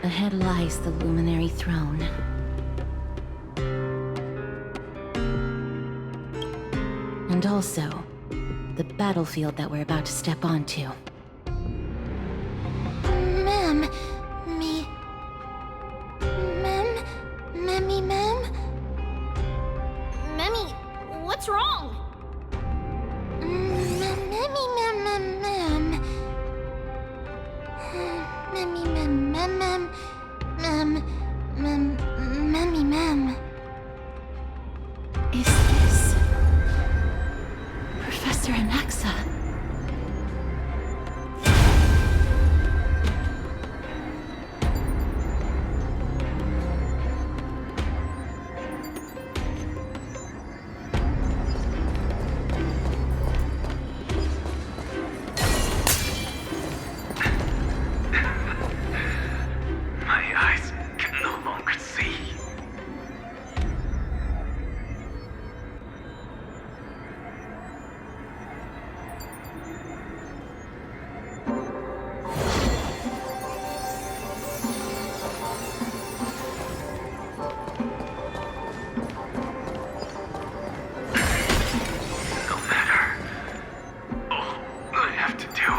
Ahead lies the Luminary Throne. And also, the battlefield that we're about to step onto. Ma'am, Ma'am? Memmy, what's wrong? Memmy, ma'am. Memmy, ma'am. Memmy, ma'am. Is this Professor Anaxa? My eyes can no longer see. No matter. All I have to do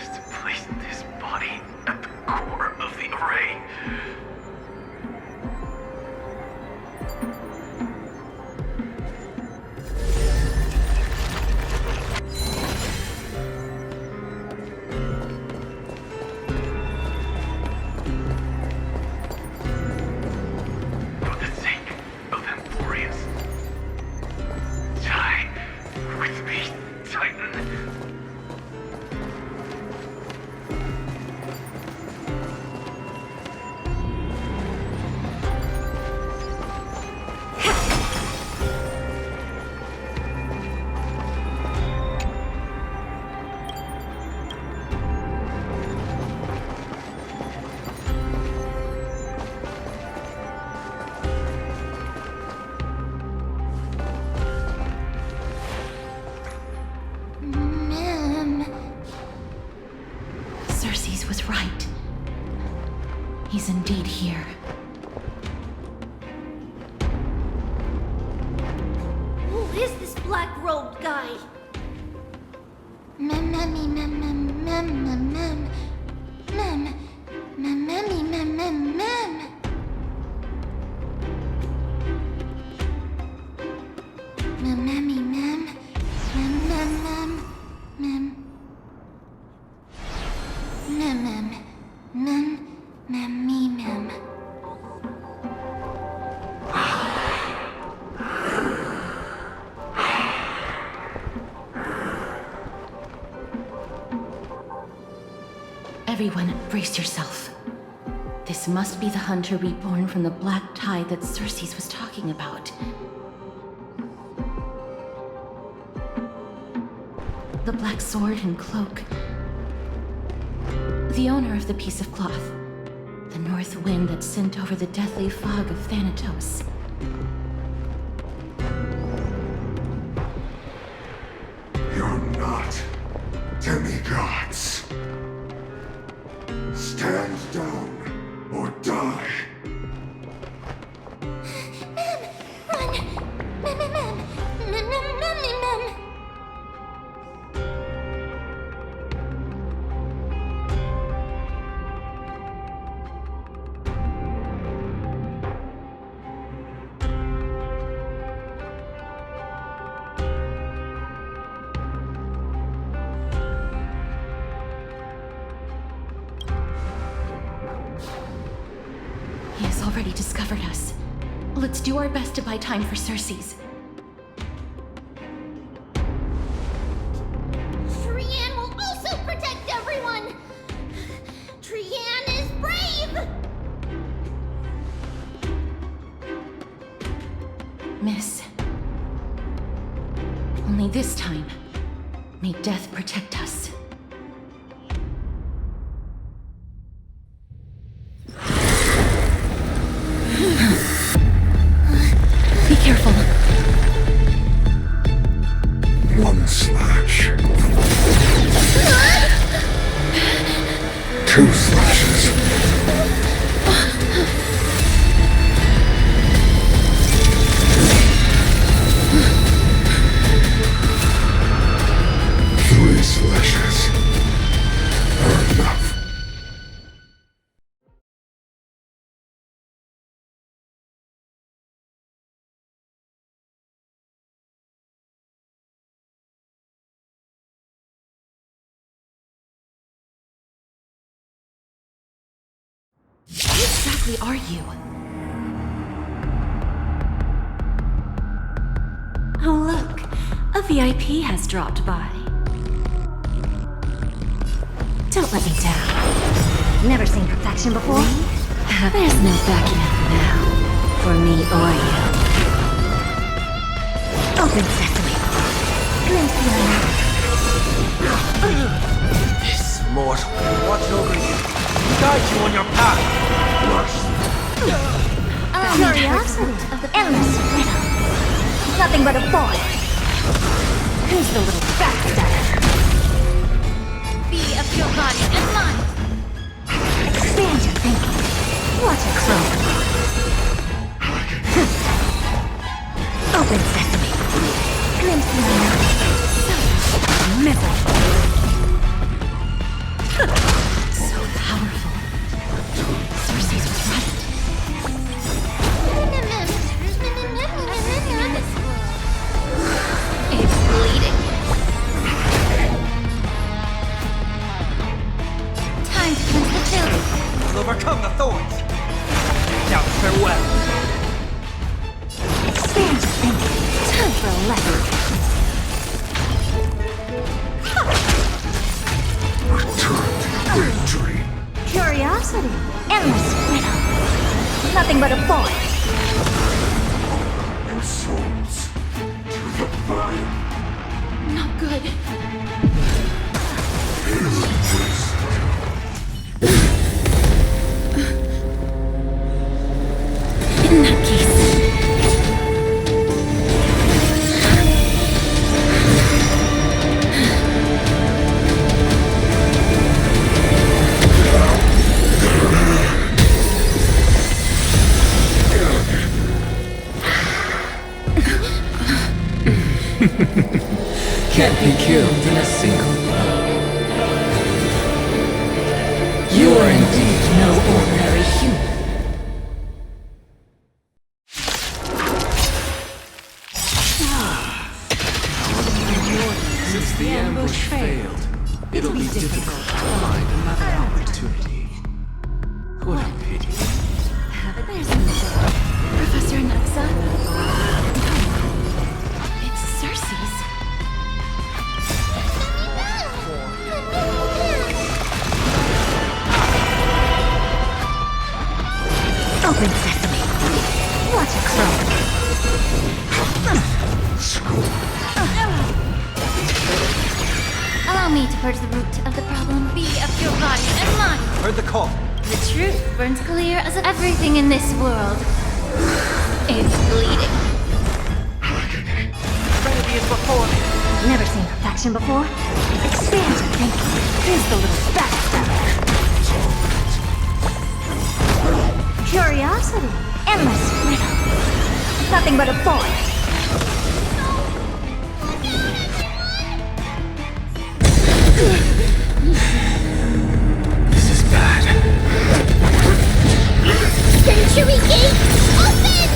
is to place this body at the core of the array. For the sake of Emporius. Die with me, Titan. Ma'am. Cersei's was right. He's indeed here. Who is this black-robed guy? Memmy, Everyone, brace yourself. This must be the hunter reborn from the black tide that Cersei's was talking about. The black sword and cloak. The owner of the piece of cloth. The north wind that sent over the deathly fog of Thanatos. You're not demigods. Stand down or die. already discovered us. Let's do our best to buy time for Cersei's. Trianne will also protect everyone! Trianne is brave! Miss. Only this time, may death protect us. Be careful. One slash. Two slashes. Three slashes are enough. Who exactly are you? Oh look, a VIP has dropped by. Don't let me down. Never seen perfection before? There's no backing out now, for me or you. Open sesame. Glimpse beyond. This mortal will watch over you, guide you on your path. Curiosity of the endless riddle. Nothing but a boy. Who's the little backstabber? Be of your body and mind. Expand your thinking. Watch it grow. Open sesame. Glimpse beyond. Miserable. So powerful. Cersei's was right. It's bleeding. Time to cleanse the children. We'll overcome the thorns. Now farewell. Expand your thinking. Time for a lesson. Return to victory. Curiosity. Endless riddle. Nothing but a boy. Your souls to the fire. Not good. In that case... Can't be killed in a single blow. You are indeed no ordinary human. Since the ambush failed, it'll be difficult to find another opportunity. What a pity. There's no Professor Naxa? It's Cersei's. open sesame. Watch it grow. School. Allow me to purge the root of the problem. Be of your body and mind. Heard the call. The truth burns clear as everything in this world. It's bleeding. Remedy is before me. Never seen perfection before? Expand your thinking. Here's the little backstabber. Curiosity. Endless riddle. Nothing but a boy. This is bad. Century Gate, open!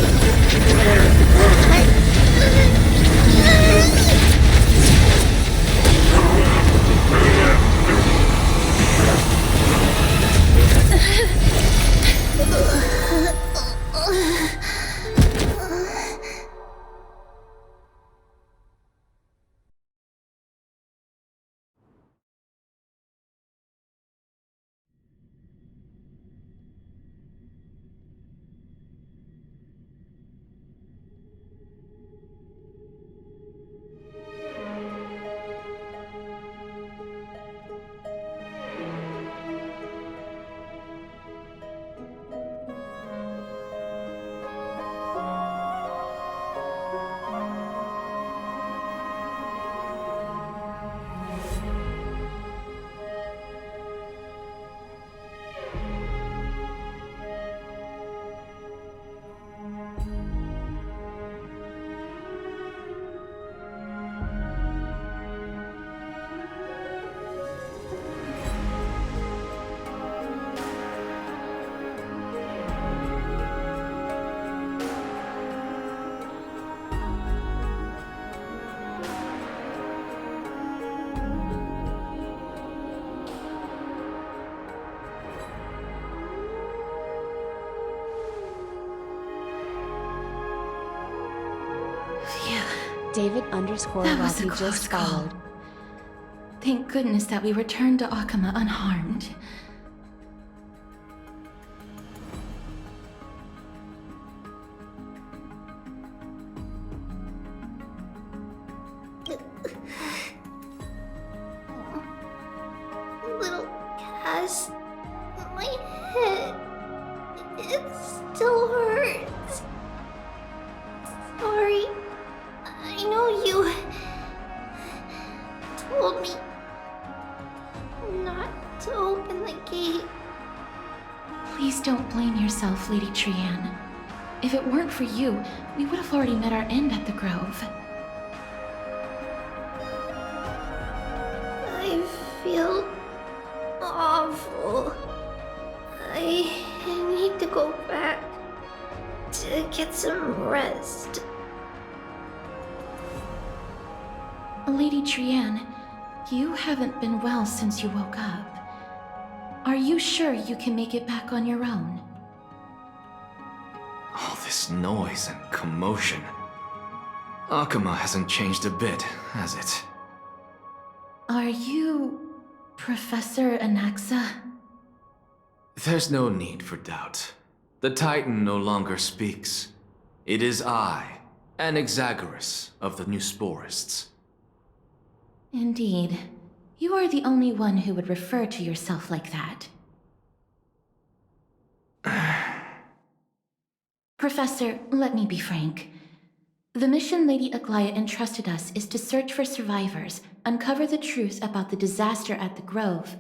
David underscore That was a Rocky close just call. followed. Thank goodness that we returned to Akama unharmed. Little Cass, my head, it still hurts. Sorry, I know you told me not to open the gate. Please don't blame yourself, Lady Trianne. If it weren't for you, we would have already met our end at the Grove. I feel awful. I need to go back to get some rest. Lady Trianne, you haven't been well since you woke up. Are you sure you can make it back on your own? All this noise and commotion. Akama hasn't changed a bit, has it? Are you Professor Anaxa? There's no need for doubt. The Titan no longer speaks. It is I, Anaxagoras of the Newsporists. Indeed. You are the only one who would refer to yourself like that. Professor, let me be frank. The mission Lady Aglaya entrusted us is to search for survivors, uncover the truth about the disaster at the Grove,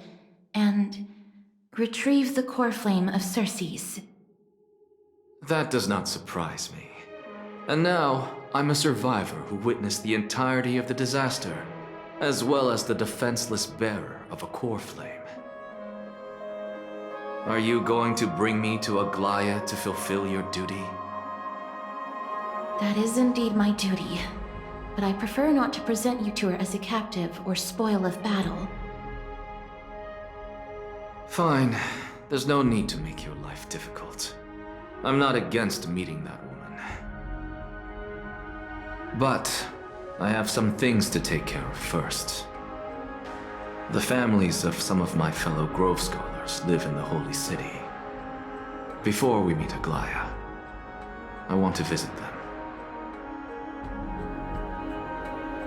and retrieve the core flame of Circes. That does not surprise me. And now, I'm a survivor who witnessed the entirety of the disaster, as well as the defenseless bearer of a core flame. Are you going to bring me to Aglaya to fulfill your duty? That is indeed my duty, but I prefer not to present you to her as a captive or spoil of battle. Fine. There's no need to make your life difficult. I'm not against meeting that woman. But I have some things to take care of first. The families of some of my fellow Grove Scholars live in the Holy City. Before we meet Aglaya, I want to visit them.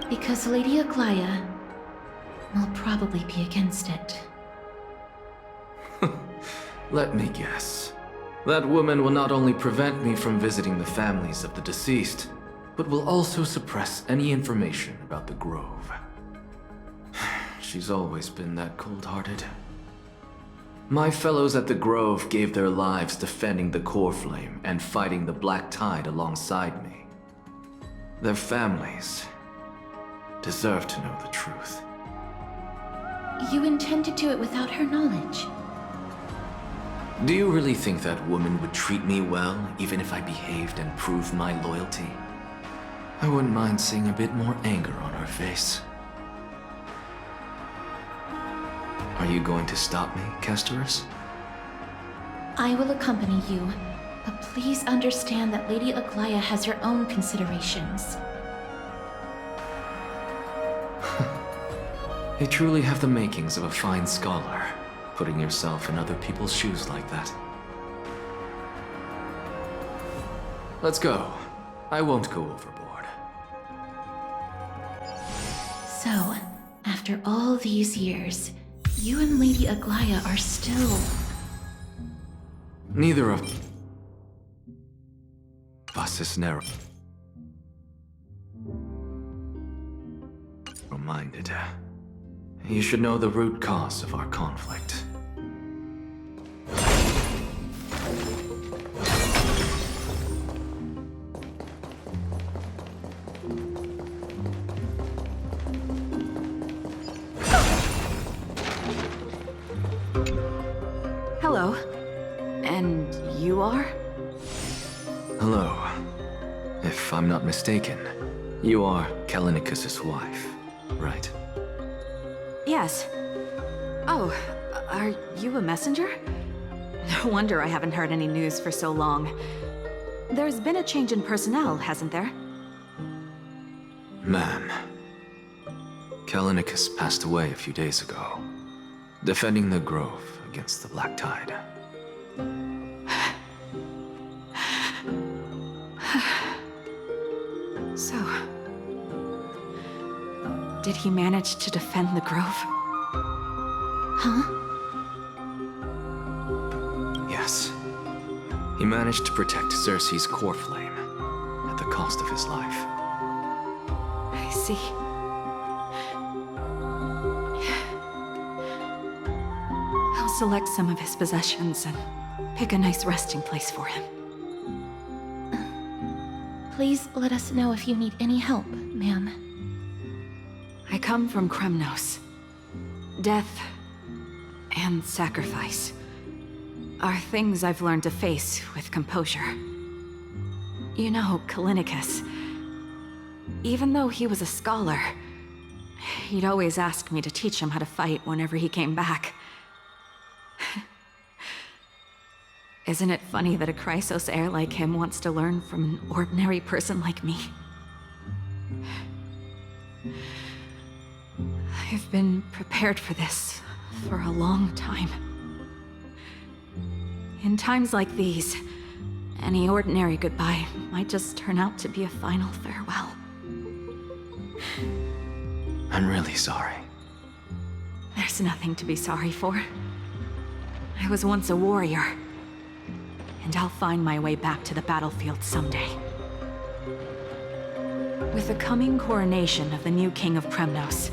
Because Lady Aglaya will probably be against it. Let me guess. That woman will not only prevent me from visiting the families of the deceased, but will also suppress any information about the Grove. She's always been that cold-hearted. My fellows at the Grove gave their lives defending the core flame and fighting the Black Tide alongside me. Their families deserve to know the truth. You intend to do it without her knowledge? Do you really think that woman would treat me well, even if I behaved and proved my loyalty? I wouldn't mind seeing a bit more anger on her face. Are you going to stop me, Kesterus? I will accompany you, but please understand that Lady Aglaya has her own considerations. You truly have the makings of a fine scholar, putting yourself in other people's shoes like that. Let's go. I won't go overboard. So, after all these years, you and Lady Aglaya are still... Neither of us is narrow. Reminded. You should know the root cause of our conflict. Hello. And you are? Hello. If I'm not mistaken, you are Kalinicus's wife, right? Yes. Oh, are you a messenger? No wonder I haven't heard any news for so long. There's been a change in personnel, hasn't there? Ma'am, Kalinicus passed away a few days ago, defending the Grove against the Black Tide. So, did he manage to defend the Grove? Huh? Yes. He managed to protect Cersei's core flame at the cost of his life. I see. I'll select some of his possessions and pick a nice resting place for him. Please let us know if you need any help, ma'am. I come from Kremnos. Death and sacrifice are things I've learned to face with composure. You know, Kalinicus, even though he was a scholar, he'd always ask me to teach him how to fight whenever he came back. Isn't it funny that a Chrysos heir like him wants to learn from an ordinary person like me? I've been prepared for this for a long time. In times like these, any ordinary goodbye might just turn out to be a final farewell. I'm really sorry. There's nothing to be sorry for. I was once a warrior, and I'll find my way back to the battlefield someday. With the coming coronation of the new king of Kremnos,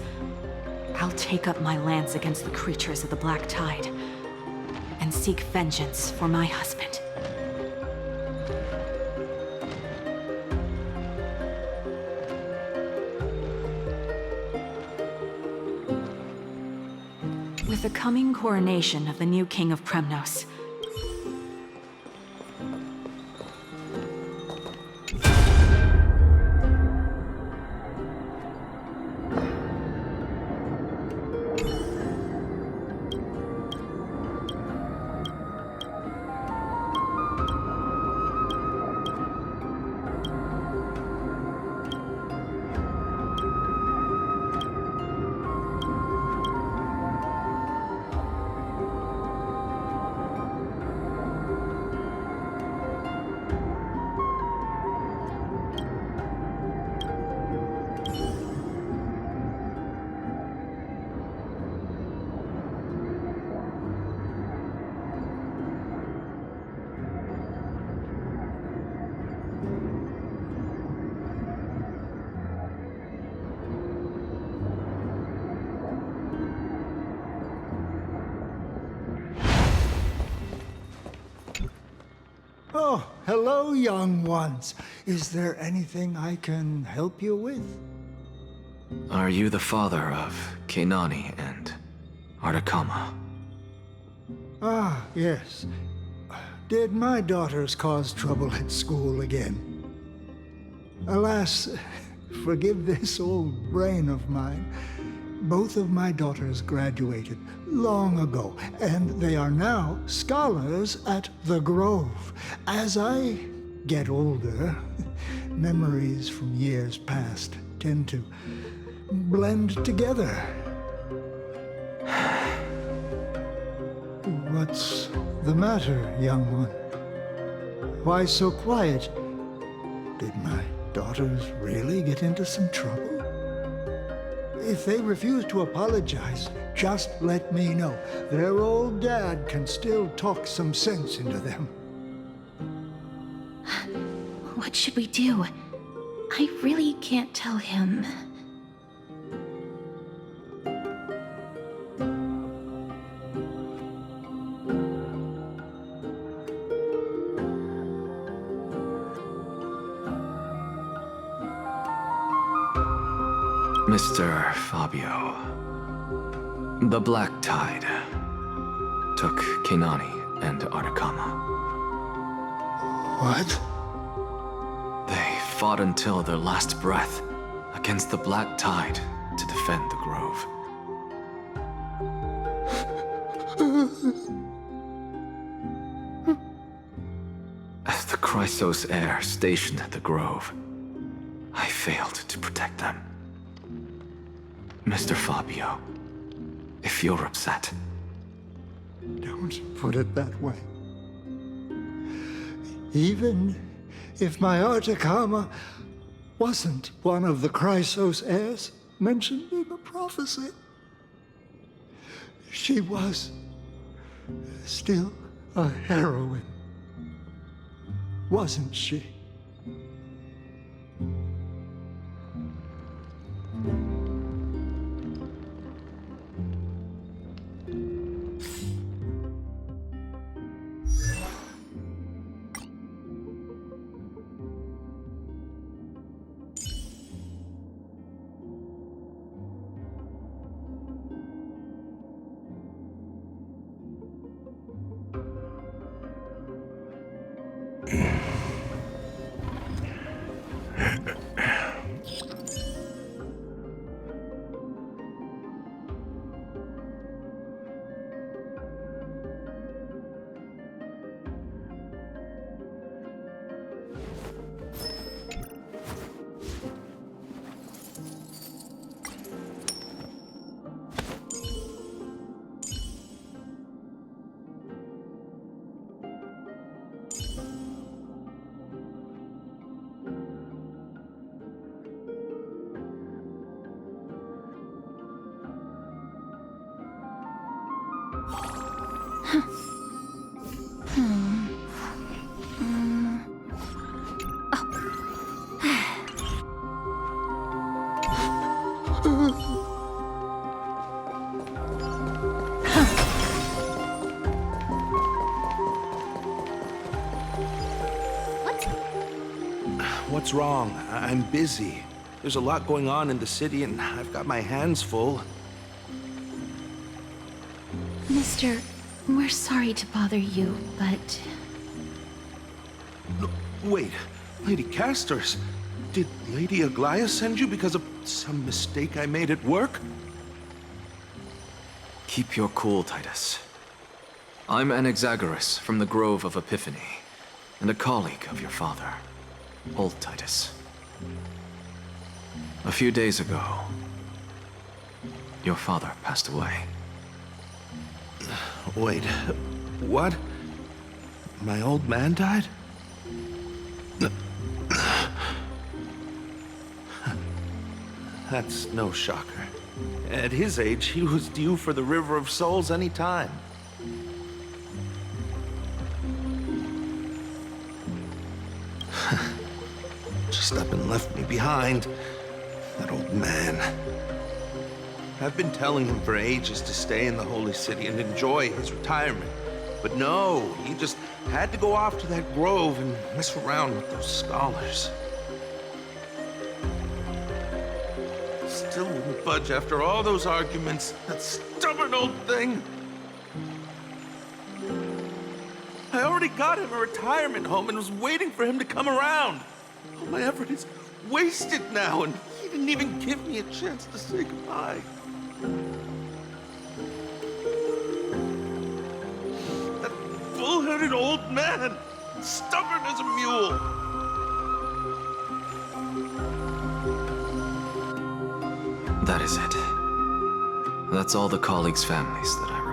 I'll take up my lance against the creatures of the Black Tide and seek vengeance for my husband. With the coming coronation of the new king of Kremnos, Oh, hello, young ones. Is there anything I can help you with? Are you the father of Keinani and Artakama? Ah, yes. Did my daughters cause trouble at school again? Alas, forgive this old brain of mine. Both of my daughters graduated long ago, and they are now scholars at the Grove. As I get older, memories from years past tend to blend together. What's the matter, young one? Why so quiet? Did my daughters really get into some trouble? If they refuse to apologize, just let me know. Their old dad can still talk some sense into them. What should we do? I really can't tell him. Mr. Fabio, the Black Tide took Keinani and Artakama. What? They fought until their last breath against the Black Tide to defend the Grove. As the Chrysos heir stationed at the Grove, I failed to protect them. Mr. Fabio, if you're upset, Don't put it that way. Even if my Articama wasn't one of the Chrysos heirs mentioned in the prophecy, she was still a heroine, wasn't she? What's wrong? I'm busy. There's a lot going on in the city, and I've got my hands full. Mister, we're sorry to bother you, but Wait, Lady Castors, did Lady Aglaia send you because of some mistake I made at work? keep your cool, Titus. I'm Anaxagoras from the Grove of Epiphany, and a colleague of your father, Old Titus. A few days ago, your father passed away. Wait, what? My old man died? That's no shocker. At his age, he was due for the River of Souls any time. Just up and left me behind. That old man. I've been telling him for ages to stay in the Holy City and enjoy his retirement. But no, he just had to go off to that grove and mess around with those scholars. Still wouldn't budge after all those arguments. That stubborn old thing. I already got him a retirement home and was waiting for him to come around. All my effort is wasted now, and he didn't even give me a chance to say goodbye. That bull-headed old man, stubborn as a mule. That is it. That's all the colleagues' families that I remember.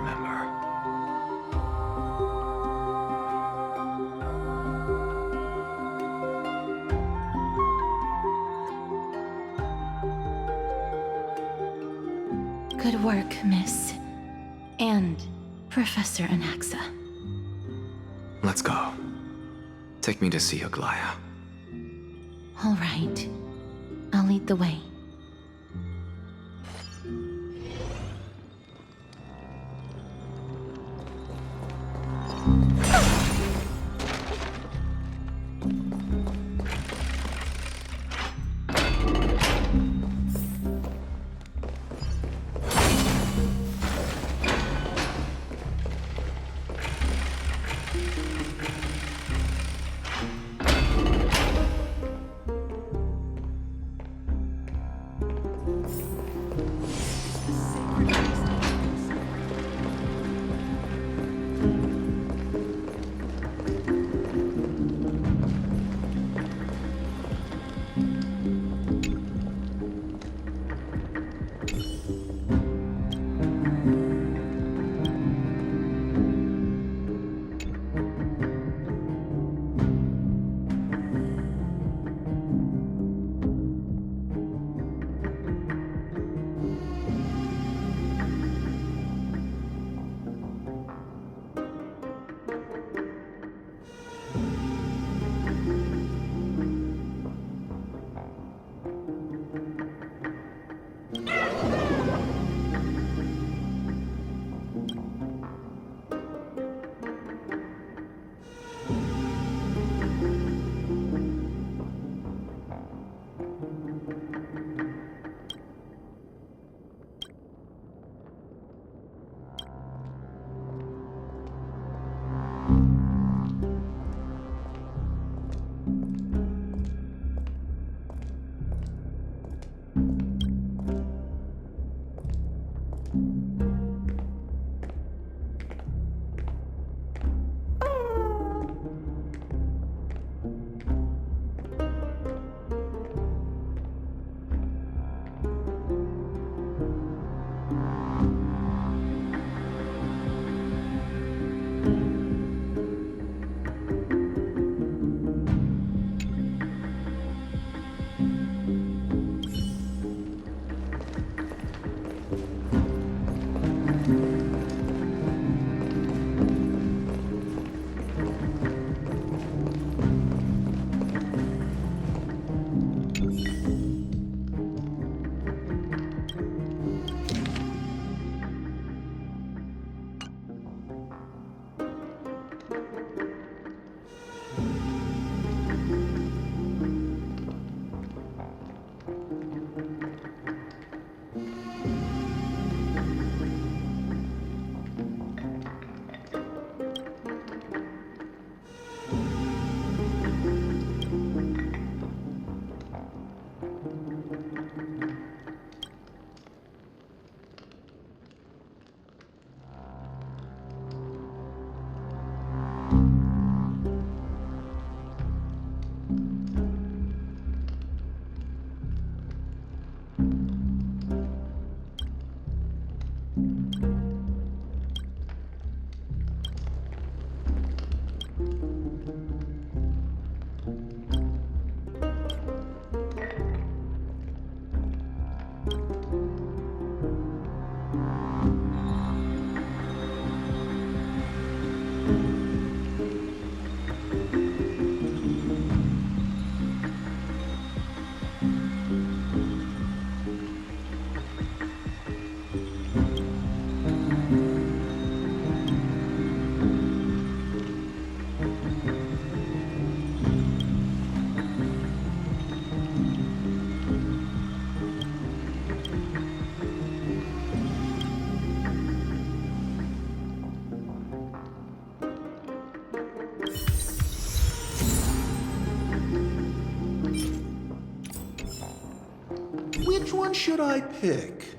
good work, Miss. And Professor Anaxa. Let's go. Take me to see Aglaia. All right. I'll lead the way. one should I pick?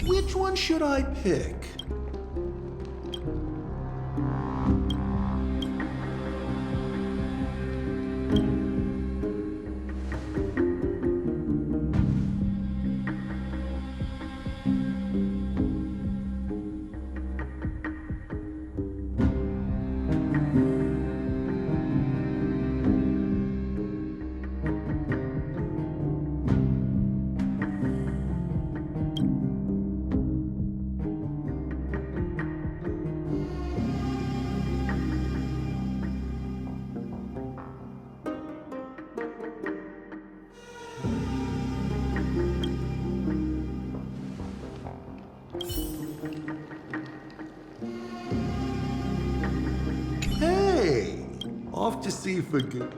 Which one should I pick? Hey, off to sea for good.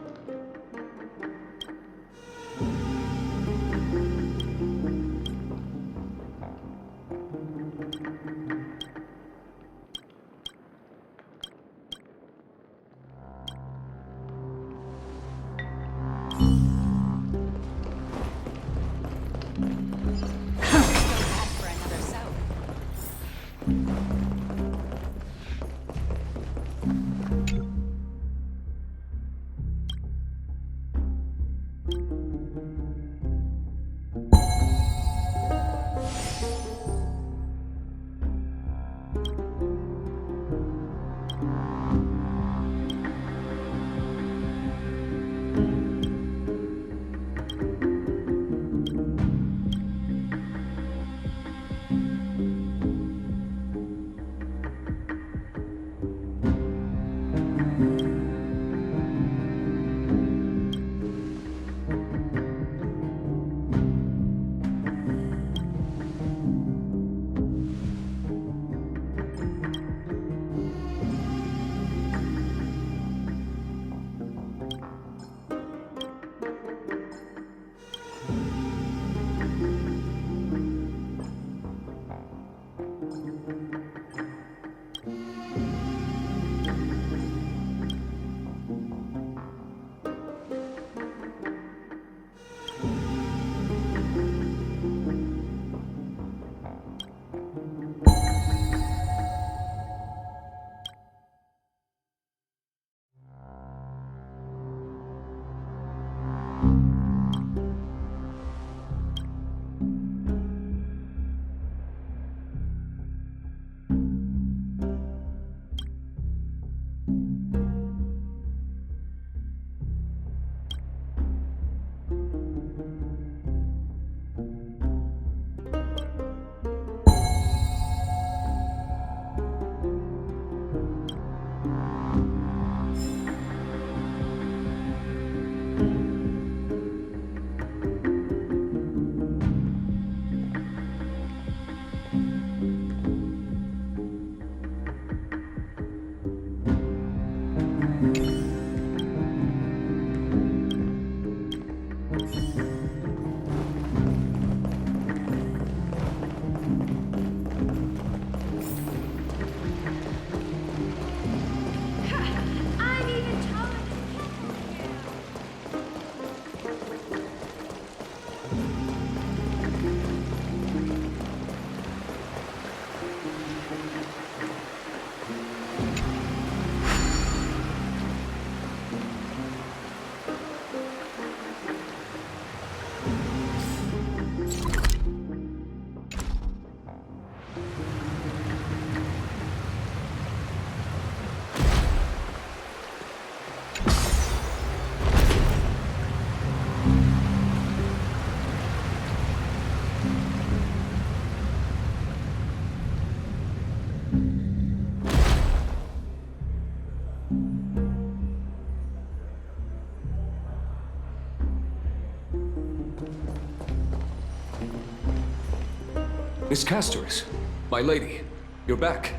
Miss Castoris, my lady, you're back.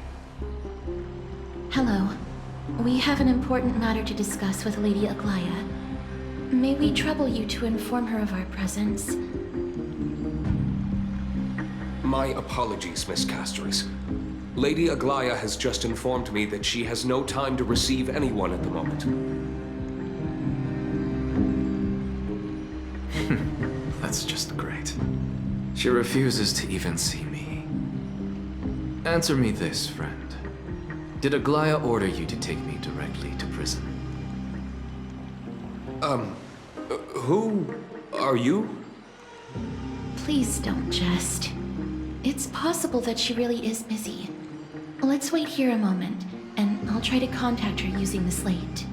Hello. We have an important matter to discuss with Lady Aglaya. May we trouble you to inform her of our presence? My apologies, Miss Castoris. Lady Aglaya has just informed me that she has no time to receive anyone at the moment. That's just great. She refuses to even see me. Answer me this, friend. Did Aglaya order you to take me directly to prison? Who are you? Please don't jest. It's possible that she really is busy. Let's wait here a moment, and I'll try to contact her using the slate.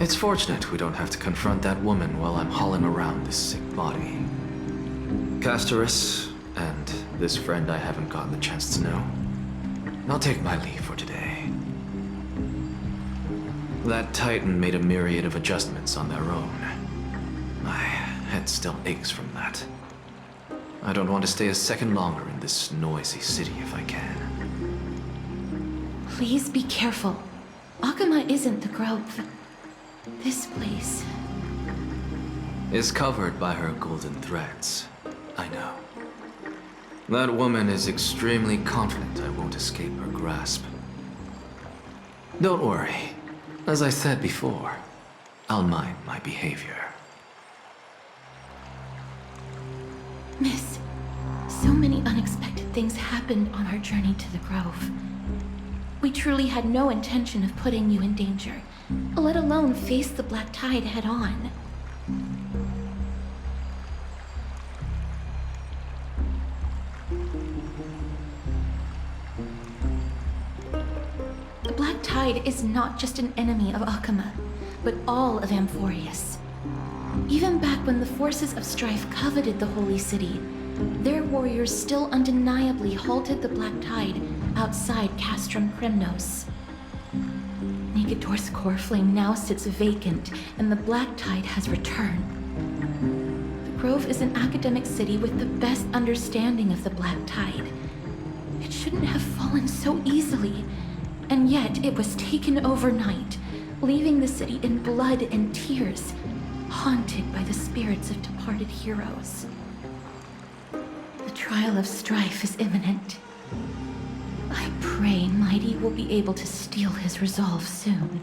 It's fortunate we don't have to confront that woman while I'm hauling around this sick body. Castoris, and this friend I haven't gotten the chance to know, I'll take my leave for today. That Titan made a myriad of adjustments on their own. My head still aches from that. I don't want to stay a second longer in this noisy city if I can. Please be careful. Akama isn't the Grove. This place... is covered by her golden threads. I know. That woman is extremely confident I won't escape her grasp. Don't worry. As I said before, I'll mind my behavior. Miss, so many unexpected things happened on our journey to the Grove. We truly had no intention of putting you in danger, let alone face the Black Tide head-on. The Black Tide is not just an enemy of Akama, but all of Amphorius. Even back when the forces of strife coveted the Holy City, their warriors still undeniably halted the Black Tide outside Castrum Kremnos. Negador's core flame now sits vacant, and the Black Tide has returned. The Grove is an academic city with the best understanding of the Black Tide. It shouldn't have fallen so easily, and yet it was taken overnight, leaving the city in blood and tears, haunted by the spirits of departed heroes. The trial of strife is imminent. I pray Mighty will be able to steal his resolve soon.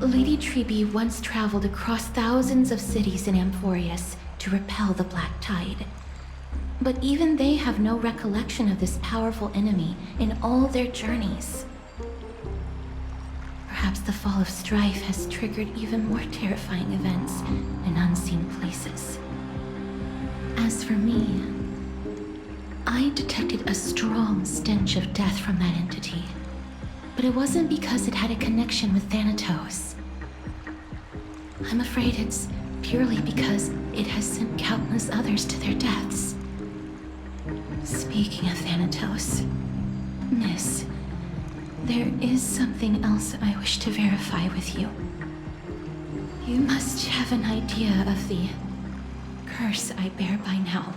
Lady Treeby once traveled across thousands of cities in Amphorius to repel the Black Tide. But even they have no recollection of this powerful enemy in all their journeys. Perhaps the fall of strife has triggered even more terrifying events in unseen places. As for me, I detected a strong stench of death from that entity. But it wasn't because it had a connection with Thanatos. I'm afraid it's purely because it has sent countless others to their deaths. Speaking of Thanatos, Miss, there is something else I wish to verify with you. You must have an idea of the curse I bear by now.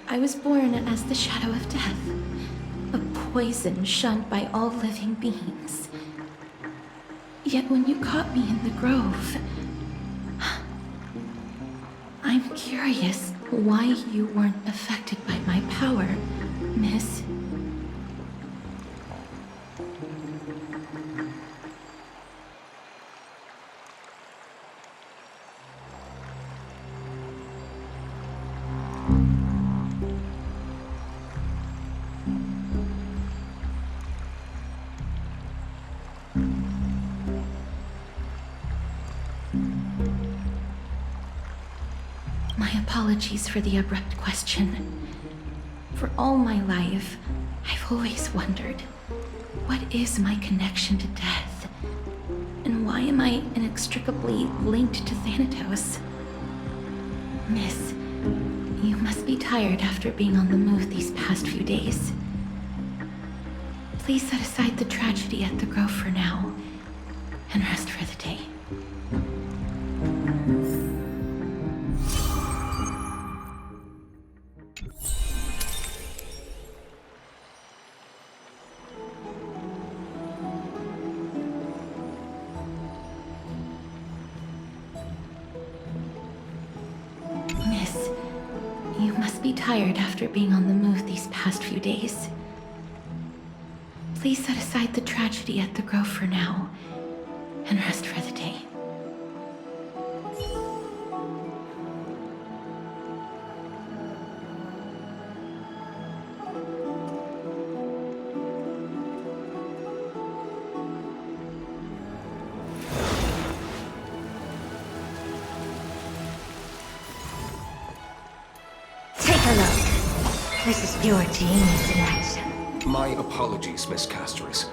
I was born as the shadow of death, a poison shunned by all living beings. Yet when you caught me in the grove, I'm curious why you weren't affected by my power, Miss. My apologies for the abrupt question. For all my life, I've always wondered, what is my connection to death? And why am I inextricably linked to Thanatos? Miss, you must be tired after being on the move these past few days. Please set aside the tragedy at the Grove for now, and rest for the day. Miss, you must be tired after being on the move these past few days. Please set aside the tragedy at the Grove for now, and rest for the day. Take a look. This is pure genius in action. My apologies, Miss Castoris.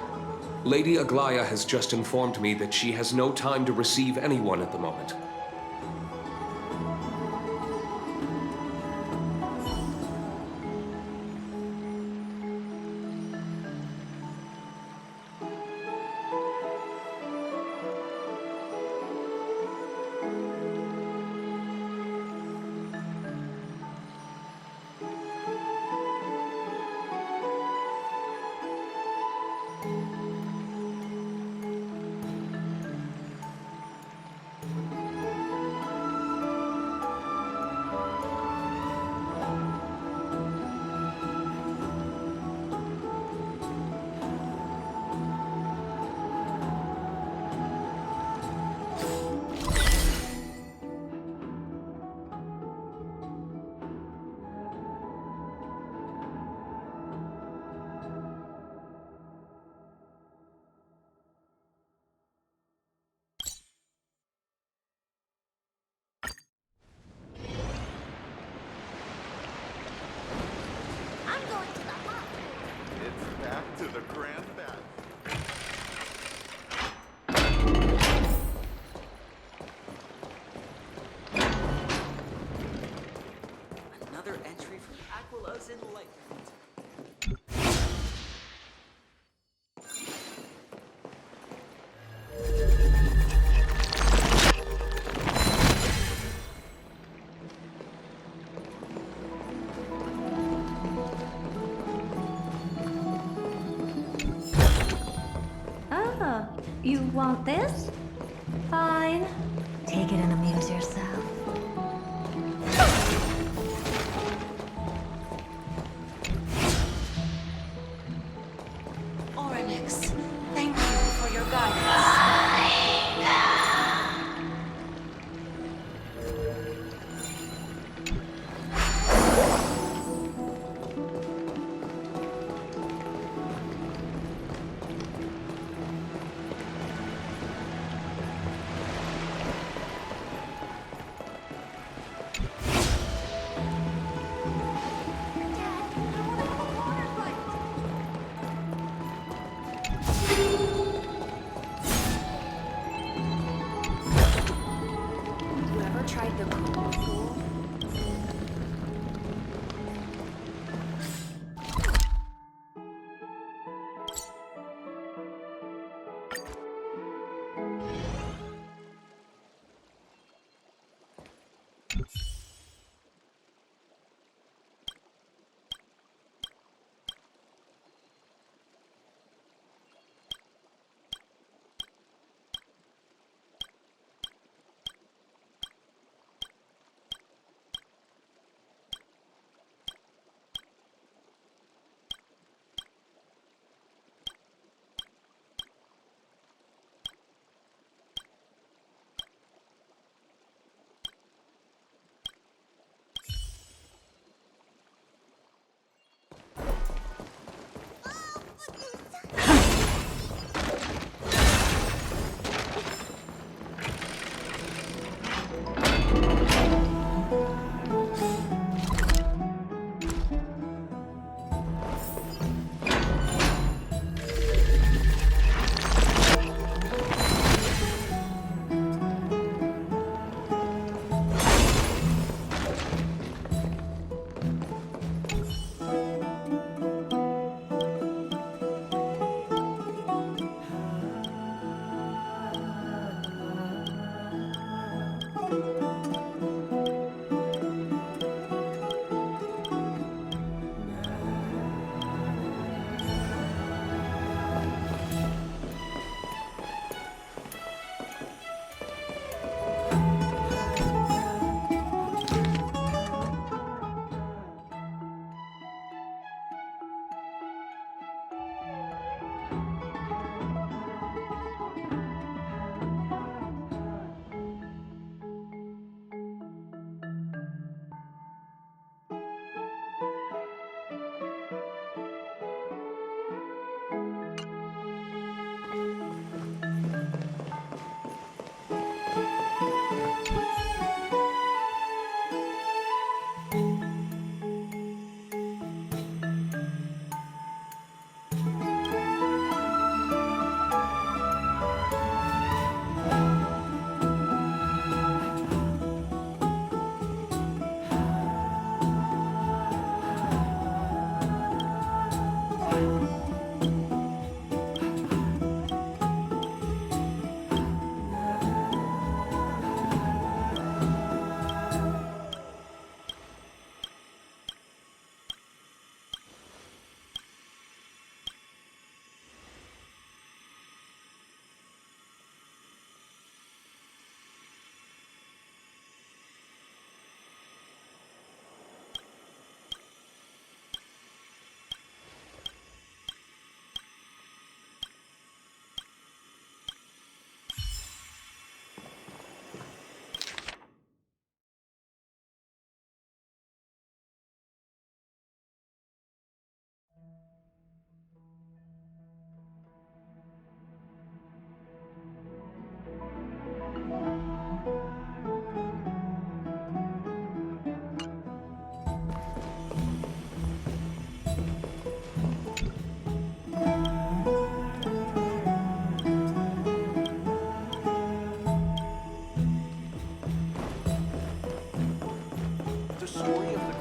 Lady Aglaya has just informed me that she has no time to receive anyone at the moment. It's back to the grand battle. Another entry from Aquila's Enlightenment. Oh, you want this? Fine. Take it and amuse yourself. Oryx, thank you for your guidance.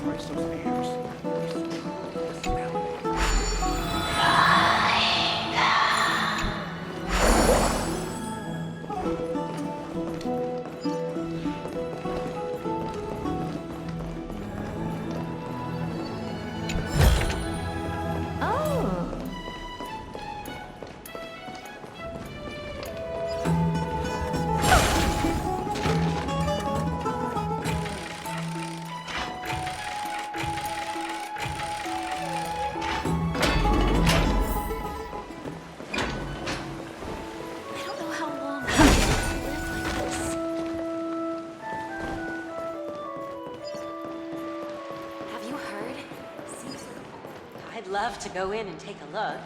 Oh. I don't know how long I can live like this. Have you heard? Seems like... I'd love to go in and take a look.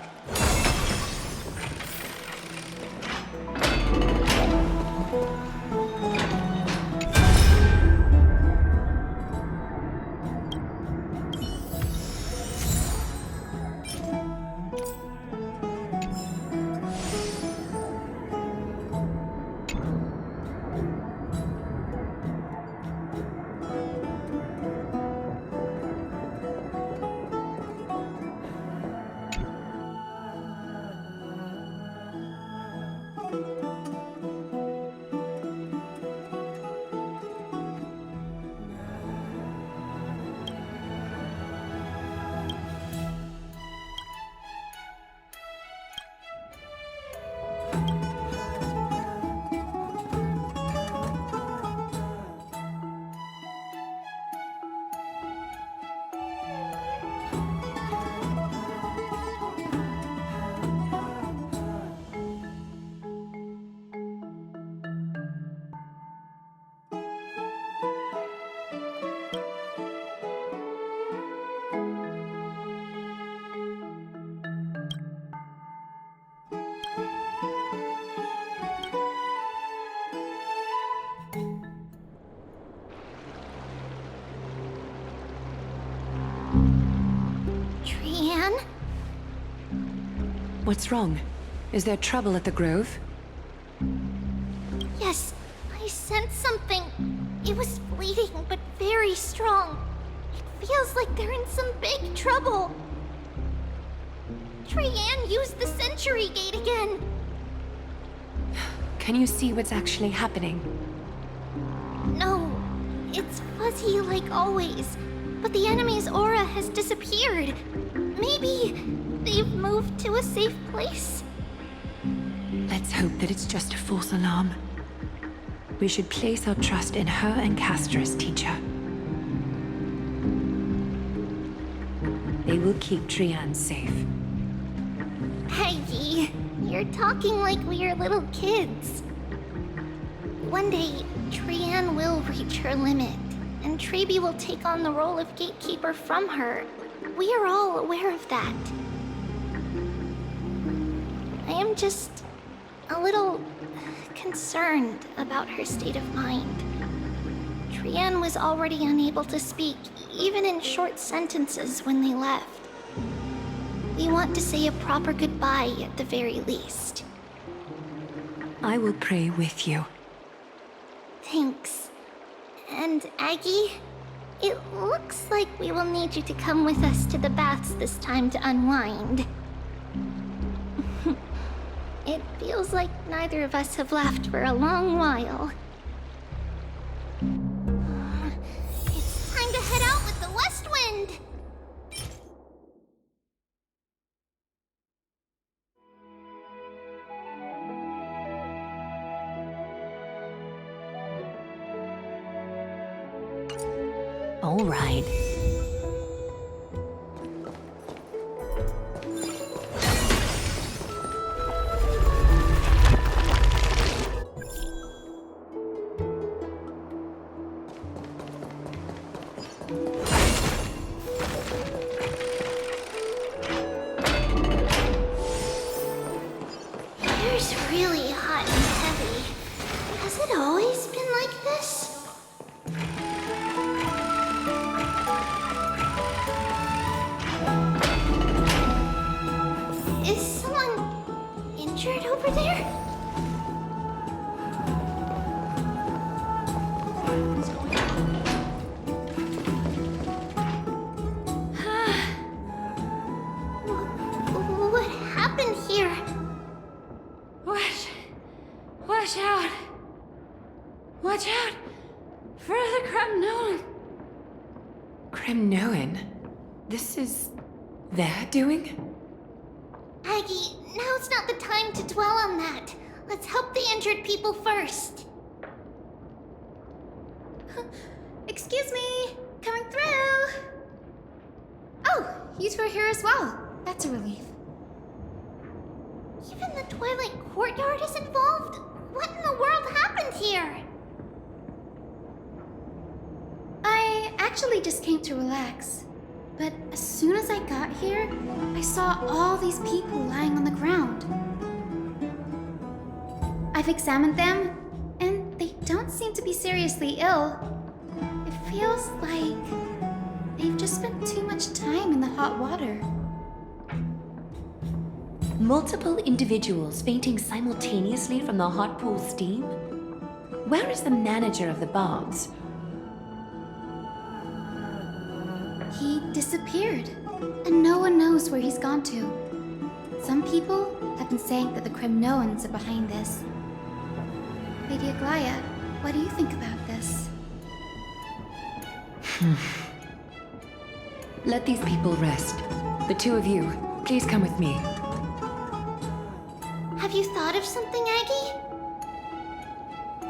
Trianne? What's wrong? Is there trouble at the Grove? Yes, I sensed something. It was fleeting, but very strong. It feels like they're in some big trouble. Trianne used the Century Gate again. Can you see what's actually happening? No, it's fuzzy like always. But the enemy's aura has disappeared. Maybe they've moved to a safe place? Let's hope that it's just a false alarm. We should place our trust in her and Castra's teacher. They will keep Trianne safe. Peggy, you're talking like we're little kids. One day, Trianne will reach her limit, and Trebi will take on the role of gatekeeper from her. We are all aware of that. I am just a little concerned about her state of mind. Trianne was already unable to speak, even in short sentences when they left. We want to say a proper goodbye at the very least. I will pray with you. Thanks. And Aggie, it looks like we will need you to come with us to the baths this time to unwind. It feels like neither of us have laughed for a long while. It's time to head out with the west wind! All right. Air's really hot and heavy. Has it always been like this? Kremnoan? This is their doing? Aggie, now's not the time to dwell on that. Let's help the injured people first. Excuse me, coming through. Oh, you two are here as well. That's a relief. Even the Twilight Courtyard is involved? What in the world happened here? I actually just came to relax. But as soon as I got here, I saw all these people lying on the ground. I've examined them, and they don't seem to be seriously ill. It feels like they've just spent too much time in the hot water. Multiple individuals fainting simultaneously from the hot pool steam? Where is the manager of the baths? He disappeared, and no one knows where he's gone to. Some people have been saying that the Kremnoans are behind this. Lady Aglaya, what do you think about this? Let these people rest. The two of you, please come with me. Have you thought of something, Aggie?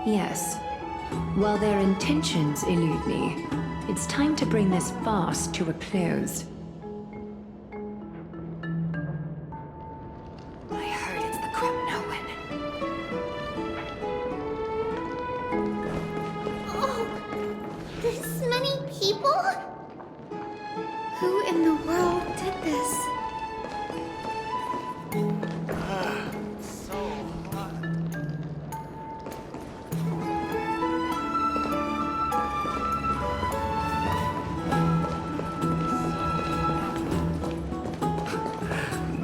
Yes. While their intentions elude me, it's time to bring this farce to a close. I heard it's the Kremnoan. Oh, this many people? Who in the world did this?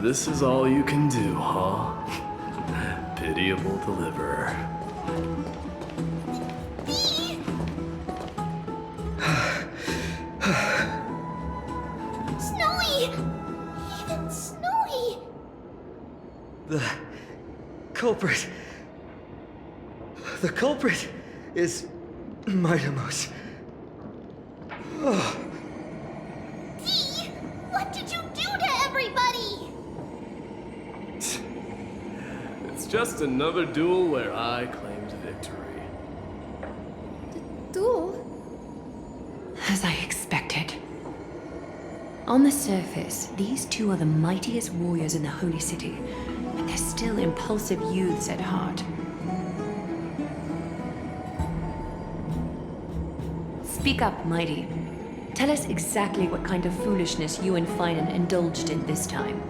This is all you can do, huh? Pitiable deliverer. Snowy! Even Snowy! The culprit. The culprit is Mitamos. Oh. Dee! What did you do to everybody? It's just another duel where I claimed victory. Duel? As I expected. On the surface, these two are the mightiest warriors in the Holy City, but they're still impulsive youths at heart. Speak up, Mighty. Tell us exactly what kind of foolishness you and Finan indulged in this time.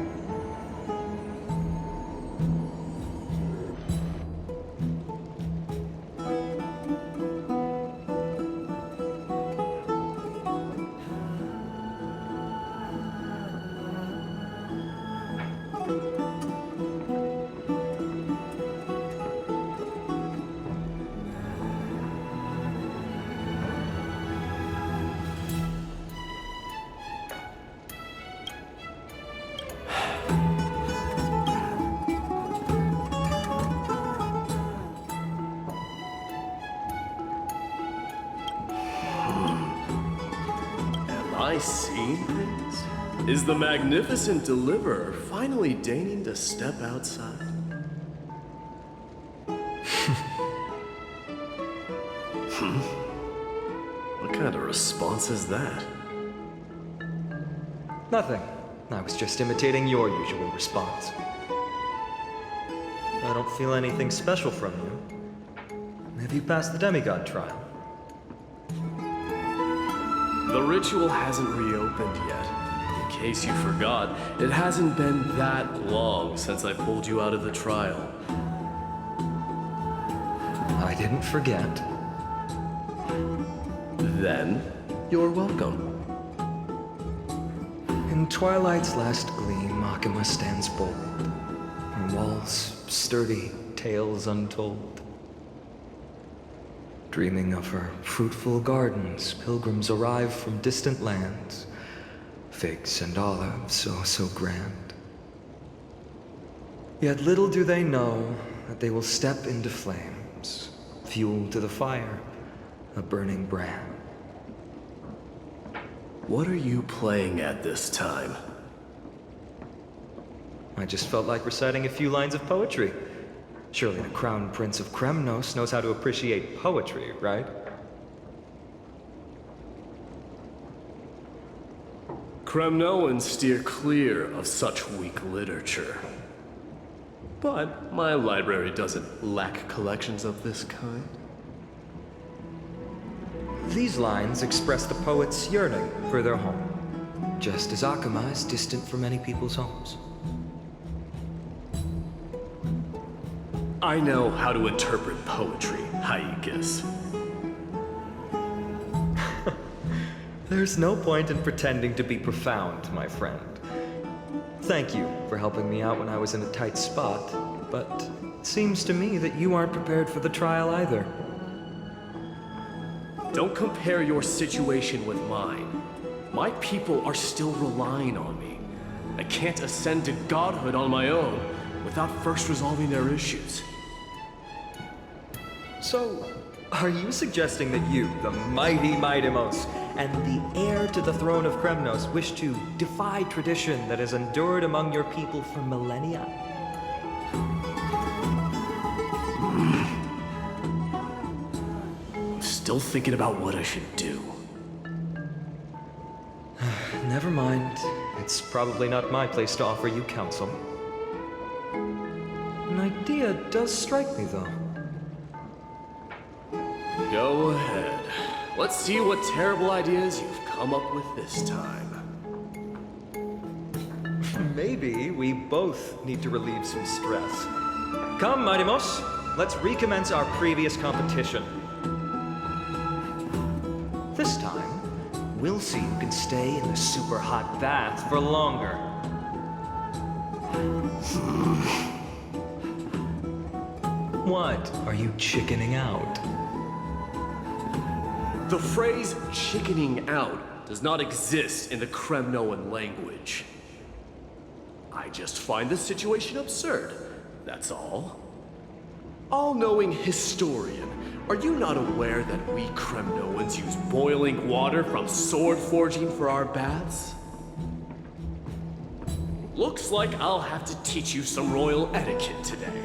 Am I seeing things? Is the magnificent deliverer finally deigning to step outside? What kind of response is that? Nothing. I was just imitating your usual response. I don't feel anything special from you. Have you passed the demigod trial? The ritual hasn't reopened yet. In case you forgot, it hasn't been that long since I pulled you out of the trial. I didn't forget. Then, you're welcome. In Twilight's last gleam, Makima stands bold. Her walls sturdy, tales untold. Dreaming of her fruitful gardens, pilgrims arrive from distant lands. Figs and olives, oh so grand. Yet little do they know that they will step into flames, fuel to the fire, a burning brand. What are you playing at this time? I just felt like reciting a few lines of poetry. Surely the Crown Prince of Kremnos knows how to appreciate poetry, right? Kremnoans steer clear of such weak literature. But my library doesn't lack collections of this kind. These lines express the poet's yearning for their home, just as Akama is distant from many people's homes. I know how to interpret poetry, Haikis. There's no point in pretending to be profound, my friend. Thank you for helping me out when I was in a tight spot, but it seems to me that you aren't prepared for the trial either. Don't compare your situation with mine. My people are still relying on me. I can't ascend to godhood on my own without first resolving their issues. So, are you suggesting that you, the mighty Mightimos, and the heir to the throne of Kremnos wish to defy tradition that has endured among your people for millennia? I'm still thinking about what I should do. Never mind. It's probably not my place to offer you counsel. An idea does strike me, though. Go ahead. Let's see what terrible ideas you've come up with this time. Maybe we both need to relieve some stress. Come, Mightimos, let's recommence our previous competition. This time, we'll see who can stay in the super hot bath for longer. What? Are you chickening out? The phrase chickening out does not exist in the Kremnoan language. I just find the situation absurd, that's all. All-knowing historian, are you not aware that we Kremnoans use boiling water from sword forging for our baths? Looks like I'll have to teach you some royal etiquette today.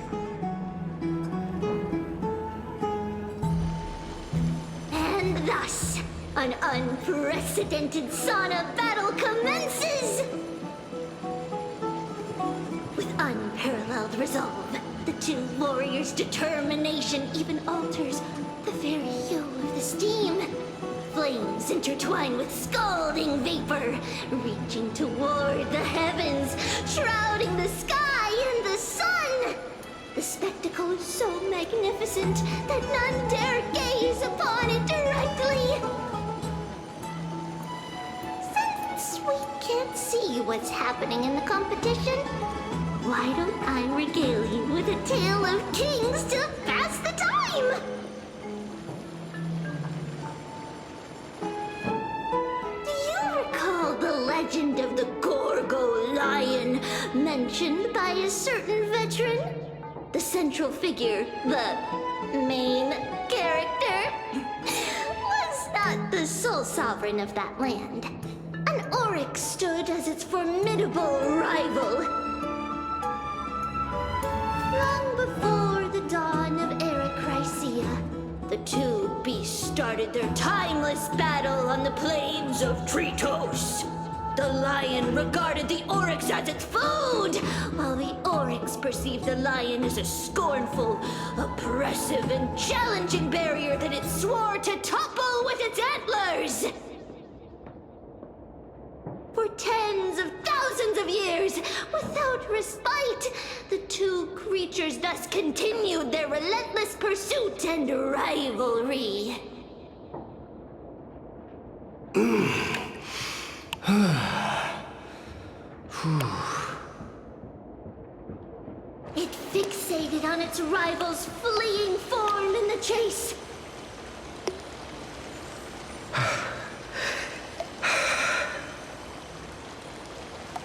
And thus, an unprecedented sauna battle commences! With unparalleled resolve, the two warriors' determination even alters the very hue of the steam. Flames intertwine with scalding vapor, reaching toward the heavens, shrouding the sky and the sun. The spectacle is so magnificent that none dare gaze upon it directly. Since we can't see what's happening in the competition, why don't I regale you with a tale of kings to pass the time? Do you recall the legend of the Gorgo lion mentioned by a certain veteran? The central figure, the main character, was not the sole sovereign of that land. An oryx stood as its formidable rival. Long before the dawn of Era Chrysia, the two beasts started their timeless battle on the plains of Tritos. The lion regarded the oryx as its food, while the oryx perceived the lion as a scornful, oppressive, and challenging barrier that it swore to topple with its antlers. For tens of thousands of years, without respite, the two creatures thus continued their relentless pursuit and rivalry. It fixated on its rival's fleeing form in the chase.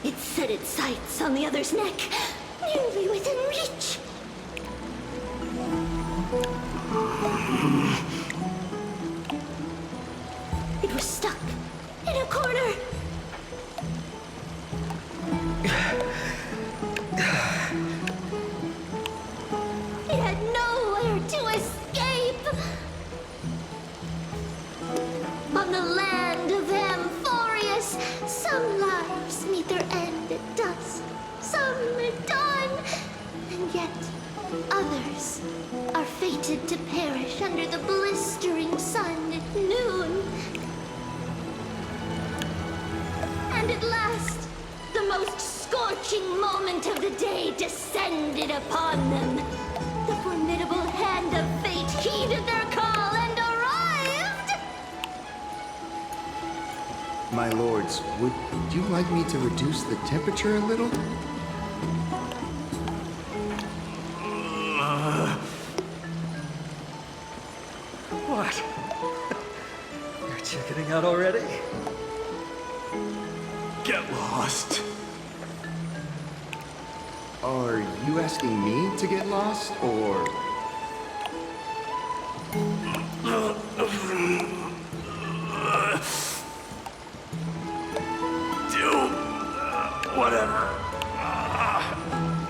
It set its sights on the other's neck, nearly within reach. It was stuck in a corner. lives meet their end at dusk. Some at dawn, and yet others are fated to perish under the blistering sun at noon. And at last, the most scorching moment of the day descended upon them. The formidable hand of fate heeded their call and arrived! My lords, would you like me to reduce the temperature a little? What? You're chickening out already? Get lost. Are you asking me to get lost, or... Do whatever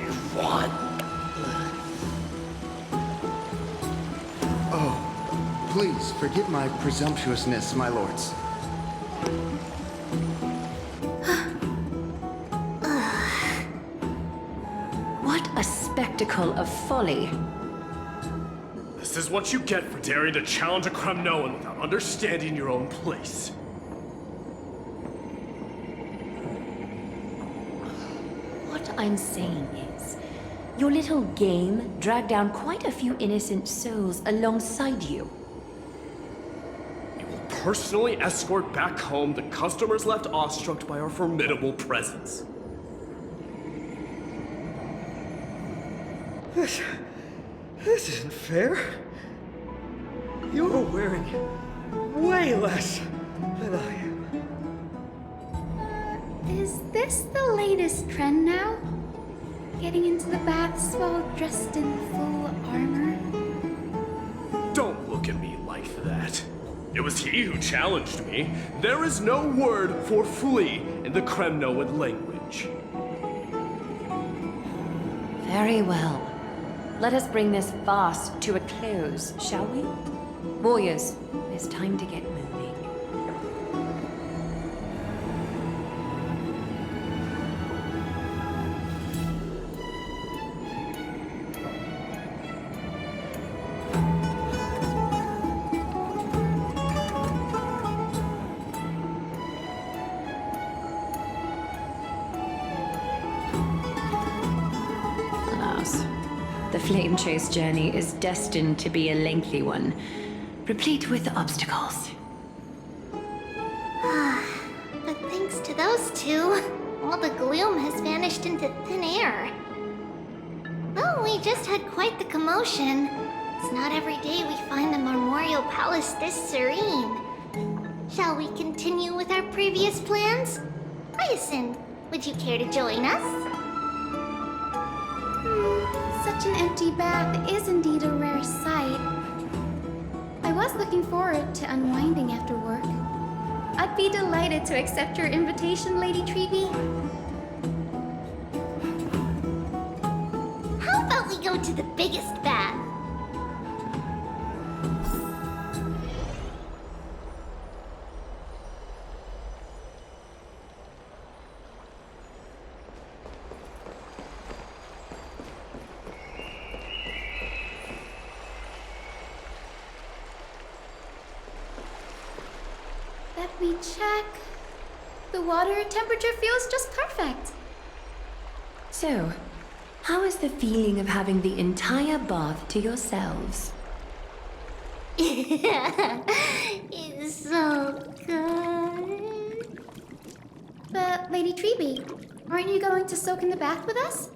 you want. Oh, please forgive my presumptuousness, my lords. What a spectacle of folly. This is what you get for daring to challenge a Kremnoan without understanding your own place. What I'm saying is, your little game dragged down quite a few innocent souls alongside you. You will personally escort back home the customers left awestruck by our formidable presence. This isn't fair. You're wearing way less than I am. Is this the latest trend now? Getting into the baths while dressed in full armor? Don't look at me like that. It was he who challenged me. There is no word for flee in the Kremnoan language. Very well. Let us bring this farce to a close, shall we? Warriors, it's time to get moving. Alas, the flame chase journey is destined to be a lengthy one, replete with obstacles. But thanks to those two, all the gloom has vanished into thin air. Well, we just had quite the commotion. It's not every day we find the Memorial Palace this serene. Shall we continue with our previous plans? Hyacinth, would you care to join us? Such an empty bath is indeed a rare sight. I was looking forward to unwinding after work. I'd be delighted to accept your invitation, Lady Treeby. How about we go to the biggest bath? Let me check. The water temperature feels just perfect. So, how is the feeling of having the entire bath to yourselves? It's so good. But, Lady Treeby, aren't you going to soak in the bath with us?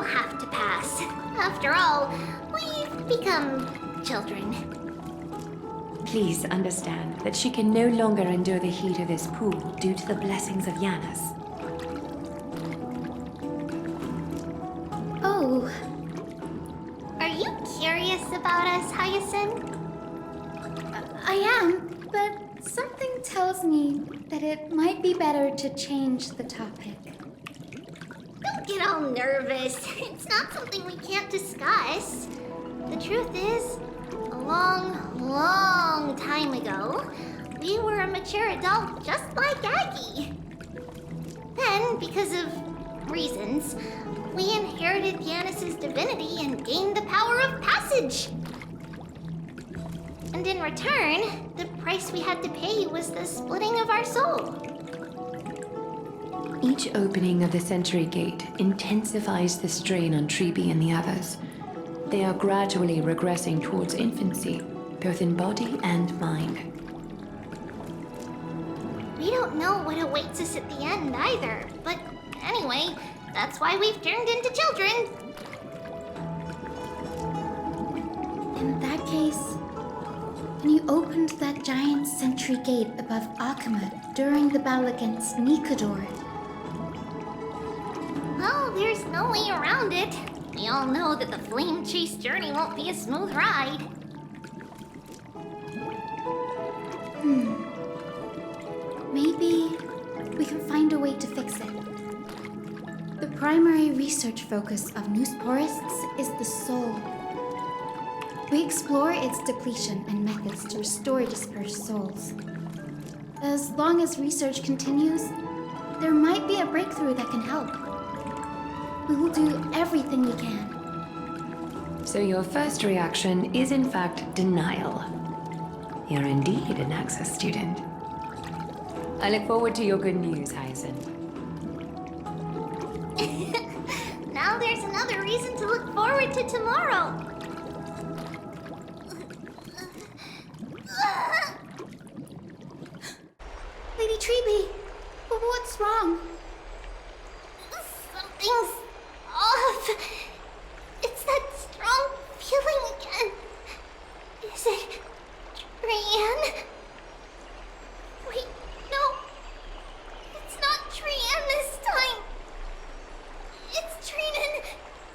have to pass. After all, we've become children. Please understand that she can no longer endure the heat of this pool due to the blessings of Janus. Oh. Are you curious about us, Hyacinth? I am, but something tells me that it might be better to change the topic. Don't get all nervous. It's not something we can't discuss. The truth is, a long time ago, we were a mature adult just like Aggie. Then, because of reasons, we inherited Janus's divinity and gained the power of passage. And in return, the price we had to pay was the splitting of our soul. Each opening of the Century Gate intensifies the strain on Treeby and the others. They are gradually regressing towards infancy, both in body and mind. We don't know what awaits us at the end either, but anyway, that's why we've turned into children. In that case, when you opened that giant sentry gate above Akhmat during the battle against Nikador. Well, there's no way around it. We all know that the flame chase journey won't be a smooth ride. Maybe we can find a way to fix it. The primary research focus of Noosporists is the soul. We explore its depletion and methods to restore dispersed souls. As long as research continues, there might be a breakthrough that can help. We will do everything we can. So your first reaction is in fact denial. You're indeed an Access student. I look forward to your good news, Hyacinth. Now there's another reason to look forward to tomorrow. Lady Treeby, what's wrong? Something's off. It's that strong feeling again. Is it Trian? Wait, no. It's not Trian this time. It's Trinan.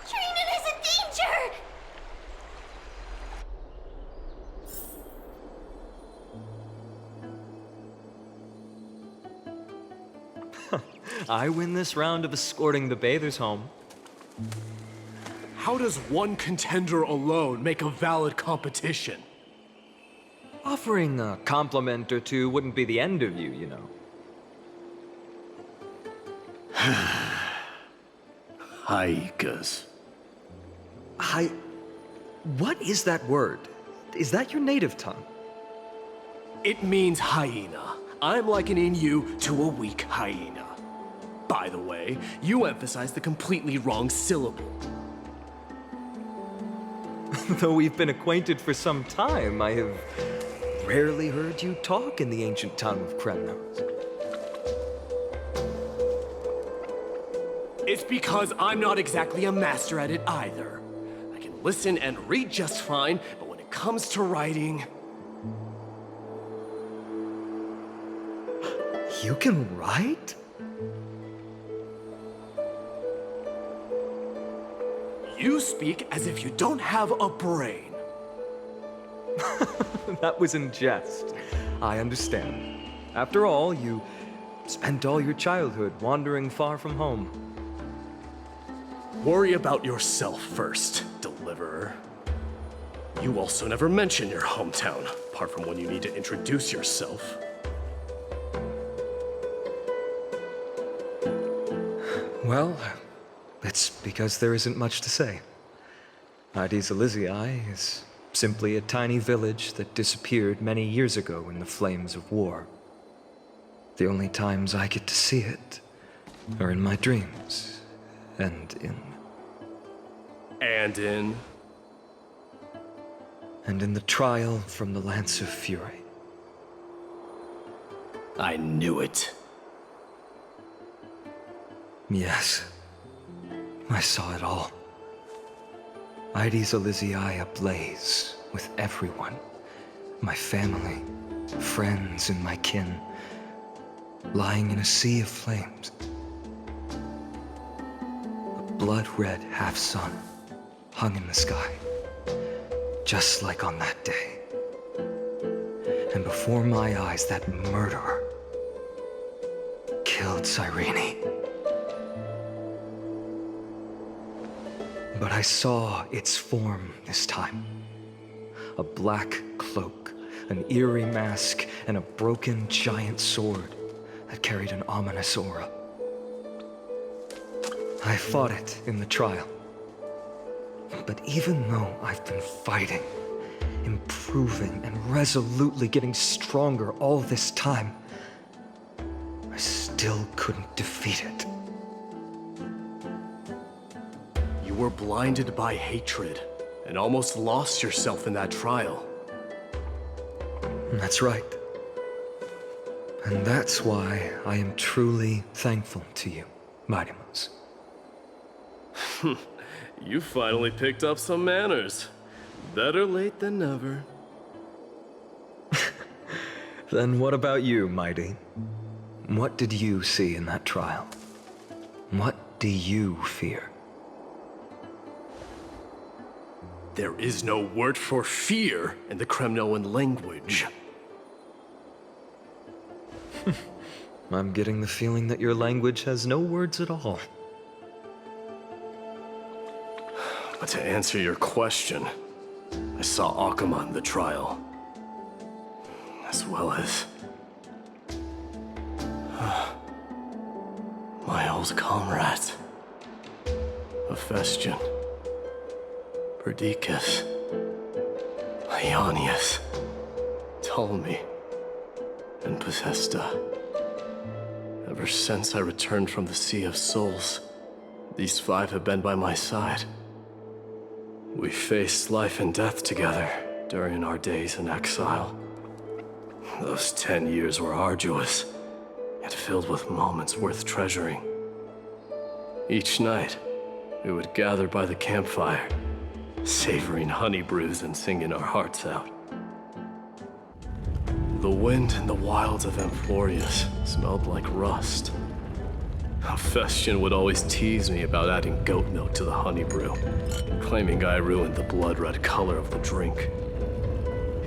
Trinan is in danger. I win this round of escorting the bathers home. How does one contender alone make a valid competition? Offering a compliment or two wouldn't be the end of you, you know. Haikas. What is that word? Is that your native tongue? It means hyena. I'm likening you to a weak hyena. By the way, you emphasized the completely wrong syllable. Though we've been acquainted for some time, I have rarely heard you talk in the ancient tongue of Kremnos. It's because I'm not exactly a master at it either. I can listen and read just fine, but when it comes to writing... You can write? You speak as if you don't have a brain. That was in jest. I understand. After all, you spent all your childhood wandering far from home. Worry about yourself first, Deliverer. You also never mention your hometown, apart from when you need to introduce yourself. Well, it's because there isn't much to say. Addis Elysiae is simply a tiny village that disappeared many years ago in the flames of war. The only times I get to see it are in my dreams, and in the trial from the Lance of Fury. I knew it. Yes, I saw it all. Ides Elysiae ablaze with everyone. My family, friends, and my kin, lying in a sea of flames. A blood-red half-sun hung in the sky, just like on that day. And before my eyes, that murderer killed Cyrene. But I saw its form this time. A black cloak, an eerie mask, and a broken giant sword that carried an ominous aura. I fought it in the trial. But even though I've been fighting, improving, and resolutely getting stronger all this time, I still couldn't defeat it. You were blinded by hatred and almost lost yourself in that trial. That's right. And that's why I am truly thankful to you, Mighty Mouse. You finally picked up some manners. Better late than never. Then what about you, Mighty? What did you see in that trial? What do you fear? There is no word for fear in the Kremnoan language. I'm getting the feeling that your language has no words at all. But to answer your question, I saw Akuma in the trial. As well as... my old comrades. Hephaestion. Perdiccas. Ionius. Ptolemy. And Possesta. Ever since I returned from the Sea of Souls, these five have been by my side. We faced life and death together during our days in exile. Those 10 years were arduous, yet filled with moments worth treasuring. Each night, we would gather by the campfire, savoring honey brews and singing our hearts out. The wind in the wilds of Amphorius smelled like rust. Hephaestion would always tease me about adding goat milk to the honey brew, claiming I ruined the blood-red color of the drink.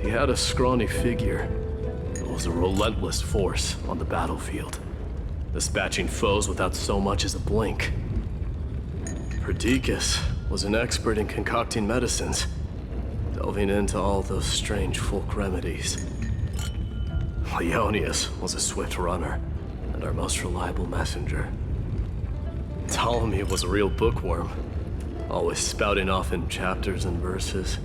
He had a scrawny figure, but was a relentless force on the battlefield, dispatching foes without so much as a blink. Perdiccas was an expert in concocting medicines, delving into all those strange folk remedies. Leonius was a swift runner and our most reliable messenger. Ptolemy was a real bookworm, always spouting off in chapters and verses.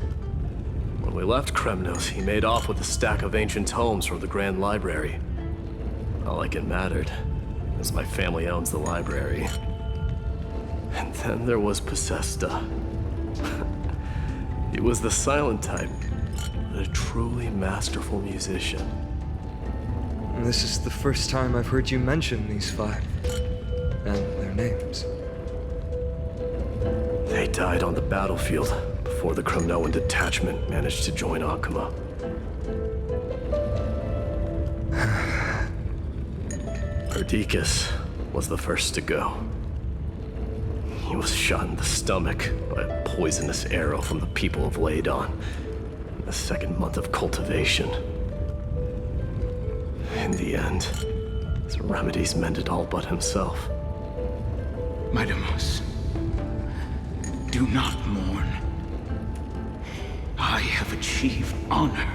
When we left Kremnos, he made off with a stack of ancient tomes from the Grand Library. Not like it mattered, as my family owns the library. And then there was Possesta. He was the silent type, but a truly masterful musician. This is the first time I've heard you mention these five, and their names. They died on the battlefield before the Kremnoan detachment managed to join Akuma. Perdiccas was the first to go. He was shot in the stomach by a poisonous arrow from the people of Ladon in the second month of cultivation. In the end, his remedies mended all but himself. Mighty Mouse, do not mourn. I have achieved honor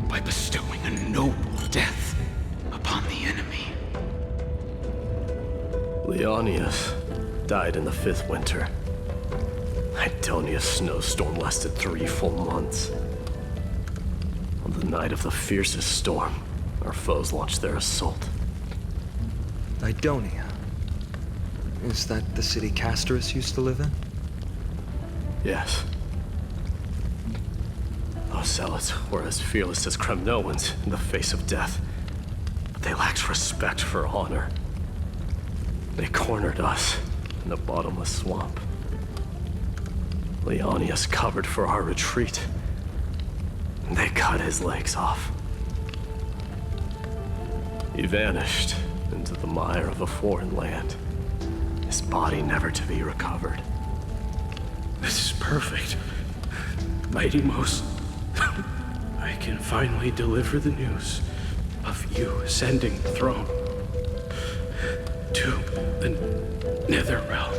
by bestowing a noble death upon the enemy. Leonius died in the 5th winter. Idonia's snowstorm lasted 3 full months. On the night of the fiercest storm, our foes launched their assault. Idonia. Is that the city Castorus used to live in? Yes. Those zealots were as fearless as Kremnoans in the face of death, but they lacked respect for honor. They cornered us in a bottomless swamp. Leonius covered for our retreat. They cut his legs off. He vanished into the mire of a foreign land, his body never to be recovered. This is perfect. Mighty Most, I can finally deliver the news of you ascending the throne to the Netherrealm.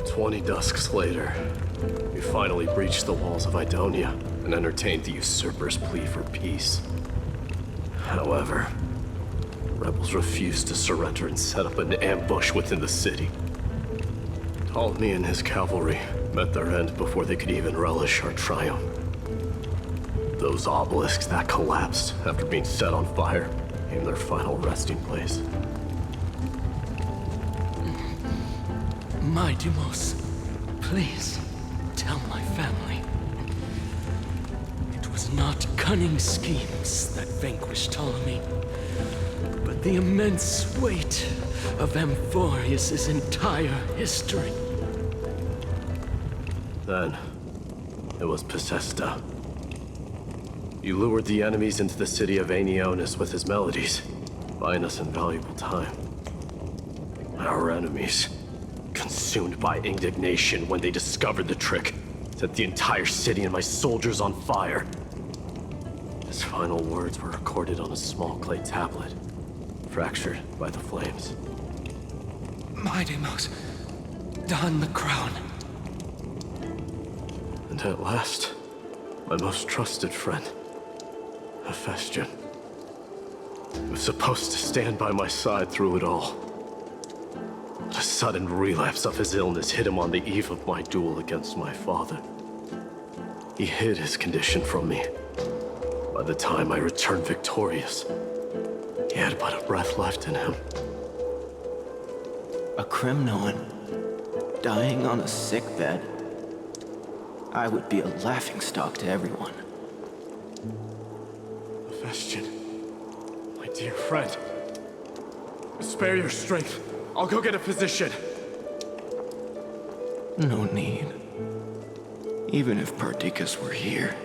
20 dusks later, we finally breached the walls of Idonia and entertained the usurper's plea for peace. However, rebels refused to surrender and set up an ambush within the city. Ptolemy and his cavalry met their end before they could even relish our triumph. Those obelisks that collapsed after being set on fire became their final resting place. My Deimos, please tell my family. It was not cunning schemes that vanquished Ptolemy, but the immense weight of Amphorius' entire history. Then, it was Pacesta. He lured the enemies into the city of Aeneonis with his melodies, buying us invaluable time. Our enemies, consumed by indignation when they discovered the trick, set the entire city and my soldiers on fire. His final words were recorded on a small clay tablet, fractured by the flames. My Deimos, don the crown. And at last, my most trusted friend, Hephaestion, was supposed to stand by my side through it all. But a sudden relapse of his illness hit him on the eve of my duel against my father. He hid his condition from me. By the time I returned victorious, he had but a breath left in him. A Kremnoan dying on a sickbed. I would be a laughingstock to everyone. Hephaestion, my dear friend, spare your strength. I'll go get a physician. No need. Even if Perdiccas were here,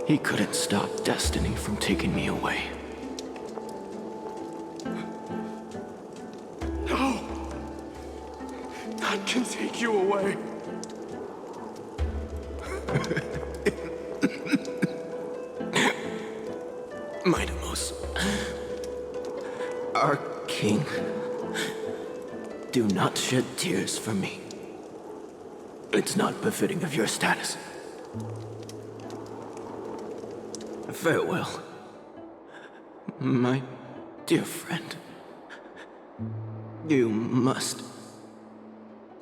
he couldn't stop destiny from taking me away. No! None can take you away. My Deimos, our king, do not shed tears for me. It's not befitting of your status. Farewell, my dear friend. You must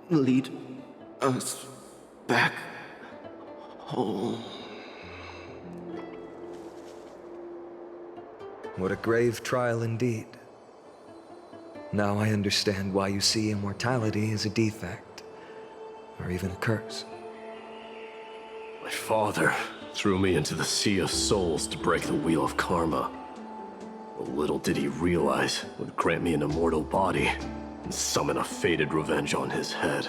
lead us back home. What a grave trial indeed. Now I understand why you see immortality as a defect, or even a curse. My father threw me into the sea of souls to break the wheel of karma. But little did he realize it would grant me an immortal body and summon a fated revenge on his head.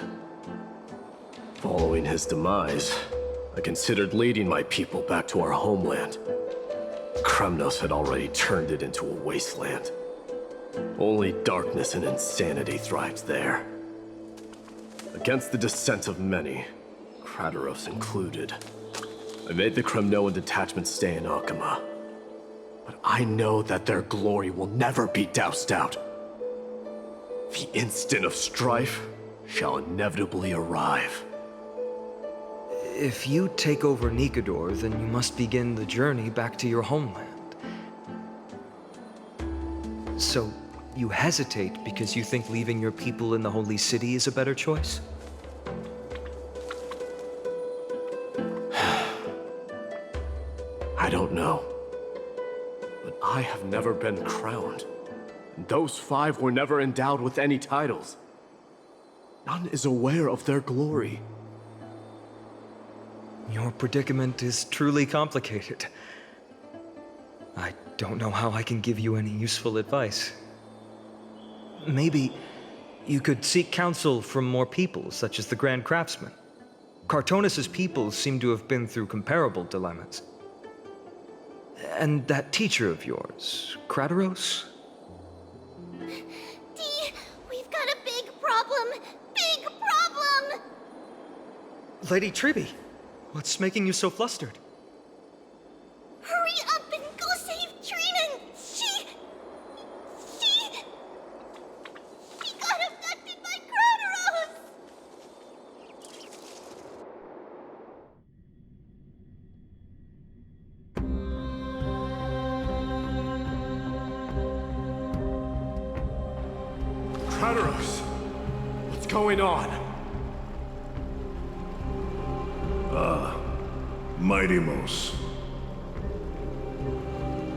Following his demise, I considered leading my people back to our homeland. Kremnos had already turned it into a wasteland. Only darkness and insanity thrived there. Against the dissent of many, Krateros included, I made the Kremnoan detachment stay in Akama. But I know that their glory will never be doused out. The instant of strife shall inevitably arrive. If you take over Nikedor, then you must begin the journey back to your homeland. So, you hesitate because you think leaving your people in the Holy City is a better choice? I don't know. But I have never been crowned. And those 5 were never endowed with any titles. None is aware of their glory. Your predicament is truly complicated. I don't know how I can give you any useful advice. Maybe You could seek counsel from more people, such as the Grand Craftsman. Cartonis' people seem to have been through comparable dilemmas. And that teacher of yours, Krateros? Dee, we've got a big problem! Big problem! Lady Tribby, what's making you so flustered? Hurry up and go save Trina! She got abducted by Krateros! Krateros! What's going on? Mighty-Mos.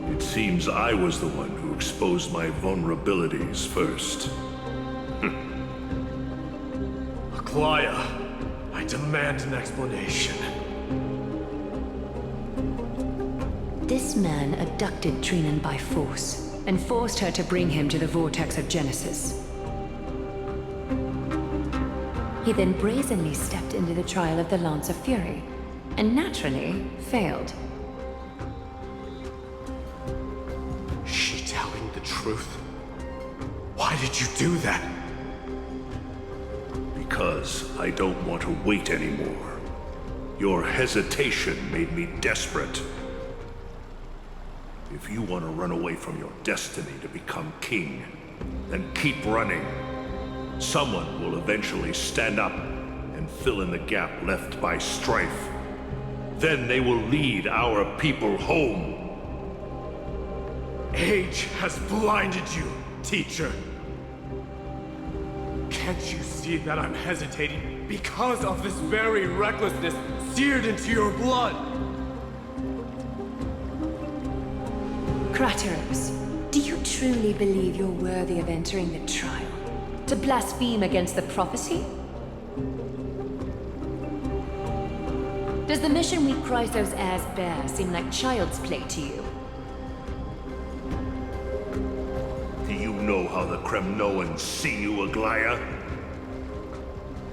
It seems I was the one who exposed my vulnerabilities first. Aglaya, I demand an explanation. This man abducted Trinan by force and forced her to bring him to the vortex of Genesis. He then brazenly stepped into the trial of the Lance of Fury, and naturally failed. She telling the truth? Why did you do that? Because I don't want to wait anymore. Your hesitation made me desperate. If you want to run away from your destiny to become king, then keep running. Someone will eventually stand up and fill in the gap left by strife. Then they will lead our people home. Age has blinded you, teacher. Can't you see that I'm hesitating because of this very recklessness seared into your blood? Krateros, do you truly believe you're worthy of entering the trial? To blaspheme against the prophecy? Does the mission we Chrysos heirs bear seem like child's play to you? Do you know how the Kremnoans see you, Aglaya?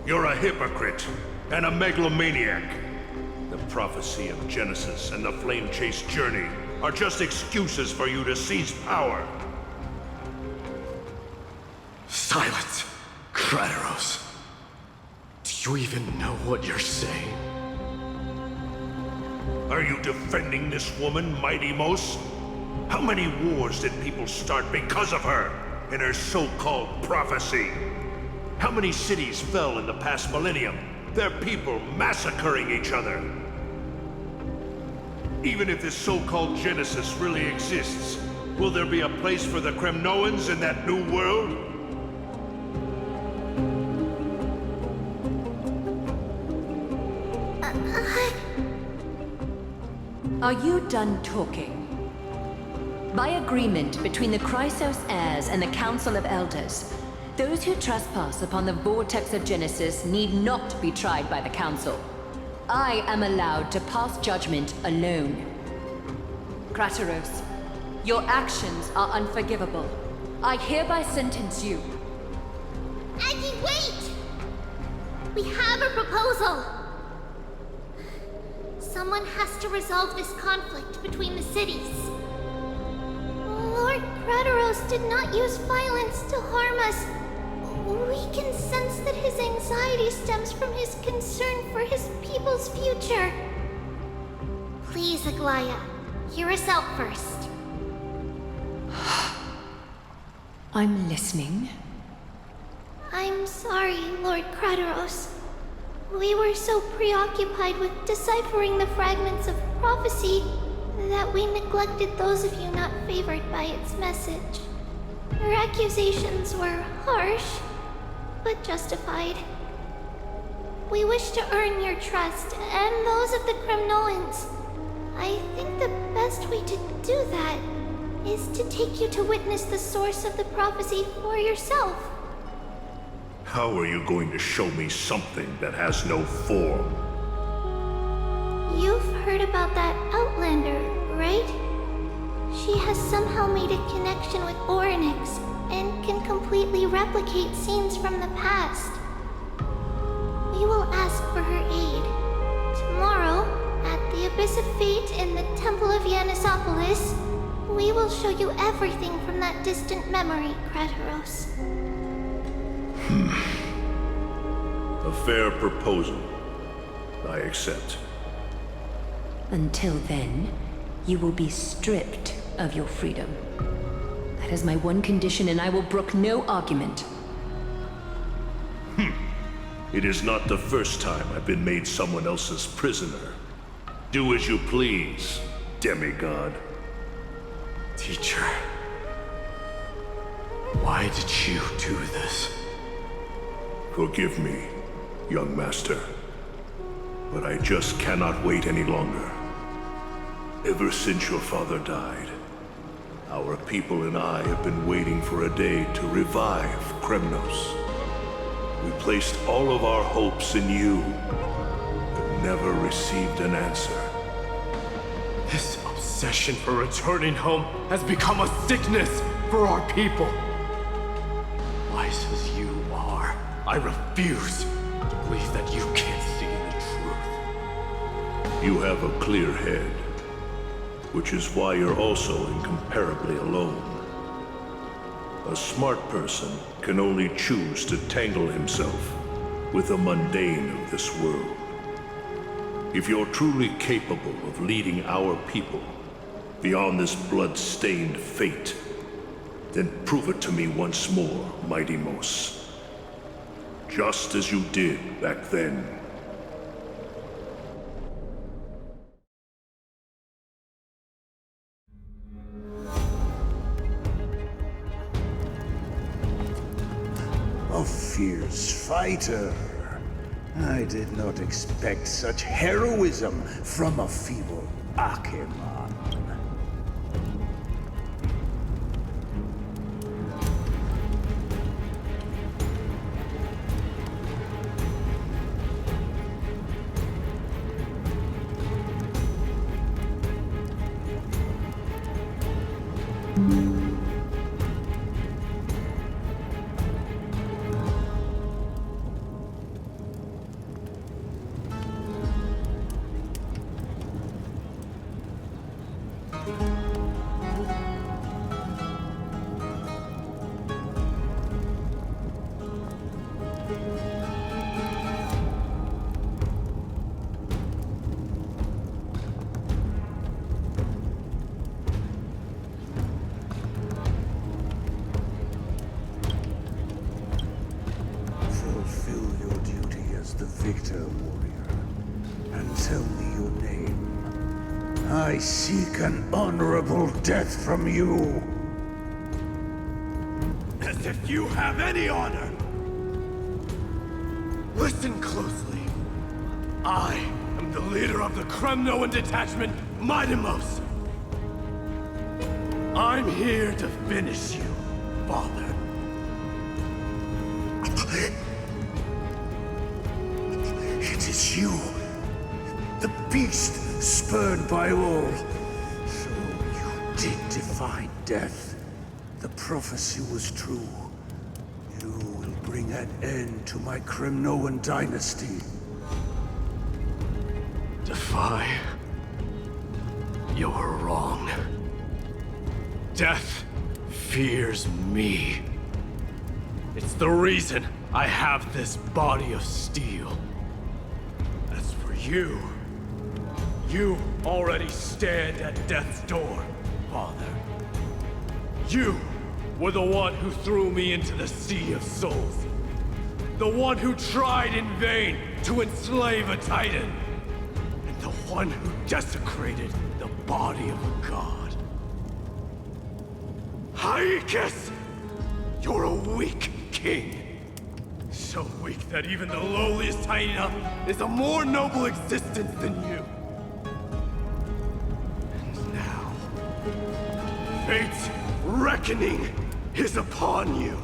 You're a hypocrite and a megalomaniac. The prophecy of Genesis and the Flame Chase journey are just excuses for you to seize power. Silence, Krateros. Do you even know what you're saying? Are you defending this woman, Mighty-Mos? How many wars did people start because of her and her so-called prophecy? How many cities fell in the past millennium? Their people massacring each other. Even if this so-called Genesis really exists, will there be a place for the Kremnoans in that new world? Are you done talking? By agreement between the Chrysos heirs and the Council of Elders, those who trespass upon the vortex of Genesis need not be tried by the Council. I am allowed to pass judgment alone. Krateros, your actions are unforgivable. I hereby sentence you. Aggie, wait! We have a proposal! Someone has to resolve this conflict between the cities. Lord Krateros did not use violence to harm us. We can sense that his anxiety stems from his concern for his people's future. Please, Aglaya, hear us out first. I'm listening. I'm sorry, Lord Krateros. We were so preoccupied with deciphering the fragments of prophecy that we neglected those of you not favored by its message. Your accusations were harsh, but justified. We wish to earn your trust and those of the Kremnoans. I think the best way to do that is to take you to witness the source of the prophecy for yourself. How are you going to show me something that has no form? You've heard about that Outlander, right? She has somehow made a connection with Orynyx and can completely replicate scenes from the past. We will ask for her aid. Tomorrow, at the Abyss of Fate in the Temple of Yanisopolis, we will show you everything from that distant memory, Krateros. A fair proposal. I accept. Until then, you will be stripped of your freedom. That is my one condition, and I will brook no argument. It is not the first time I've been made someone else's prisoner. Do as you please, demigod. Teacher, why did you do this? Forgive me, young master, but I just cannot wait any longer. Ever since your father died, our people and I have been waiting for a day to revive Kremnos. We placed all of our hopes in you, but never received an answer. This obsession for returning home has become a sickness for our people. Wise as you are, I refuse to believe that you can't see the truth. You have a clear head, which is why you're also incomparably alone. A smart person can only choose to tangle himself with the mundane of this world. If you're truly capable of leading our people beyond this blood-stained fate, then prove it to me once more, Mighty Mos. Just as you did back then. A fierce fighter. I did not expect such heroism from a feeble Acheman. Victor, warrior, and tell me your name. I seek an honorable death from you. As if you have any honor! Listen closely. I am the leader of the Kremnoan detachment, Mighty Mos. I'm here to finish you, Father. It is you, the beast spurned by all. So you did defy death. The prophecy was true. You will bring an end to my Kremnoan dynasty. Defy? You're wrong. Death fears me. It's the reason I have this body of steel. As for you, you already stand at death's door, Father. You were the one who threw me into the Sea of Souls. The one who tried in vain to enslave a Titan. And the one who desecrated the body of a god. Haikis! You're a weak king. So weak that even the lowliest Hyena is a more noble existence than you. And now, fate's reckoning is upon you.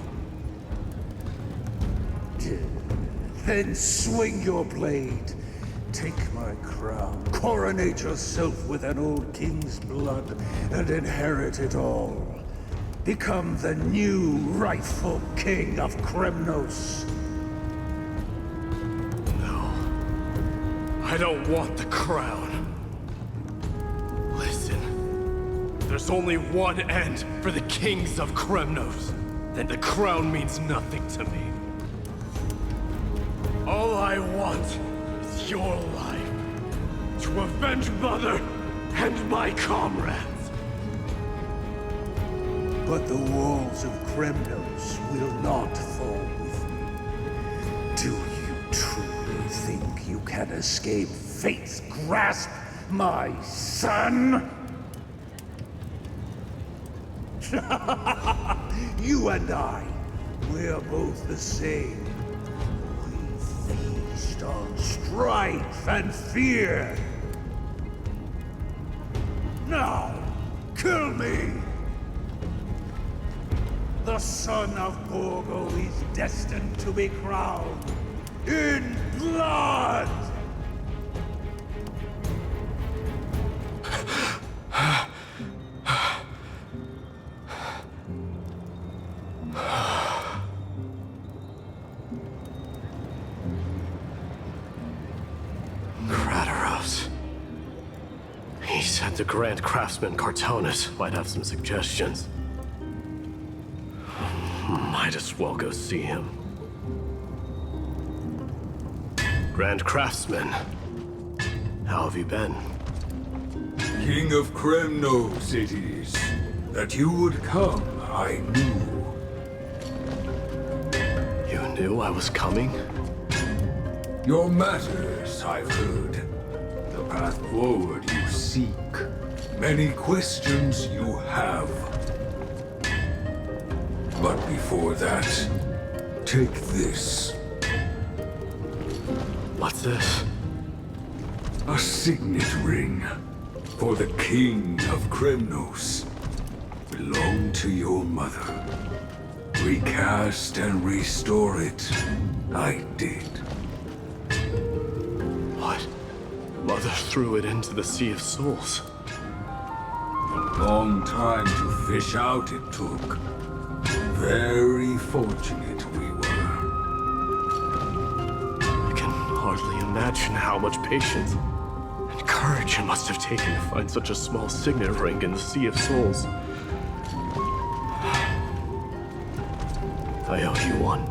Then swing your blade. Take my crown. Coronate yourself with an old king's blood and inherit it all. become the new rightful king of Kremnos. I don't want the crown. Listen, there's only one end for the kings of Kremnos. Then the crown means nothing to me. All I want is your life, to avenge Mother and my comrades. But the walls of Kremnos will not fall with me. Do you truly think you can escape fate's grasp, my son? You and I, we're both the same. We feast on strife and fear. Now, kill me! The son of Borgo is destined to be crowned in blood! Kratos. He said the Grand Craftsman Cartonus might have some suggestions. Might as well go see him. Grand Craftsman, how have you been? King of Kremnos it is. That you would come, I knew. You knew I was coming? Your matters, I've heard. The path forward you seek. Many questions you have. But before that, take this. What's this? A signet ring for the King of Kremnos. Belonged to your mother. Recast and restore it. I did. What? Mother threw it into the Sea of Souls. A long time to fish out it took. Very fortunate we were. I can hardly imagine how much patience and courage it must have taken to find such a small signet ring in the Sea of Souls. I owe you one.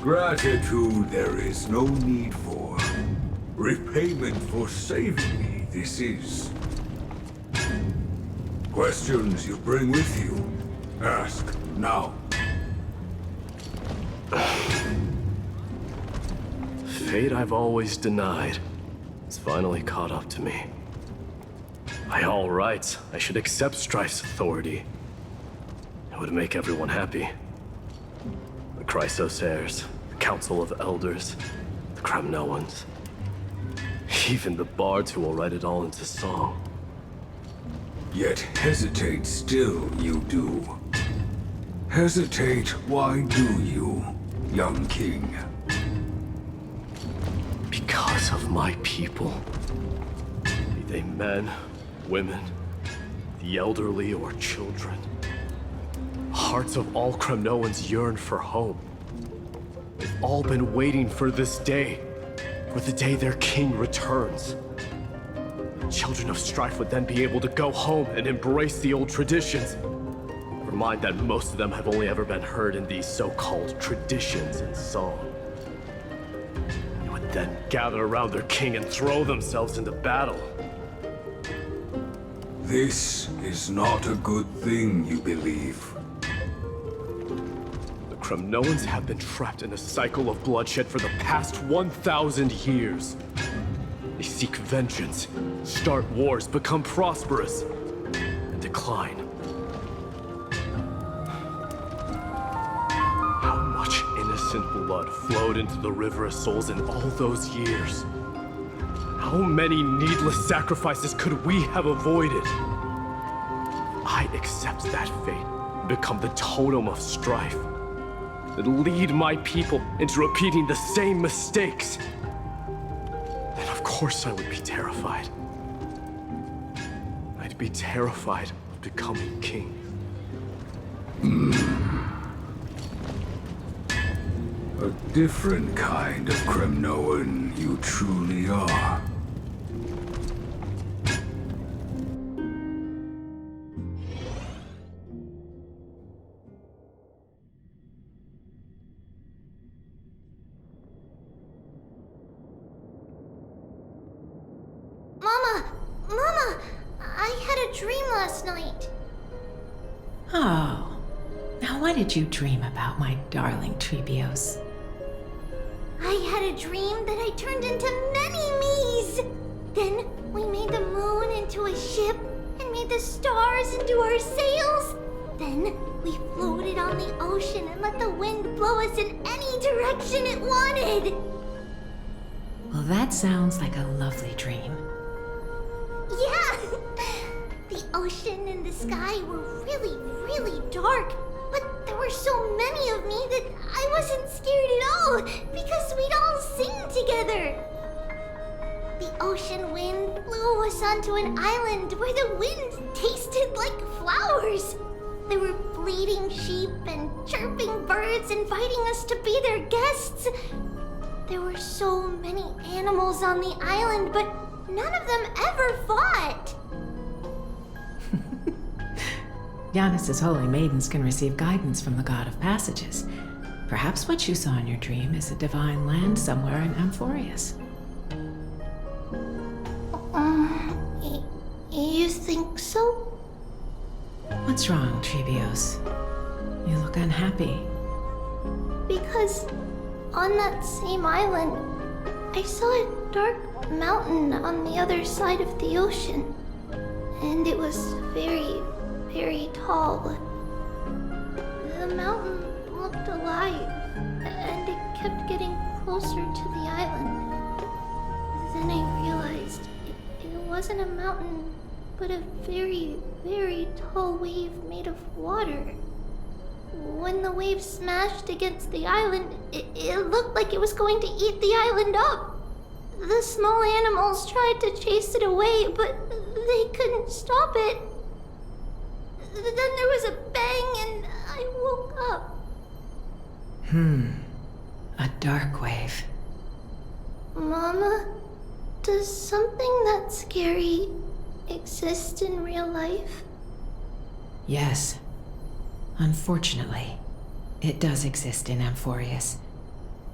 Gratitude there is no need for. Repayment for saving me, this is. Questions you bring with you? Ask now. Fate I've always denied. It's finally caught up to me. By all rights, I should accept Strife's authority. It would make everyone happy. The Chrysos heirs, the Council of Elders, the Kremnoans. Even the bards who will write it all into song. Yet hesitate still you do. Hesitate, why do you, young king? Because of my people. Be they men, women, the elderly or children. Hearts of all Kremnoans yearn for home. They've all been waiting for this day. For the day their king returns. Children of Strife would then be able to go home and embrace the old traditions. Never mind that most of them have only ever been heard in these so-called traditions in song. They would then gather around their king and throw themselves into battle. This is not a good thing, you believe. The Kremnoans have been trapped in a cycle of bloodshed for the past 1,000 years. They seek vengeance, start wars, become prosperous, and decline. How much innocent blood flowed into the River of Souls in all those years? How many needless sacrifices could we have avoided? I accept that fate and become the totem of strife. That lead my people into repeating the same mistakes. Then of course I would be terrified. I'd be terrified of becoming king. A different kind of Kremnoan you truly are. Mama, I had a dream last night. Oh. Now what did you dream about, my darling Trebios? I had a dream that I turned into many me's. Then we made the moon into a ship and made the stars into our sails. Then we floated on the ocean and let the wind blow us in any direction it wanted. Well, that sounds like a lovely dream. Yeah! The ocean and the sky were really, really dark, but there were so many of me that I wasn't scared at all because we'd all sing together. The ocean wind blew us onto an island where the wind tasted like flowers. There were bleating sheep and chirping birds inviting us to be their guests. There were so many animals on the island, but none of them ever fought. Yanis's holy maidens can receive guidance from the god of passages. Perhaps what you saw in your dream is a divine land somewhere in Amphorius. You think so? What's wrong, Trebios? You look unhappy. Because on that same island, I saw a dark mountain on the other side of the ocean. And it was very, very tall. The mountain looked alive, and it kept getting closer to the island. Then I realized it wasn't a mountain, but a very, very tall wave made of water. When the wave smashed against the island, it looked like it was going to eat the island up. The small animals tried to chase it away, but they couldn't stop it. Then there was a bang and I woke up. A dark wave. Mama, does something that scary exist in real life? Yes. Unfortunately, it does exist in Amphorius,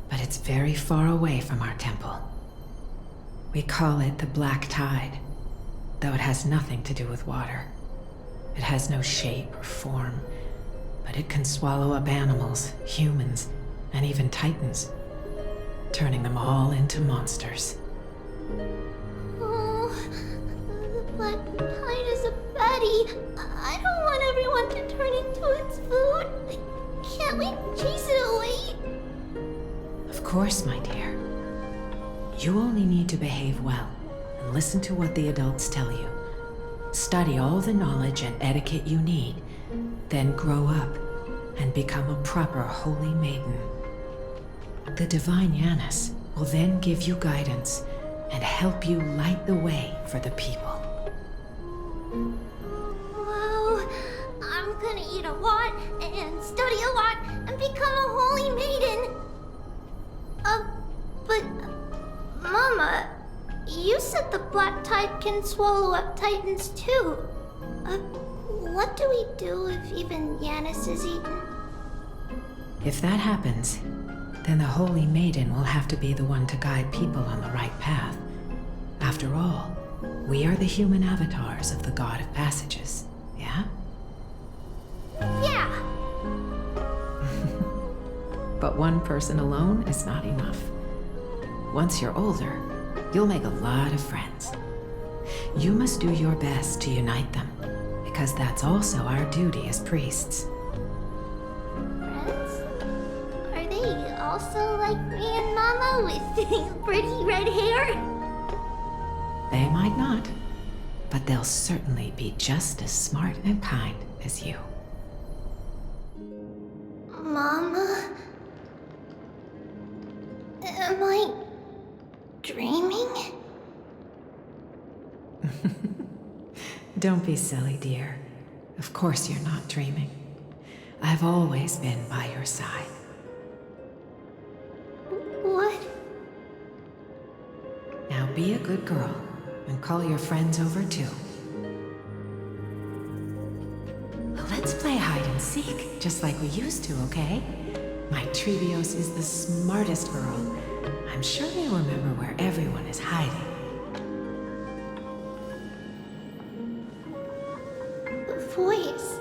but it's very far away from our temple. We call it the Black Tide, though it has nothing to do with water. It has no shape or form, but it can swallow up animals, humans, and even titans, turning them all into monsters. Oh, the Black Tide is a baddie. I don't want everyone to turn into its food. Can't we chase it away? Of course, my dear. You only need to behave well and listen to what the adults tell you. Study all the knowledge and etiquette you need, then grow up and become a proper holy maiden. The divine Yanis will then give you guidance and help you light the way for the people. Wow, I'm gonna eat a lot and study a lot and become a holy maiden. But Mama, you said the Black Tide can swallow up titans too. What do we do if even Yanis is eaten? If that happens, then the Holy Maiden will have to be the one to guide people on the right path. After all, we are the human avatars of the God of Passages, yeah? Yeah! But one person alone is not enough. Once you're older, you'll make a lot of friends. You must do your best to unite them, because that's also our duty as priests. Friends? Are they also like me and Mama with pretty red hair? They might not, but they'll certainly be just as smart and kind as you. Mama? Am I dreaming? Don't be silly, dear. Of course you're not dreaming. I've always been by your side. What? Now be a good girl and call your friends over too. Let's play hide and seek, just like we used to, okay? My Trebios is the smartest girl. I'm sure they'll remember where everyone is hiding. The voice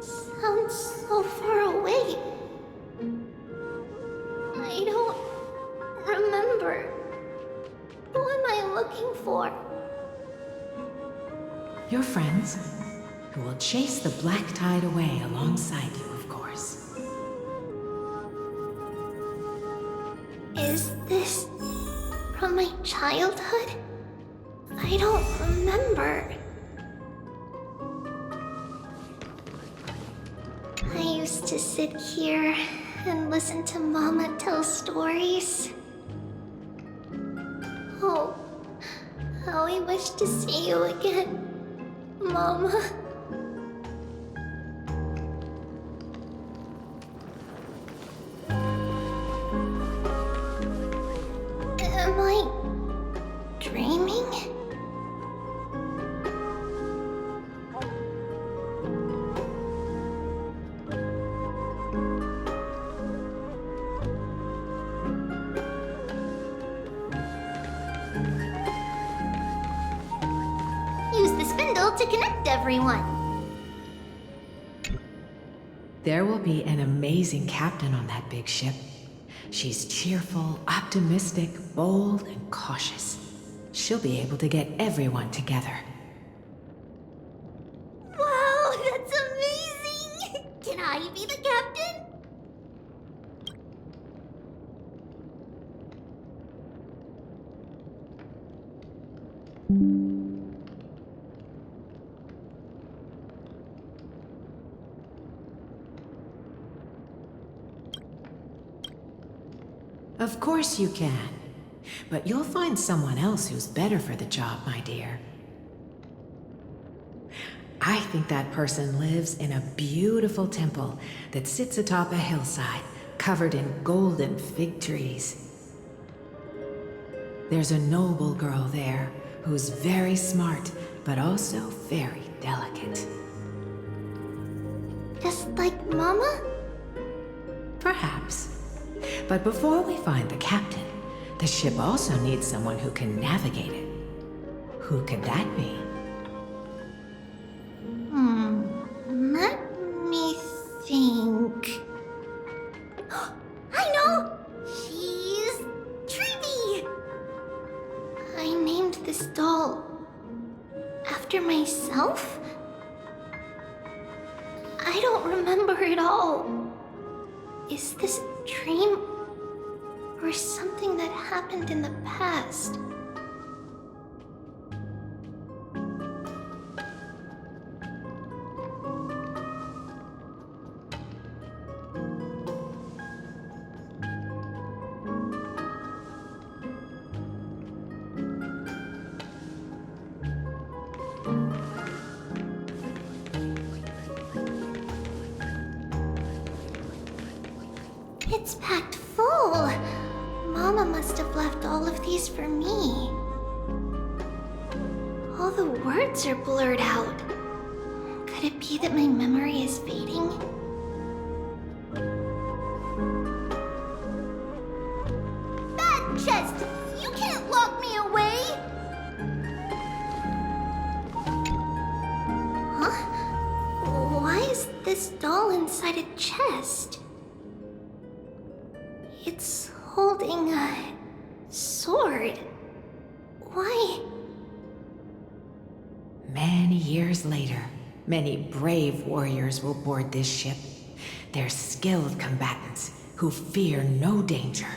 sounds so far away. I don't remember. Who am I looking for? Your friends, who will chase the black tide away alongside you, of course. Is this from my childhood? I don't remember. I used to sit here and listen to Mama tell stories. Oh, how I wish to see you again, Mama. Am I dreaming? Use the spindle to connect everyone. There will be an amazing captain on that big ship. She's cheerful, optimistic, bold, and cautious. She'll be able to get everyone together. Wow, that's amazing! Can I be the captain? Of course you can. But you'll find someone else who's better for the job, my dear. I think that person lives in a beautiful temple that sits atop a hillside, covered in golden fig trees. There's a noble girl there who's very smart, but also very delicate. Just like Mama? Perhaps. But before we find the captain, the ship also needs someone who can navigate it. Who could that be? Let me think. I know! She's Treeby! I named this doll after myself? I don't remember it all. Is this a dream? Or something that happened in the past? It's packed full. Mama must have left all of these for me. All the words are blurred out. Could it be that my memory is fading? Bad chest! You can't lock me away! Huh? Why is this doll inside a chest? It's holding a sword. Why? Many years later, many brave warriors will board this ship. They're skilled combatants who fear no danger.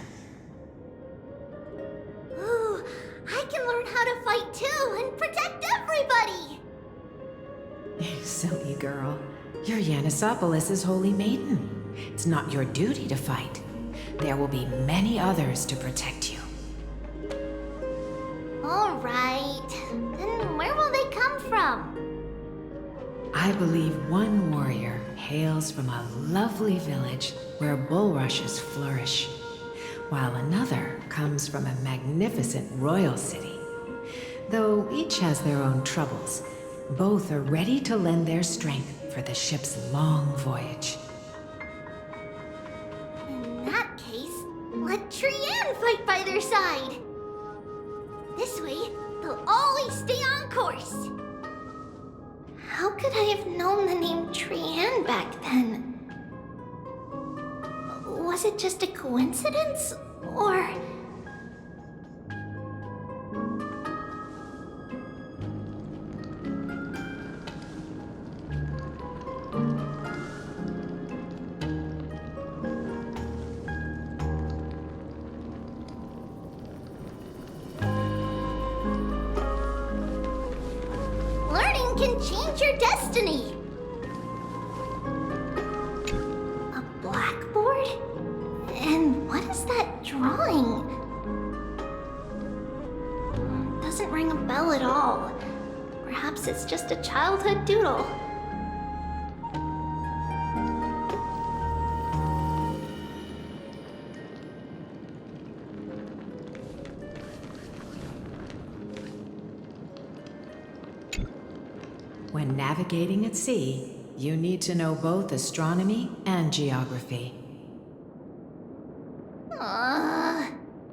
Ooh, I can learn how to fight too and protect everybody! Silly girl. You're Yanisopoulos' holy maiden. It's not your duty to fight. There will be many others to protect you. All right. Then where will they come from? I believe one warrior hails from a lovely village where bulrushes flourish, while another comes from a magnificent royal city. Though each has their own troubles, both are ready to lend their strength for the ship's long voyage. In that case, let Trianne fight by their side. This way, they'll always stay on course. How could I have known the name Trianne back then? Was it just a coincidence, or... Learning can change your destiny. A blackboard? And what is that drawing? Doesn't ring a bell at all. Perhaps it's just a childhood doodle. When navigating at sea, you need to know both astronomy and geography.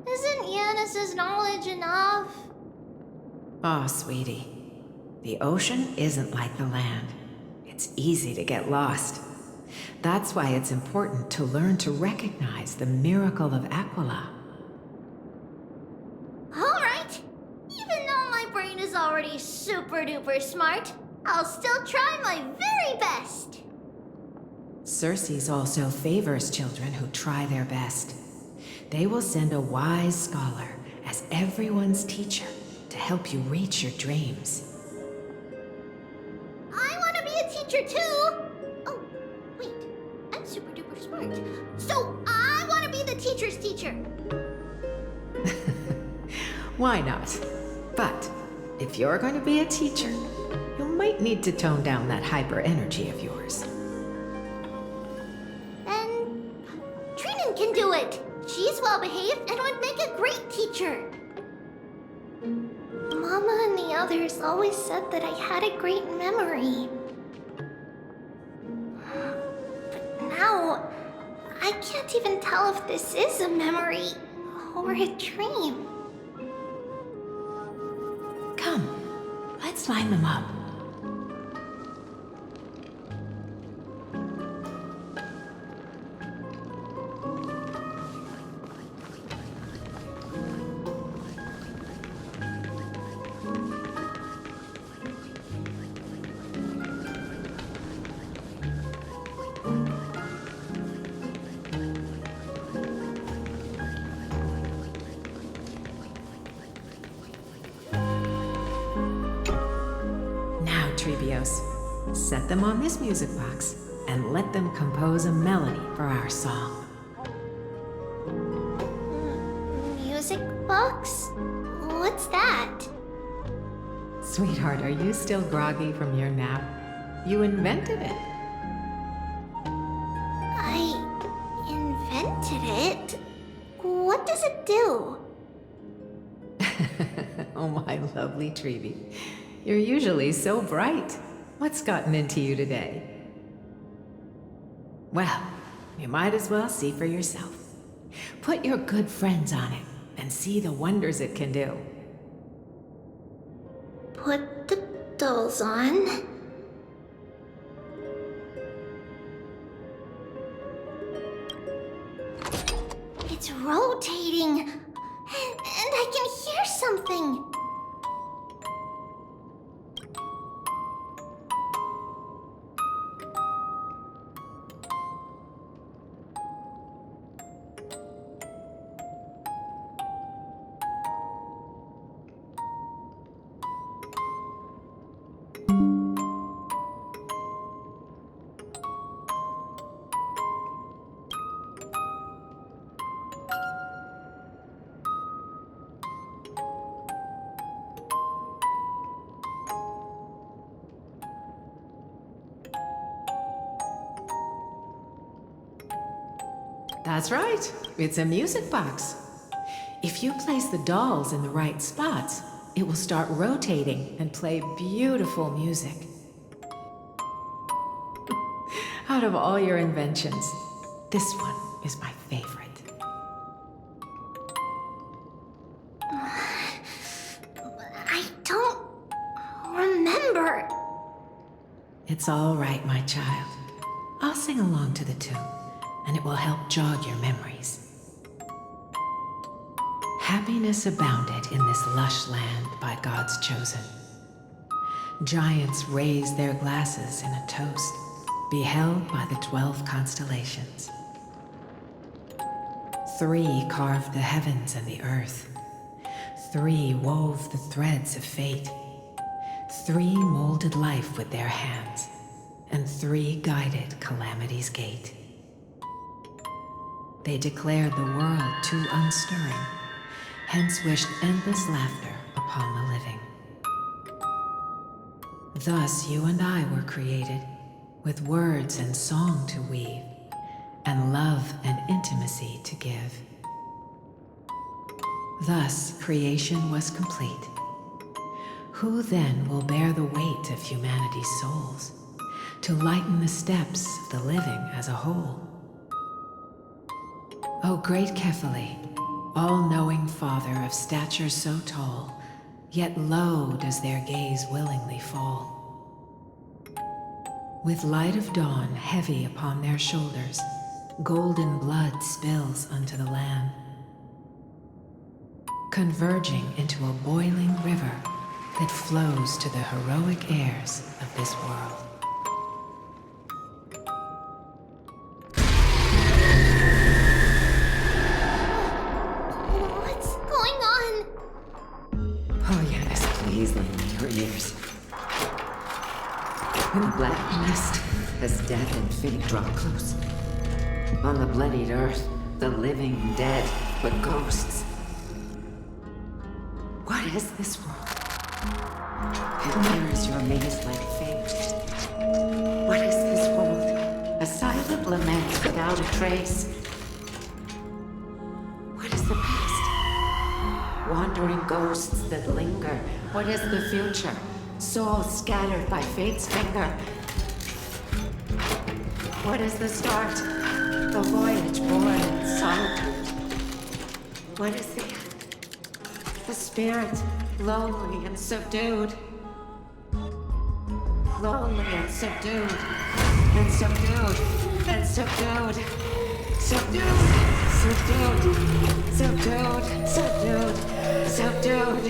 Isn't Yanis's knowledge enough? Oh, sweetie. The ocean isn't like the land. It's easy to get lost. That's why it's important to learn to recognize the miracle of Aquila. Alright! Even though my brain is already super duper smart, I'll still try my very best! Circe also favors children who try their best. They will send a wise scholar as everyone's teacher to help you reach your dreams. I want to be a teacher too! Oh, wait, I'm super duper smart. So I want to be the teacher's teacher! Why not? But if you're going to be a teacher, you might need to tone down that hyper energy of yours. Then Trinan can do it! She's well behaved and would make a great teacher! Mama and the others always said that I had a great memory. But now, I can't even tell if this is a memory or a dream. Come, let's line them up. Set them on this music box and let them compose a melody for our song. Music box? What's that? Sweetheart, are you still groggy from your nap? You invented it. I invented it? What does it do? Oh, my lovely Treeby. You're usually so bright. What's gotten into you today? Well, you might as well see for yourself. Put your good friends on it and see the wonders it can do. Put the dolls on. It's rotating, and I can hear something. That's right. It's a music box. If you place the dolls in the right spots, it will start rotating and play beautiful music. Out of all your inventions, this one is my favorite. I don't remember. It's all right, my child. I'll sing along to the tune, and it will help jog your memories. Happiness abounded in this lush land by God's chosen. Giants raised their glasses in a toast, beheld by the 12 constellations. 3 carved the heavens and the earth. 3 wove the threads of fate. 3 molded life with their hands, and 3 guided calamity's gate. They declared the world too unstirring, hence wished endless laughter upon the living. Thus you and I were created, with words and song to weave, and love and intimacy to give. Thus creation was complete. Who then will bear the weight of humanity's souls, to lighten the steps of the living as a whole? O great Kephale, all-knowing Father of stature so tall, yet low does their gaze willingly fall. With light of dawn heavy upon their shoulders, golden blood spills unto the land, converging into a boiling river that flows to the heroic heirs of this world. What's going on? Oh yes, please lend me your ears. In the black mist, as death and fate draw close, on the bloodied earth, the living dead, but ghosts. What is this world? It mirrors your maze-like fate. What is this world? A silent lament without a trace. What is the past? Wandering ghosts that linger. What is the future? Souls scattered by fate's finger. What is the start? The voyage born in solitude. What is the end? The spirit, lonely and subdued. Lonely and subdued. And subdued. And subdued. Subdued. Subdued. Subdued. Subdued. Subdued.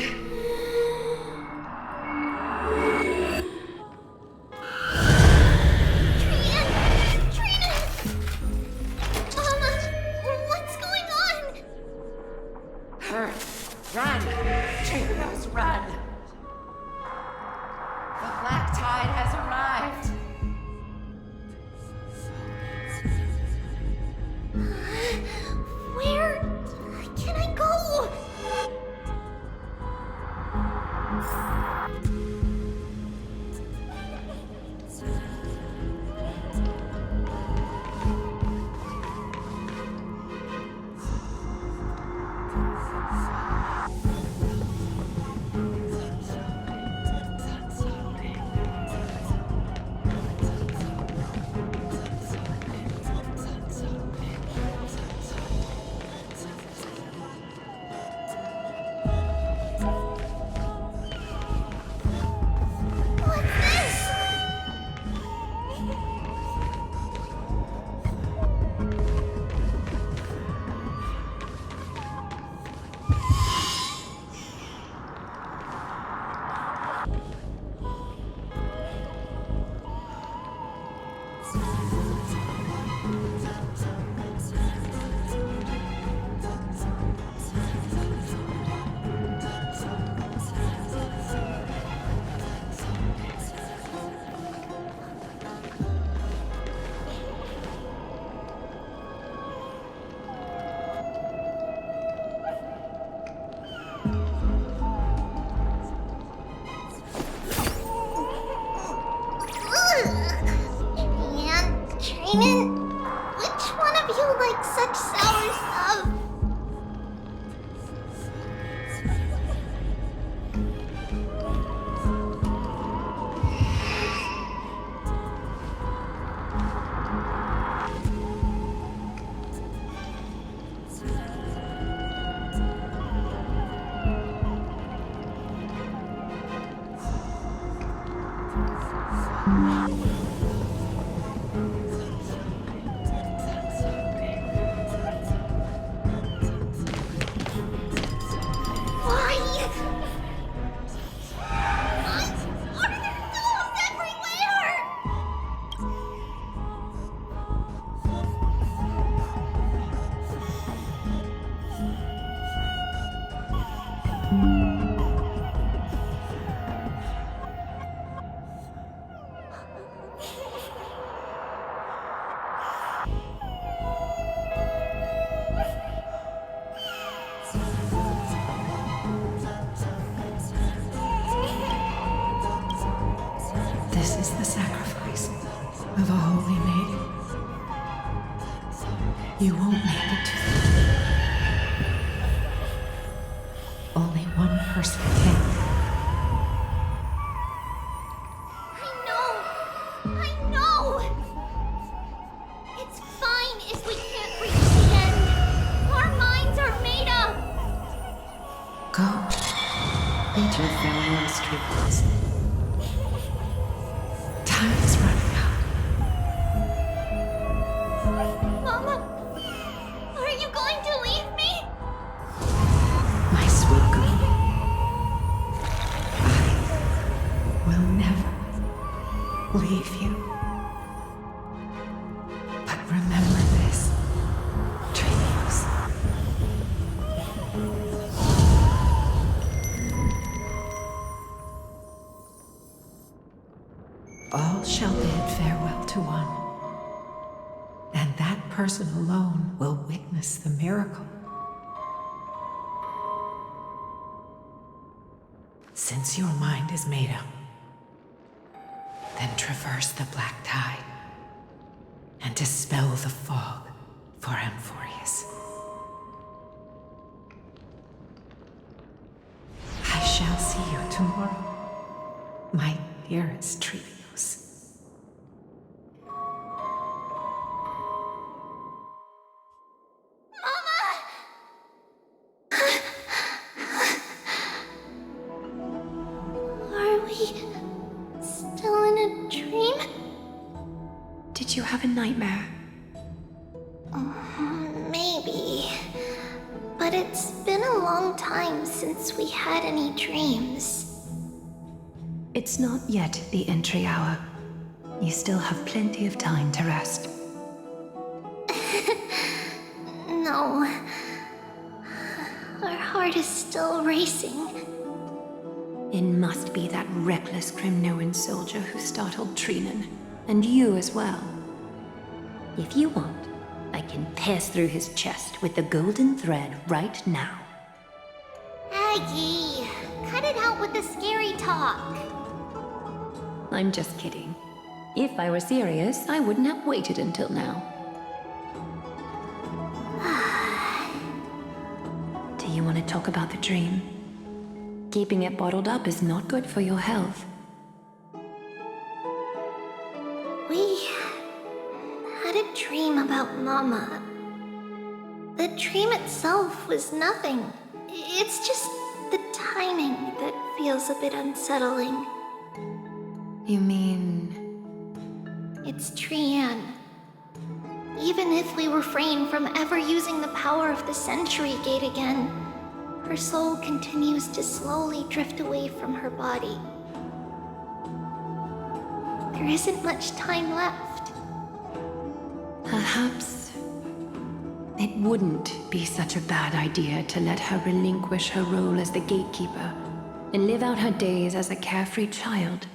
Which one of you likes such This is the sacrifice of a holy maiden. You won't make it to the end. Only one person can. I know! It's fine if we can't reach the end. Our minds are made up! Go. Bid your farewells, treatments. Time is running out. Mama, are you going to leave me? My sweet girl. I will never leave you. But remember this, Trios. All shall bid farewell to one, and that person alone will witness the miracle. Since your mind is made up, then traverse the black tide and dispel the fog for Amphorius. I shall see you tomorrow, my dearest Trivios. Are we still in a dream? Did you have a nightmare? Maybe. But it's been a long time since we had any dreams. It's not yet the entry hour. You still have plenty of time to rest. No. Our heart is still racing. It must be that reckless Kremnoan soldier who startled Trinan, and you as well. If you want, I can pass through his chest with the golden thread right now. Aggie, cut it out with the scary talk. I'm just kidding. If I were serious, I wouldn't have waited until now. Do you want to talk about the dream? Keeping it bottled up is not good for your health. We had a dream about Mama. The dream itself was nothing. It's just the timing that feels a bit unsettling. You mean... It's Trian. Even if we refrain from ever using the power of the Century Gate again, her soul continues to slowly drift away from her body. There isn't much time left. Perhaps it wouldn't be such a bad idea to let her relinquish her role as the gatekeeper and live out her days as a carefree child.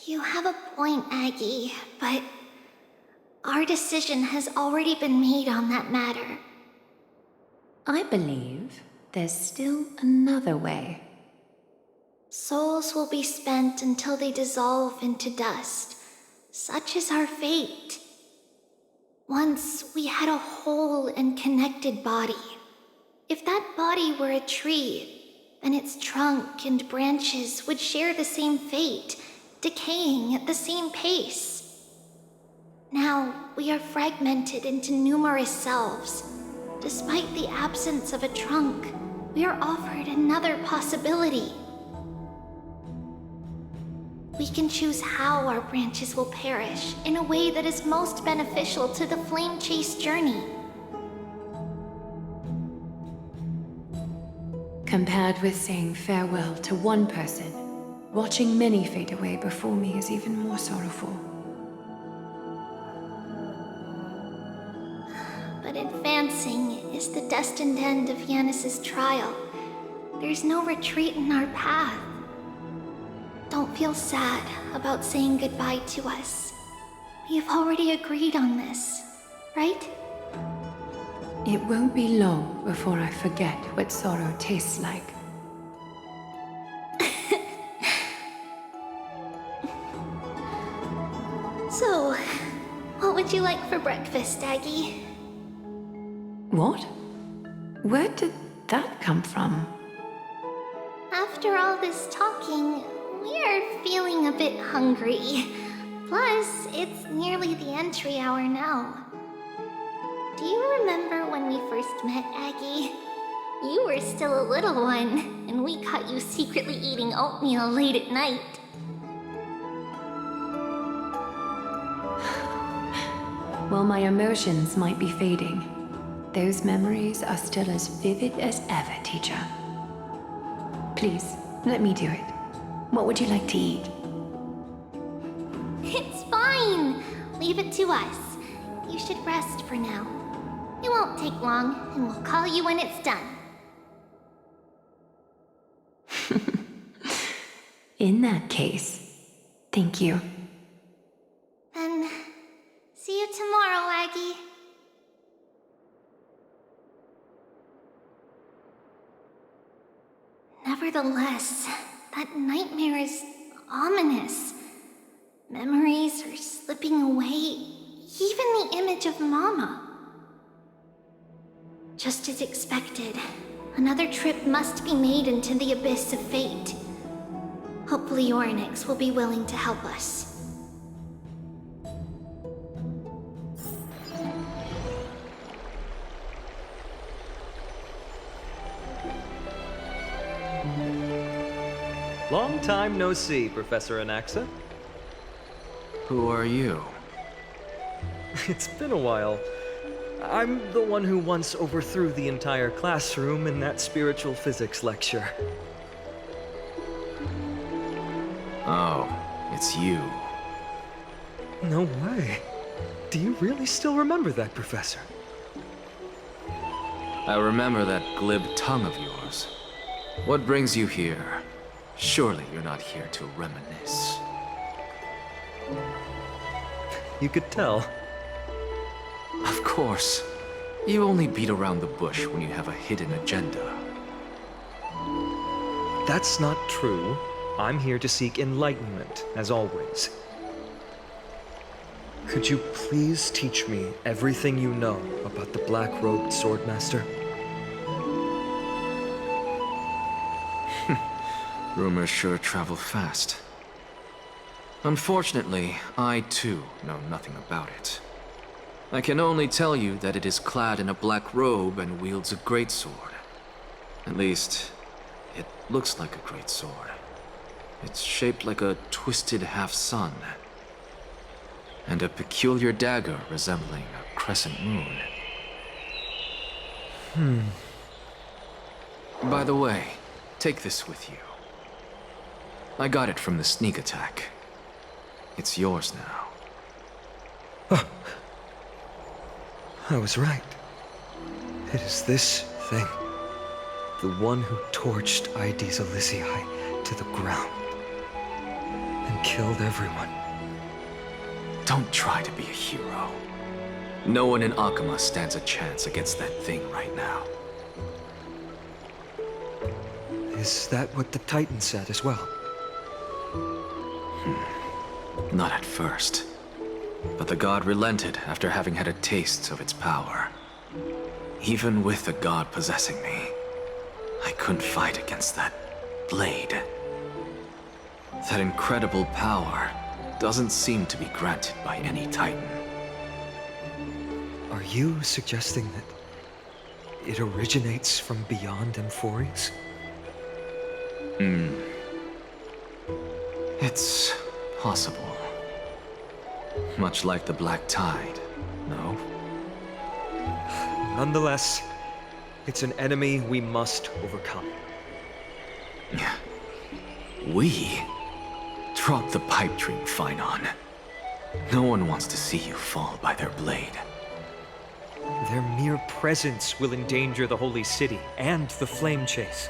You have a point, Aggie, but our decision has already been made on that matter. I believe there's still another way. Souls will be spent until they dissolve into dust. Such is our fate. Once we had a whole and connected body. If that body were a tree, then its trunk and branches would share the same fate, decaying at the same pace. Now, we are fragmented into numerous selves. Despite the absence of a trunk, we are offered another possibility. We can choose how our branches will perish in a way that is most beneficial to the Flame Chase journey. Compared with saying farewell to one person, watching many fade away before me is even more sorrowful. But advancing is the destined end of Yanis's trial. There's no retreat in our path. Don't feel sad about saying goodbye to us. We've already agreed on this, right? It won't be long before I forget what sorrow tastes like. So, what would you like for breakfast, Aggie? What? Where did that come from? After all this talking, we are feeling a bit hungry. Plus, it's nearly the entry hour now. Do you remember when we first met, Aggie? You were still a little one, and we caught you secretly eating oatmeal late at night. While my emotions might be fading, those memories are still as vivid as ever, teacher. Please, let me do it. What would you like to eat? It's fine! Leave it to us. You should rest for now. It won't take long, and we'll call you when it's done. In that case, thank you. Then, see you tomorrow, Aggie. Nevertheless, that nightmare is ominous. Memories are slipping away, even the image of Mama. Just as expected, another trip must be made into the abyss of fate. Hopefully Orynyx will be willing to help us. Long time no see, Professor Anaxa. Who are you? It's been a while. I'm the one who once overthrew the entire classroom in that spiritual physics lecture. Oh, it's you. No way. Do you really still remember that, Professor? I remember that glib tongue of yours. What brings you here? Surely you're not here to reminisce. You could tell. Of course. You only beat around the bush when you have a hidden agenda. That's not true. I'm here to seek enlightenment, as always. Could you please teach me everything you know about the Black-Robed Swordmaster? Rumors sure travel fast. Unfortunately, I too know nothing about it. I can only tell you that it is clad in a black robe and wields a greatsword. At least, it looks like a greatsword. It's shaped like a twisted half-sun, and a peculiar dagger resembling a crescent moon. By the way, take this with you. I got it from the sneak attack. It's yours now. I was right. It is this thing. The one who torched Aedes Elysiae to the ground. And killed everyone. Don't try to be a hero. No one in Akama stands a chance against that thing right now. Is that what the Titan said as well? Not at first. But the god relented after having had a taste of its power. Even with the god possessing me, I couldn't fight against that blade. That incredible power doesn't seem to be granted by any Titan. Are you suggesting that it originates from beyond Amphorius? It's possible. Much like the Black Tide, no? Nonetheless, it's an enemy we must overcome. We? Drop the pipe dream, Phynon. No one wants to see you fall by their blade. Their mere presence will endanger the Holy City and the Flame Chase.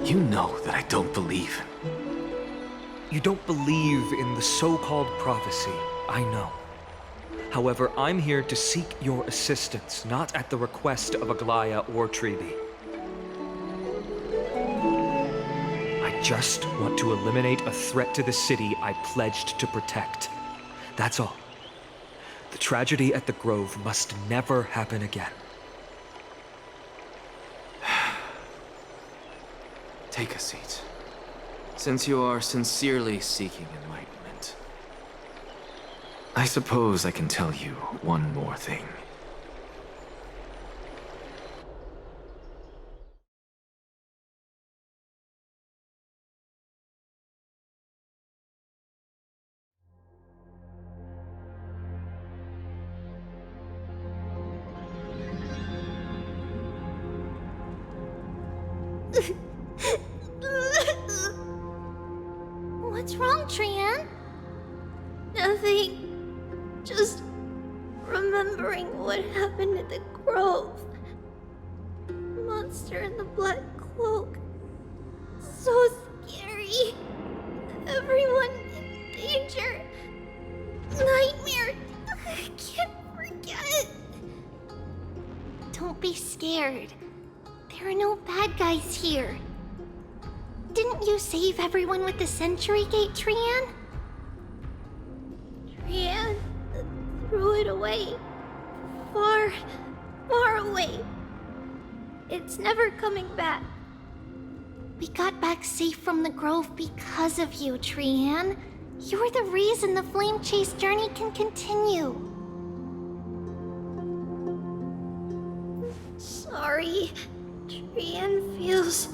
You know that I don't believe. You don't believe in the so-called prophecy, I know. However, I'm here to seek your assistance, not at the request of Aglaya or Treeby. I just want to eliminate a threat to the city I pledged to protect. That's all. The tragedy at the Grove must never happen again. Take a seat. Since you are sincerely seeking enlightenment, I suppose I can tell you one more thing. What's wrong, Trian? Nothing. Just remembering what happened at the Grove. Monster in the black cloak. So scary. Everyone in danger. Nightmare. I can't forget. Don't be scared. There are no bad guys here. Didn't you save everyone with the Century Gate, Trian? Trian threw it away. Far, far away. It's never coming back. We got back safe from the Grove because of you, Trian. You're the reason the Flame Chase journey can continue. Sorry. Trian feels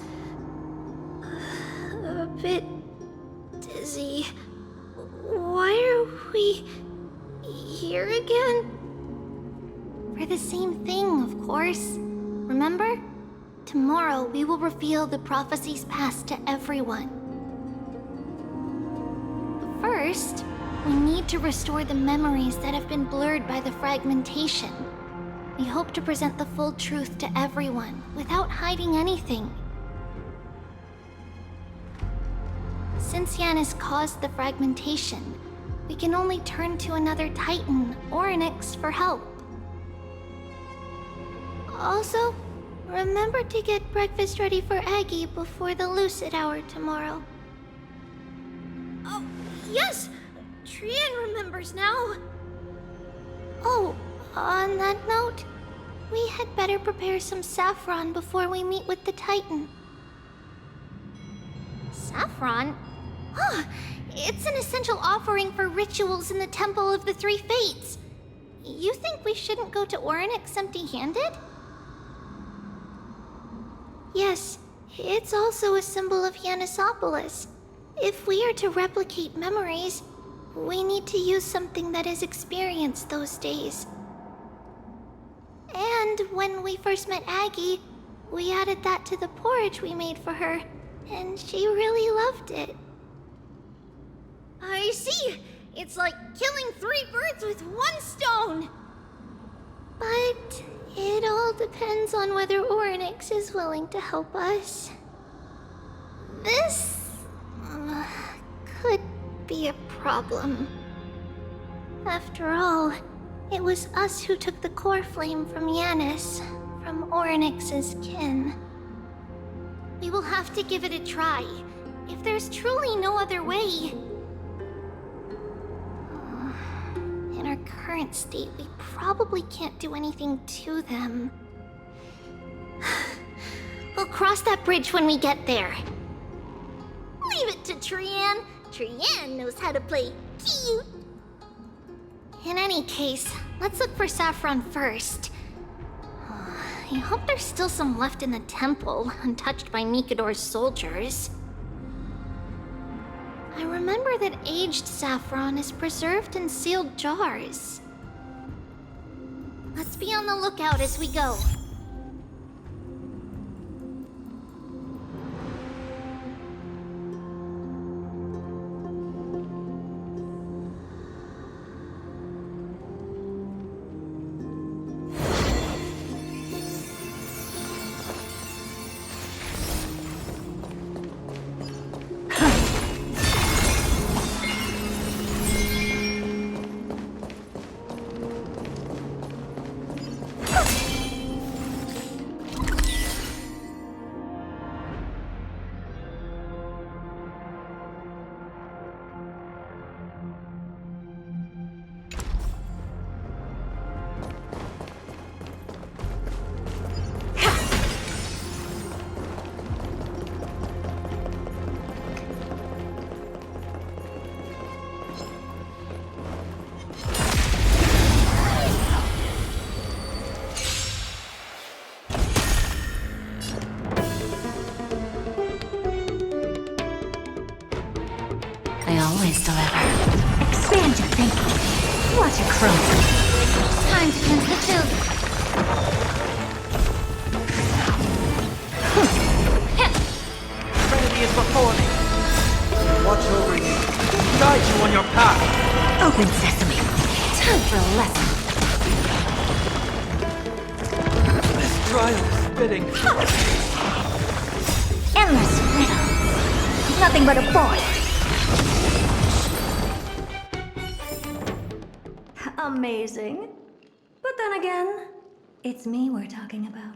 a bit dizzy. Why are we here again? For the same thing, of course. Remember? Tomorrow we will reveal the prophecies past to everyone. But first, we need to restore the memories that have been blurred by the fragmentation. We hope to present the full truth to everyone without hiding anything. Since Yanis caused the fragmentation, we can only turn to another Titan, Orynyx, for help. Also, remember to get breakfast ready for Aggie before the Lucid Hour tomorrow. Oh, yes! Trian remembers now. Oh, on that note, we had better prepare some saffron before we meet with the Titan. Saffron? Huh, it's an essential offering for rituals in the Temple of the Three Fates. You think we shouldn't go to Orynyx empty-handed? Yes, it's also a symbol of Yanisopolis. If we are to replicate memories, we need to use something that has experienced those days. And when we first met Aggie, we added that to the porridge we made for her, and she really loved it. I see! It's like killing 3 birds with 1 stone! But it all depends on whether Orynyx is willing to help us. This could be a problem. After all, it was us who took the core flame from Yanis, from Orynyx's kin. We will have to give it a try, if there's truly no other way. In our current state, we probably can't do anything to them. We'll cross that bridge when we get there. Leave it to Trian. Trian knows how to play cute. In any case, let's look for saffron first. I hope there's still some left in the temple, untouched by Mikador's soldiers. I remember that aged saffron is preserved in sealed jars. Let's be on the lookout as we go. I always deliver. Expand your thinking. What a crumb. Time to cleanse the children. Trinity is before me. Watch over you. Guide you on your path. Open sesame. Time for a lesson. This trial is fitting. Endless riddle. Nothing but a boy. Amazing. But then again, it's me we're talking about.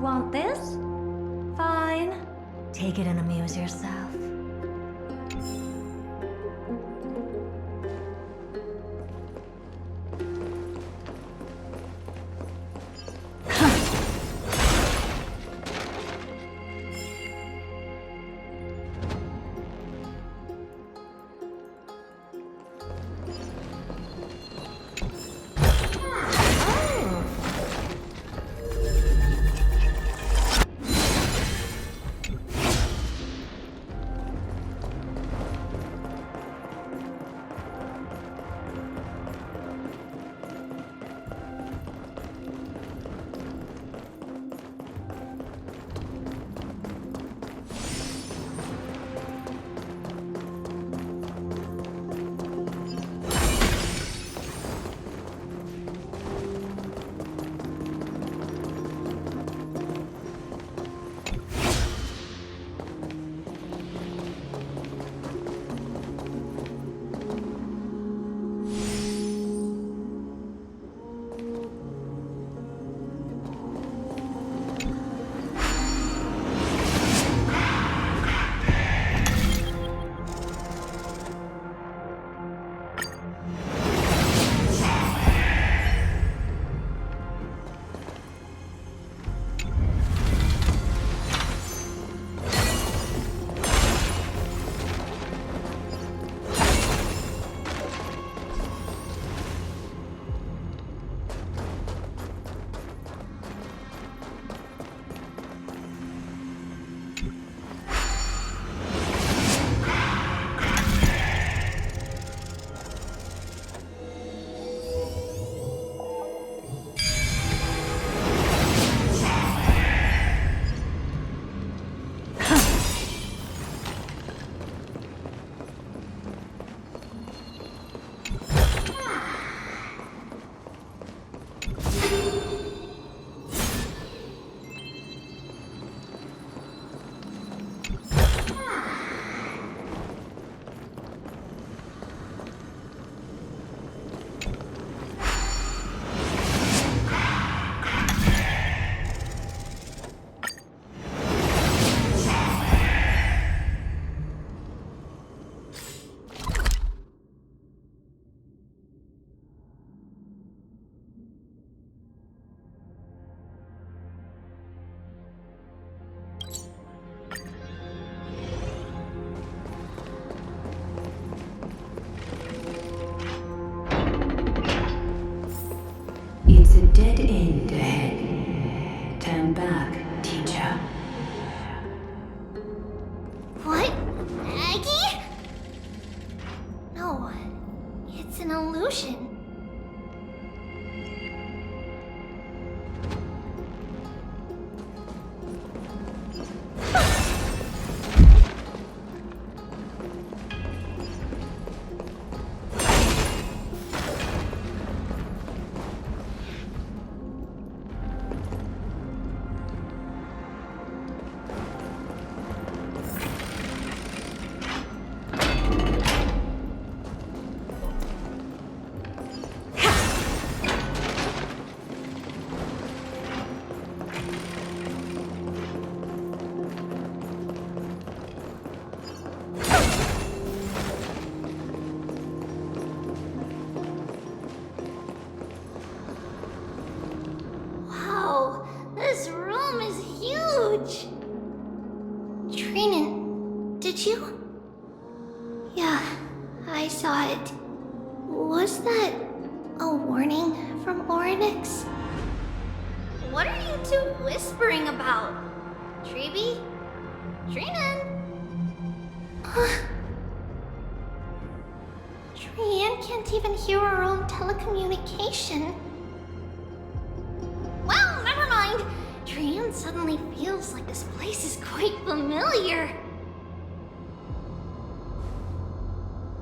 Want this? Fine. Take it and amuse yourself. did you? Yeah, I saw it. Was that a warning from Oryx? What are you two whispering about? Treeby? Treenan? Trian can't even hear our own telecommunication. Well, never mind. Trian suddenly feels like this place is quite familiar.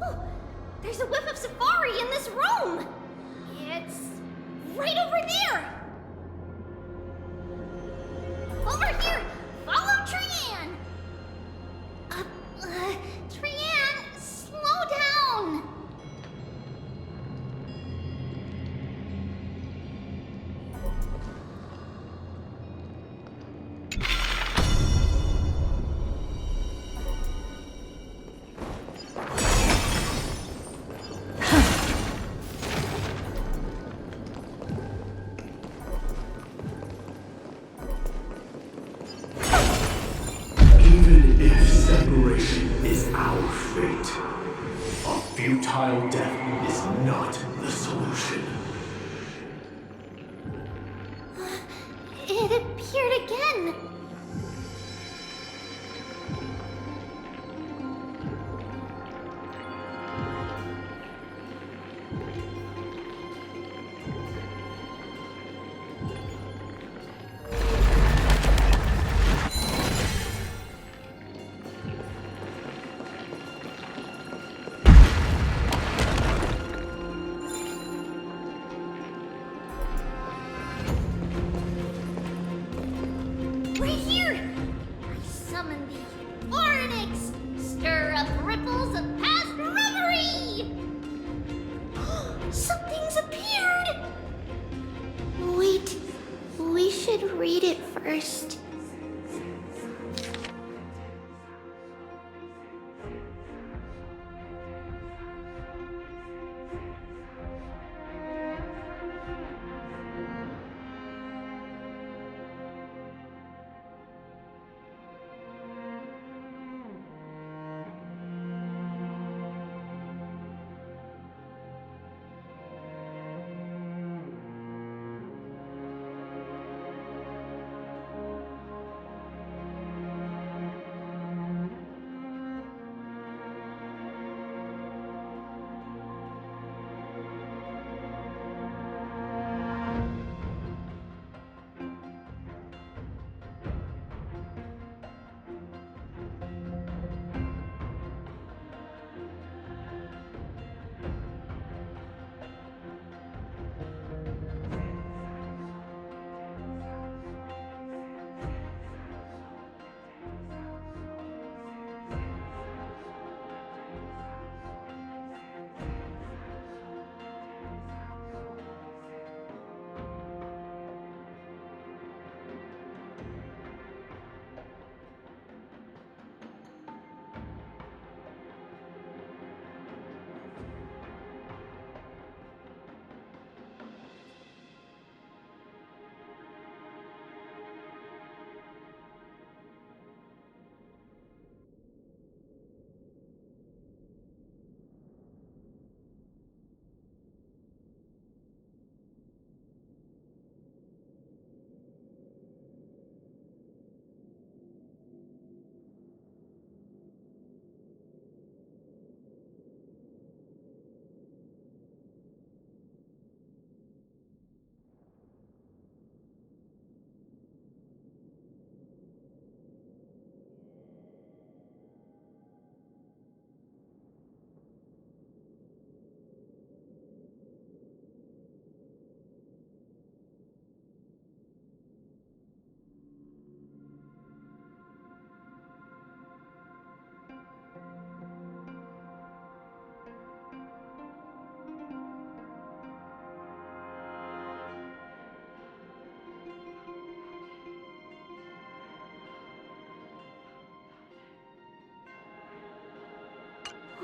Oh, there's a whiff of safari in this room. It's right over there. Over here! Follow Trian! Trian, slow down! Even if separation is our fate, a futile death is not the solution. It appeared again. Right here! I summon the Oryx! Stir up ripples of past reverie! Something's appeared! Wait, we should read it first.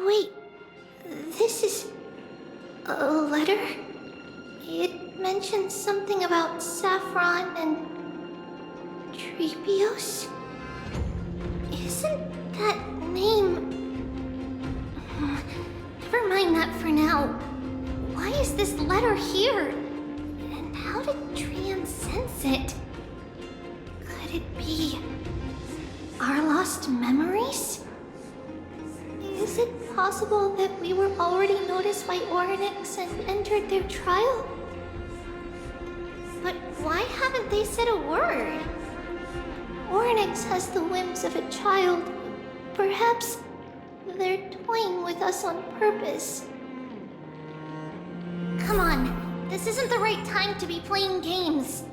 Wait, this is a letter? It mentions something about Saffron and Treebios? Isn't that name lost memories? Is it possible that we were already noticed by Oryx and entered their trial? But why haven't they said a word? Oryx has the whims of a child. Perhaps they're toying with us on purpose. Come on, this isn't the right time to be playing games.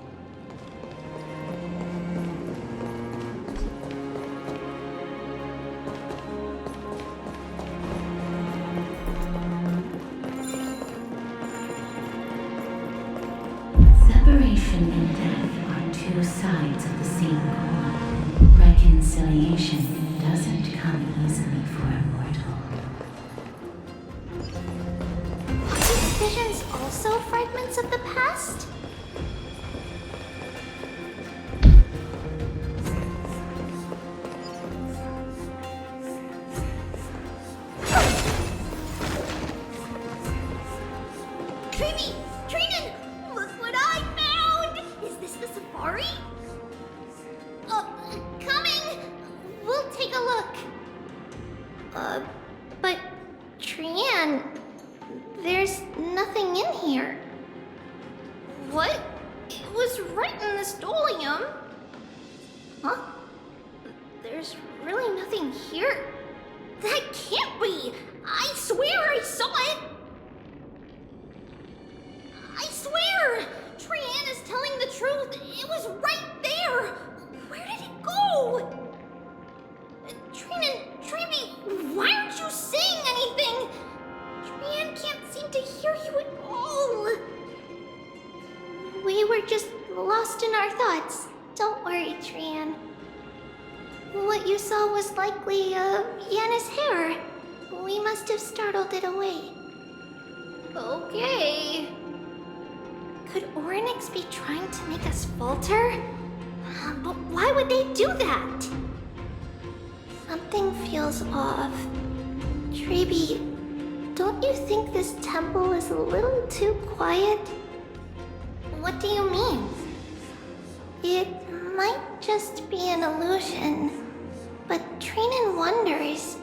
Separation and death are two sides of the same coin. Reconciliation doesn't come easily for a mortal. Are these visions also fragments of the past? Treevy! Treenan! Look what I found! Is this the safari? Coming! We'll take a look. But Trian, there's nothing in here. What? It was right in the stolium. Huh? There's really nothing here. That can't be! I swear I saw it! I swear! Trian is telling the truth. It was right there. Where did it go? Trinan, Treevy, why aren't you saying anything? Trian can't seem to hear you at all. We were just lost in our thoughts. Don't worry, Trian. What you saw was likely, Yanna's hair. We must have startled it away. Okay. Could Oryx be trying to make us falter? But why would they do that? Something feels off. Treevy, don't you think this temple is a little too quiet? What do you mean? It might just be an illusion, but Trinan wonders,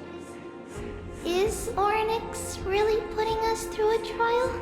is Oryx really putting us through a trial?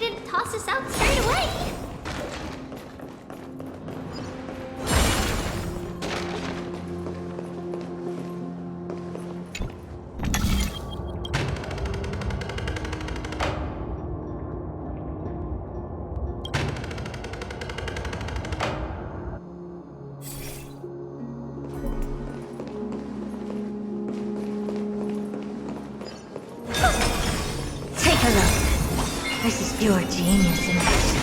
didn't toss us out straight away. Take a look. This is pure genius in action.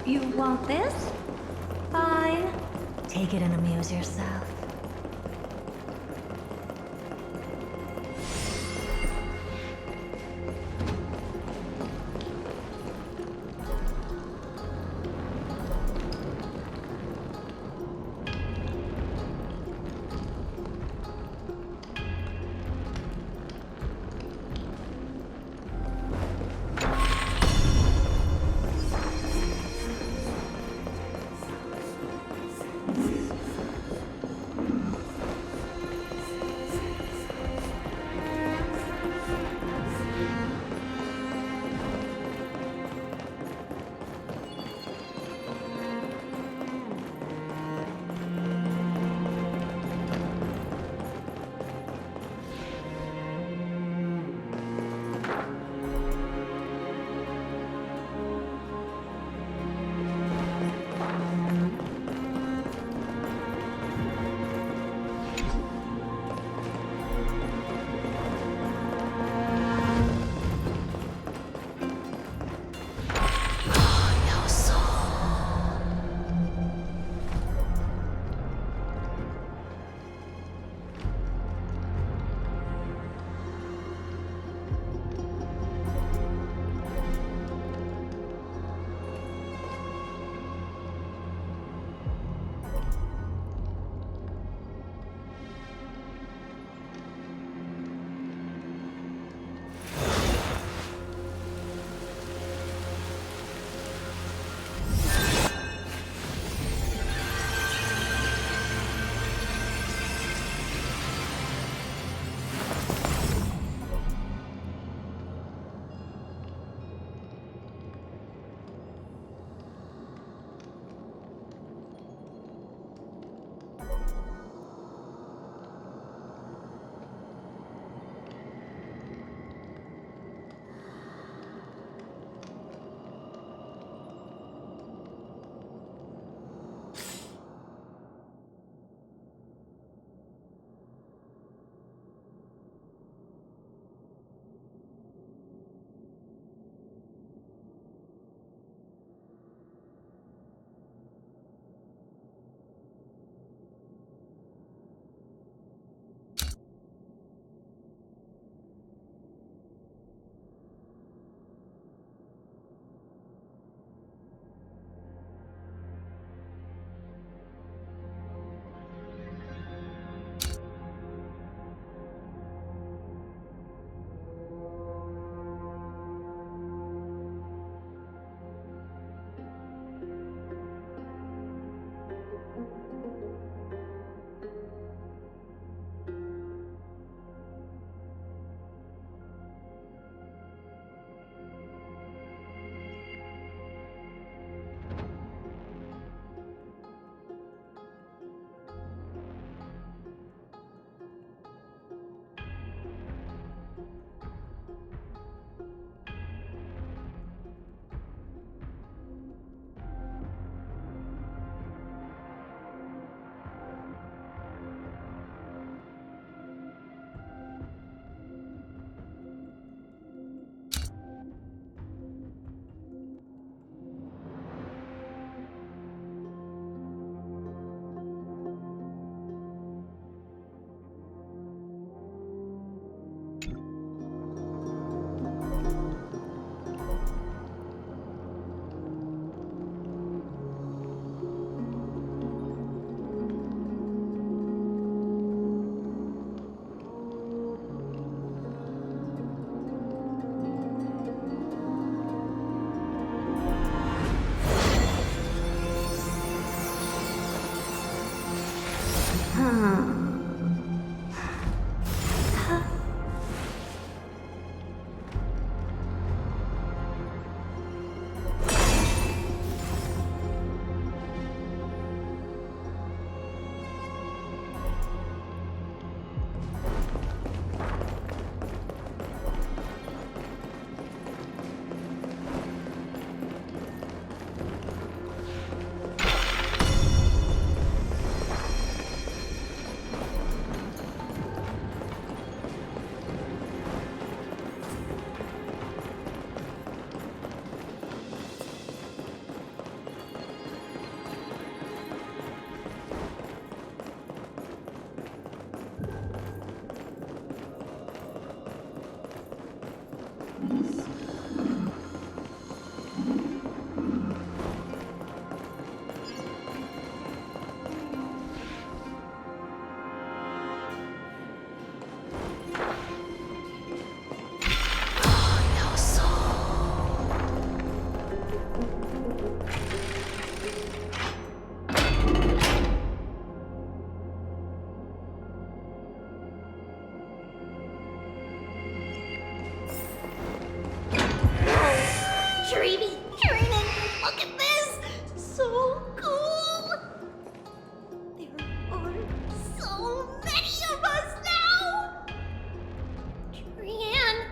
You want this? Fine. Take it and amuse yourself. Dreamy Training! Look at this! So cool! There are so many of us now! Trianne!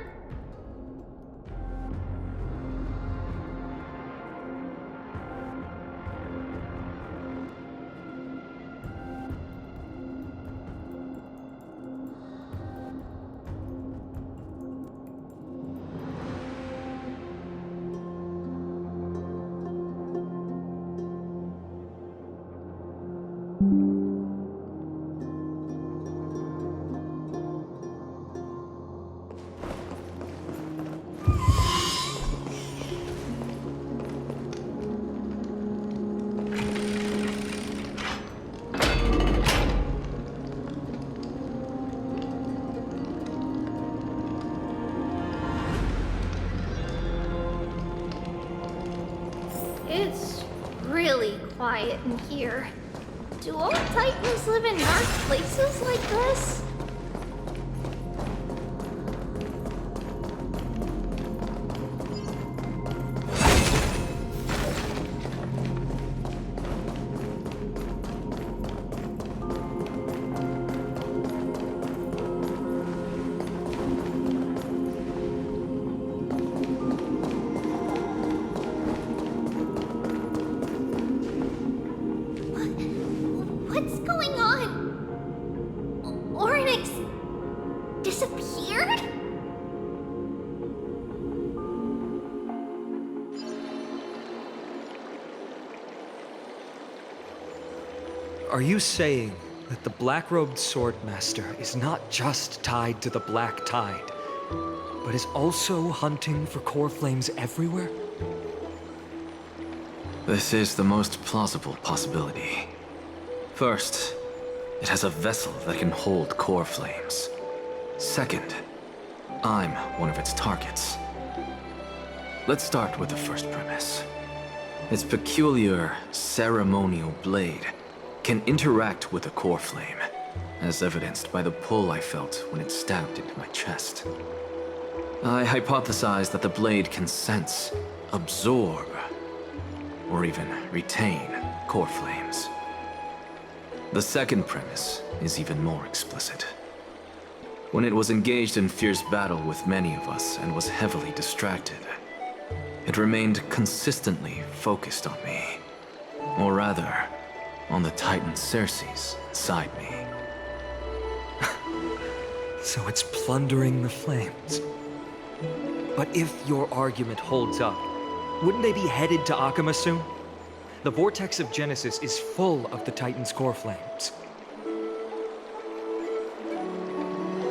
It's really quiet in here. Do all Titans live in dark places like this? What's going on? Oryx disappeared? Are you saying that the black-robed swordmaster is not just tied to the Black Tide, but is also hunting for core flames everywhere? This is the most plausible possibility. First, it has a vessel that can hold core flames. Second, I'm one of its targets. Let's start with the first premise. Its peculiar ceremonial blade can interact with a core flame, as evidenced by the pull I felt when it stabbed into my chest. I hypothesized that the blade can sense, absorb, or even retain core flames. The second premise is even more explicit. When it was engaged in fierce battle with many of us and was heavily distracted, it remained consistently focused on me. Or rather, on the Titan Circes inside me. So it's plundering the flames. But if your argument holds up, wouldn't they be headed to Akama soon? The vortex of Genesis is full of the Titan's core flames.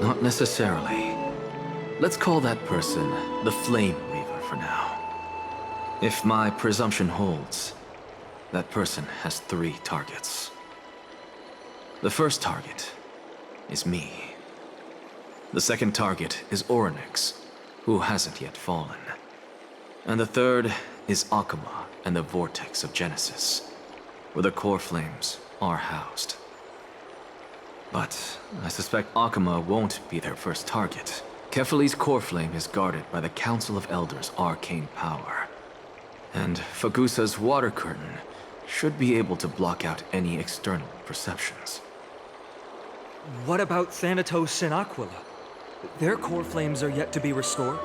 Not necessarily. Let's call that person the Flame Reaver for now. If my presumption holds, that person has 3 targets. The first target is me. The second target is Oryx, who hasn't yet fallen. And the third is Akama and the Vortex of Genesis, where the core flames are housed. But I suspect Akama won't be their first target. Kefali's core flame is guarded by the Council of Elders' arcane power. And Fagusa's water curtain should be able to block out any external perceptions. What about Thanatos and Aquila? Their core flames are yet to be restored.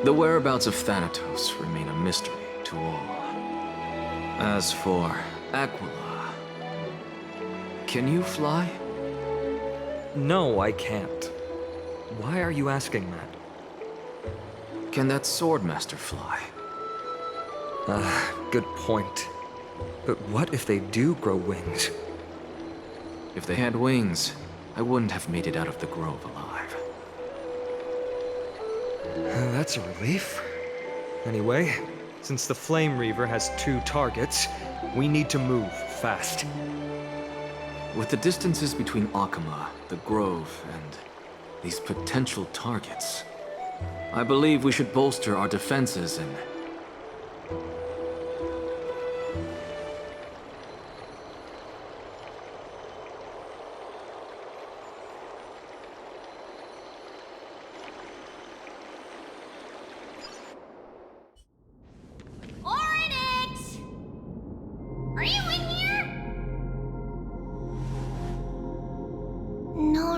The whereabouts of Thanatos remain a mystery to all. As for Aquila, can you fly? No, I can't. Why are you asking that? Can that Swordmaster fly? Good point. But what if they do grow wings? If they had wings, I wouldn't have made it out of the grove alive. That's a relief. Anyway, since the Flame Reaver has 2 targets, we need to move fast. With the distances between Akama, the grove, and these potential targets, I believe we should bolster our defenses and...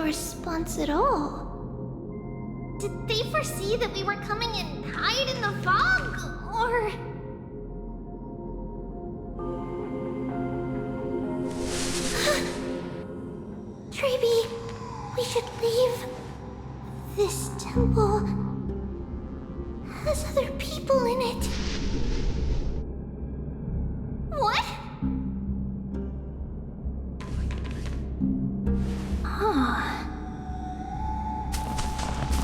response at all. Did they foresee that we were coming and hide in the fog? Or... Treeby, we should leave. This temple has other people in it. What?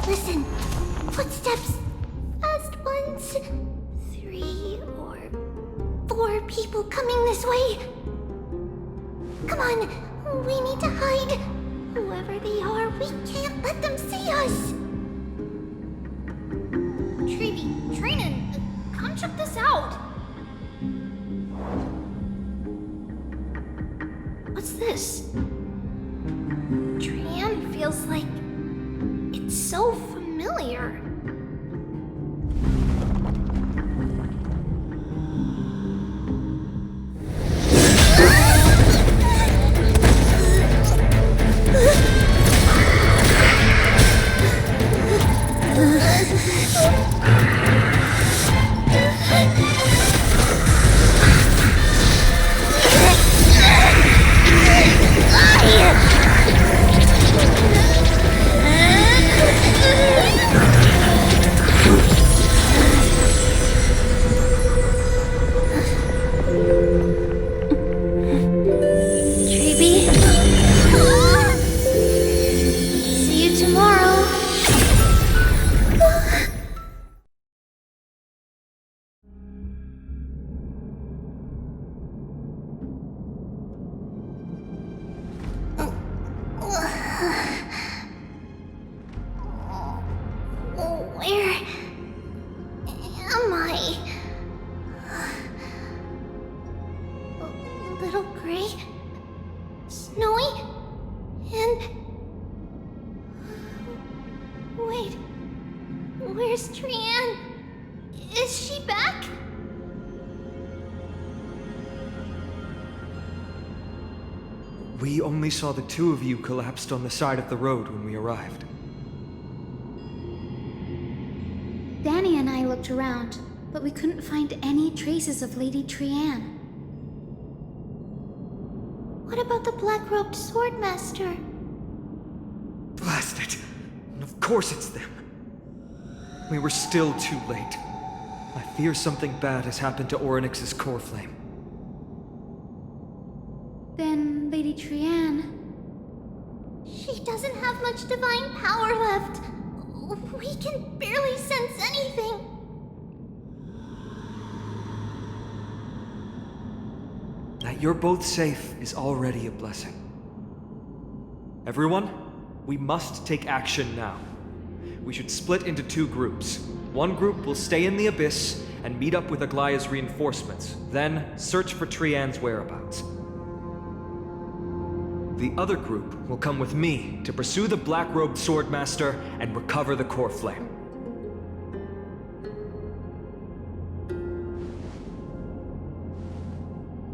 Listen, footsteps. Fast ones. 3 or 4 people coming this way. Come on, we need to hide. Whoever they are, we can't let them see us. Treeby, Trainan, come check this out. What's this? Trian feels like it's so familiar. Where's Trian? Is she back? We only saw the 2 of you collapsed on the side of the road when we arrived. Danny and I looked around, but we couldn't find any traces of Lady Trian. What about the black-robed swordmaster? Blast it! Of course it's them. We were still too late. I fear something bad has happened to Orynyx's core flame. Then Lady Trian... She doesn't have much divine power left. We can barely sense anything. That you're both safe is already a blessing. Everyone, we must take action now. We should split into 2 groups. One group will stay in the Abyss and meet up with Aglaya's reinforcements, then search for Trian's whereabouts. The other group will come with me to pursue the black-robed swordmaster and recover the core flame.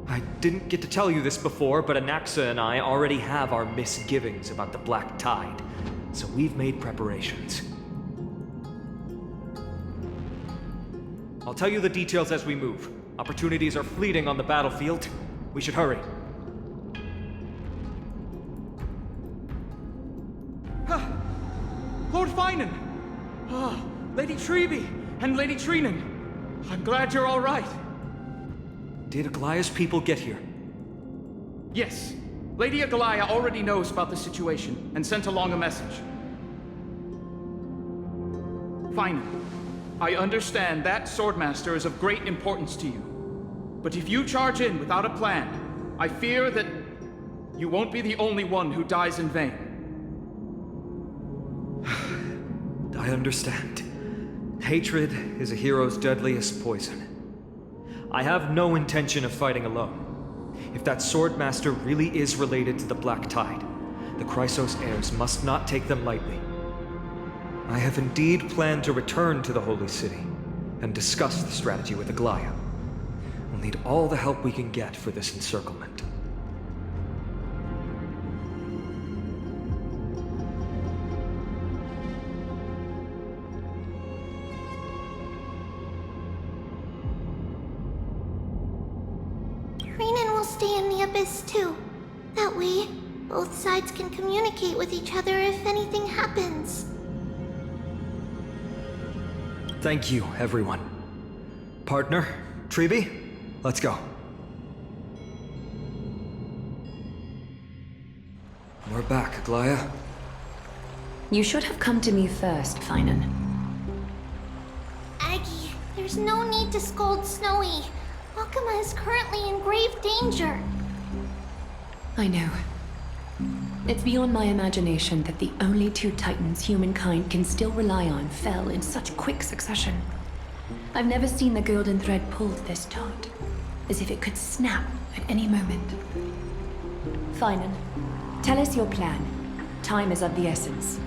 I didn't get to tell you this before, but Anaxa and I already have our misgivings about the Black Tide, so we've made preparations. I'll tell you the details as we move. Opportunities are fleeting on the battlefield. We should hurry. Lord Finan! Lady Treeby and Lady Trainan. I'm glad you're all right. Did Aglaya's people get here? Yes. Lady Aglaya already knows about the situation and sent along a message. Finan, I understand that Swordmaster is of great importance to you. But if you charge in without a plan, I fear that you won't be the only one who dies in vain. I understand. Hatred is a hero's deadliest poison. I have no intention of fighting alone. If that Swordmaster really is related to the Black Tide, the Chrysos heirs must not take them lightly. I have indeed planned to return to the Holy City and discuss the strategy with Aglaya. We'll need all the help we can get for this encirclement. stay in the Abyss too. That way, both sides can communicate with each other if anything happens. Thank you, everyone. Partner, Treeby, let's go. We're back, Aglaya. You should have come to me first, Finan. Aggie, there's no need to scold Snowy. Akuma is currently in grave danger. I know. It's beyond my imagination that the only two titans humankind can still rely on fell in such quick succession. I've never seen the golden thread pulled this taut, as if it could snap at any moment. Finan, tell us your plan. Time is of the essence.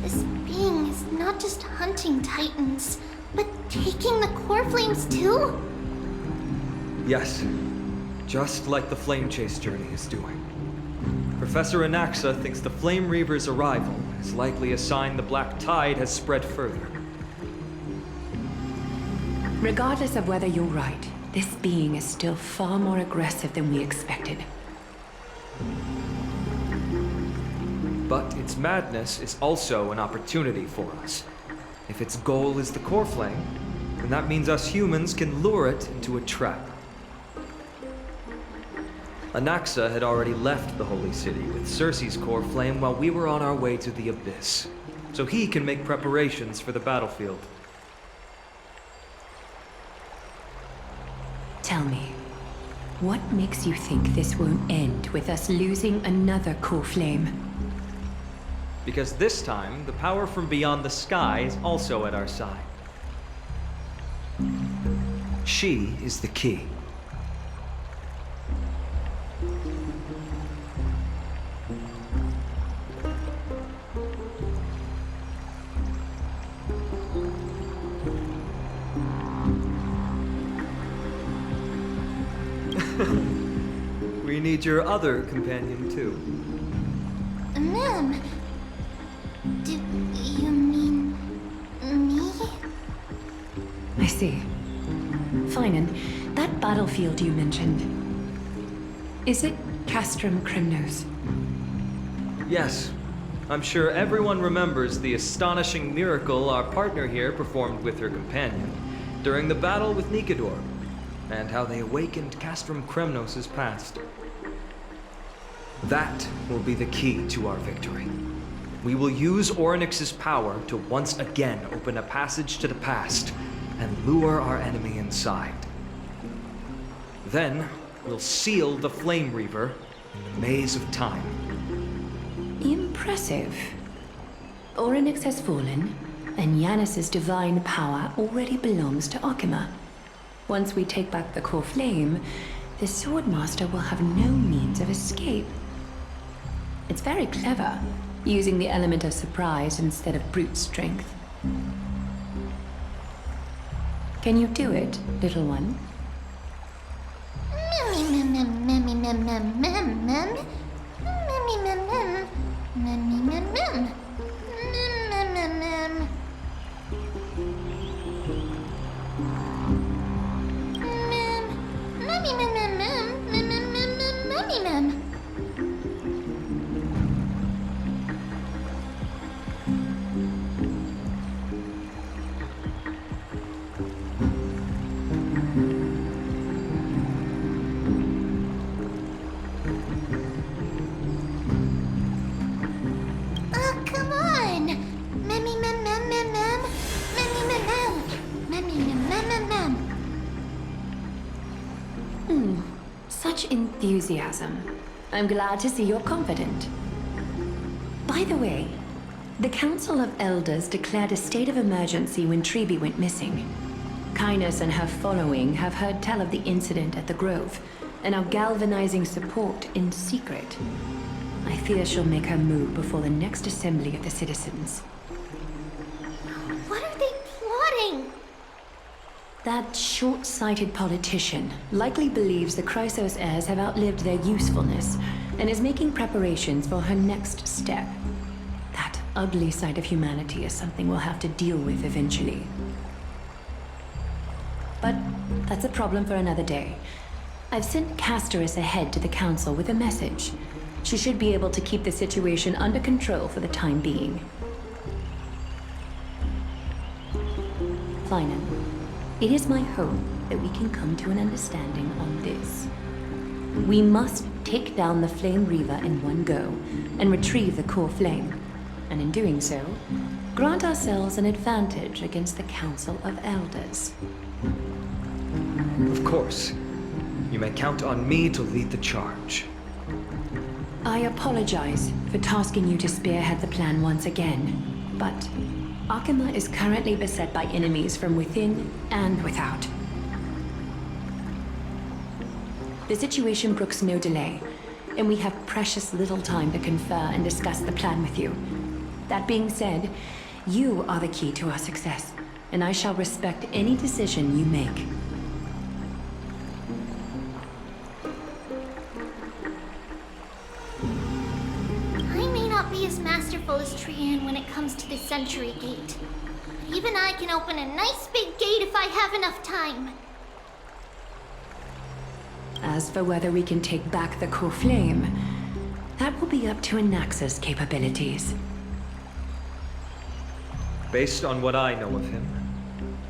This being is not just hunting titans, but taking the core flames too? Yes, just like the Flame Chase journey is doing. Professor Anaxa thinks the Flame Reaver's arrival is likely a sign the Black Tide has spread further. Regardless of whether you're right, this being is still far more aggressive than we expected. But its madness is also an opportunity for us. If its goal is the core flame, then that means us humans can lure it into a trap. Anaxa had already left the Holy City with Cersei's core flame while we were on our way to the Abyss, so he can make preparations for the battlefield. Tell me, what makes you think this won't end with us losing another core flame? Because this time, the power from beyond the sky is also at our side. She is the key. We need your other companion, too. Ma'am, do you mean me? I see. Finan, that battlefield you mentioned, is it Castrum Kremnos? Yes. I'm sure everyone remembers the astonishing miracle our partner here performed with her companion during the battle with Nikador, and how they awakened Castrum Kremnos' past. That will be the key to our victory. We will use Orynyx's power to once again open a passage to the past and lure our enemy inside. Then, we'll seal the Flame Reaver in the maze of time. Impressive. Orynyx has fallen, and Yanis's divine power already belongs to Akuma. Once we take back the core flame, the Swordmaster will have no means of escape. It's very clever, using the element of surprise instead of brute strength. Can you do it, little one? Such enthusiasm. I'm glad to see you're confident. By the way, the Council of Elders declared a state of emergency when Treeby went missing. Kainos and her following have heard tell of the incident at the Grove, and are galvanizing support in secret. I fear she'll make her move before the next assembly of the citizens. What are they plotting? That short-sighted politician likely believes the Chrysos heirs have outlived their usefulness, and is making preparations for her next step. That ugly side of humanity is something we'll have to deal with eventually. But that's a problem for another day. I've sent Castorus ahead to the Council with a message. She should be able to keep the situation under control for the time being. Flynan, it is my hope that we can come to an understanding on this. We must take down the Flame Reaver in one go and retrieve the core flame. And in doing so, grant ourselves an advantage against the Council of Elders. Of course. You may count on me to lead the charge. I apologize for tasking you to spearhead the plan once again, but Akima is currently beset by enemies from within and without. The situation brooks no delay, and we have precious little time to confer and discuss the plan with you. That being said, you are the key to our success, and I shall respect any decision you make. I may not be as masterful as Trian when it comes to the Century Gate. But even I can open a nice big gate if I have enough time. As for whether we can take back the core flame, that will be up to Anaxa's capabilities. Based on what I know of him,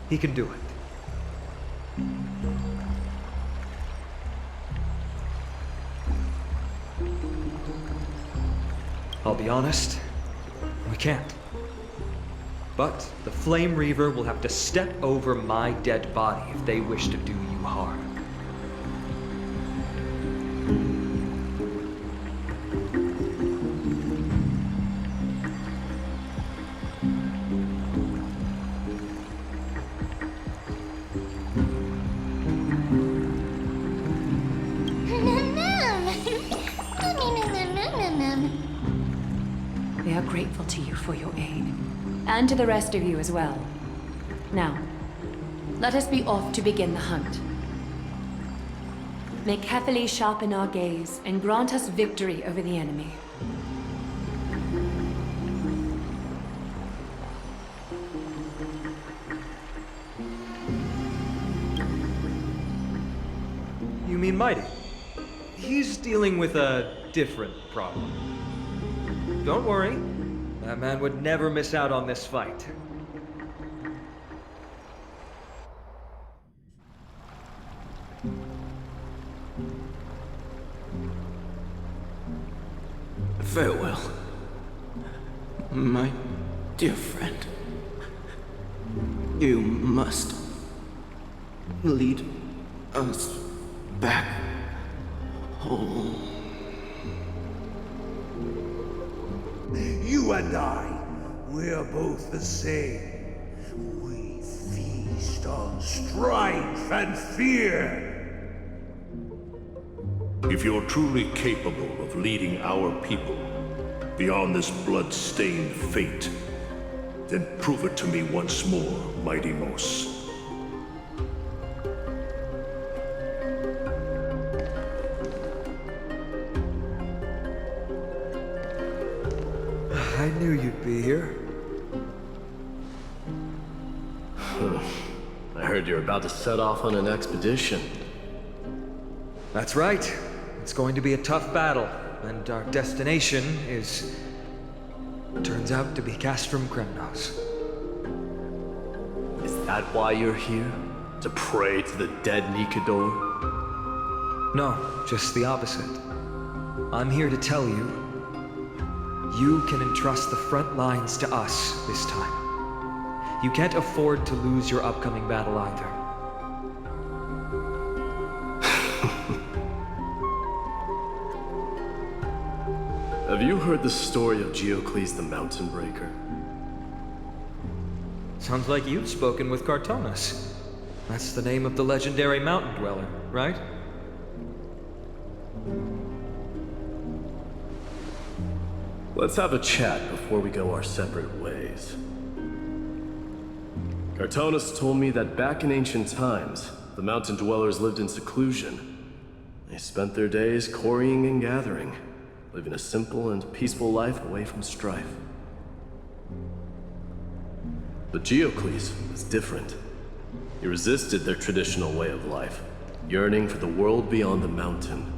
he can do it. I'll be honest, we can't. But the Flame Reaver will have to step over my dead body if they wish to do you harm. We are grateful to you for your aid, and to the rest of you as well. Now, let us be off to begin the hunt. May Kethely sharpen our gaze and grant us victory over the enemy. You mean Mighty? He's dealing with a different problem. Don't worry, that man would never miss out on this fight. Farewell, my dear friend. You must lead us back home. You and I, we're both the same. We feast on strife and fear. If you're truly capable of leading our people beyond this blood-stained fate, then prove it to me once more, Mighty Mos. I knew you'd be here. I heard you're about to set off on an expedition. That's right. It's going to be a tough battle, and our destination is... turns out to be Castrum Kremnos. Is that why you're here? To pray to the dead Nikador? No, just the opposite. I'm here to tell you, you can entrust the front lines to us this time. You can't afford to lose your upcoming battle either. Have you heard the story of Geocles the Mountain Breaker? Sounds like you've spoken with Cartonus. That's the name of the legendary mountain dweller, right? Let's have a chat before we go our separate ways. Cartonus told me that back in ancient times, the mountain dwellers lived in seclusion. They spent their days quarrying and gathering, living a simple and peaceful life away from strife. But Geocles was different. He resisted their traditional way of life, yearning for the world beyond the mountain.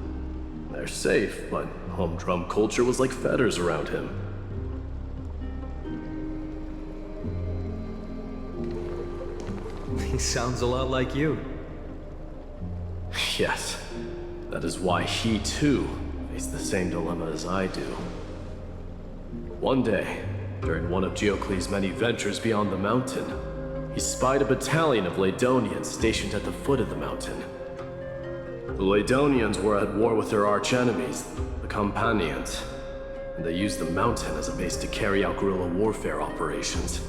They're safe, but humdrum culture was like fetters around him. He sounds a lot like you. Yes, that is why he too faced the same dilemma as I do. One day, during one of Geocles' many ventures beyond the mountain, he spied a battalion of Ladonians stationed at the foot of the mountain. The Ladonians were at war with their arch-enemies, the Companions, and they used the mountain as a base to carry out guerrilla warfare operations.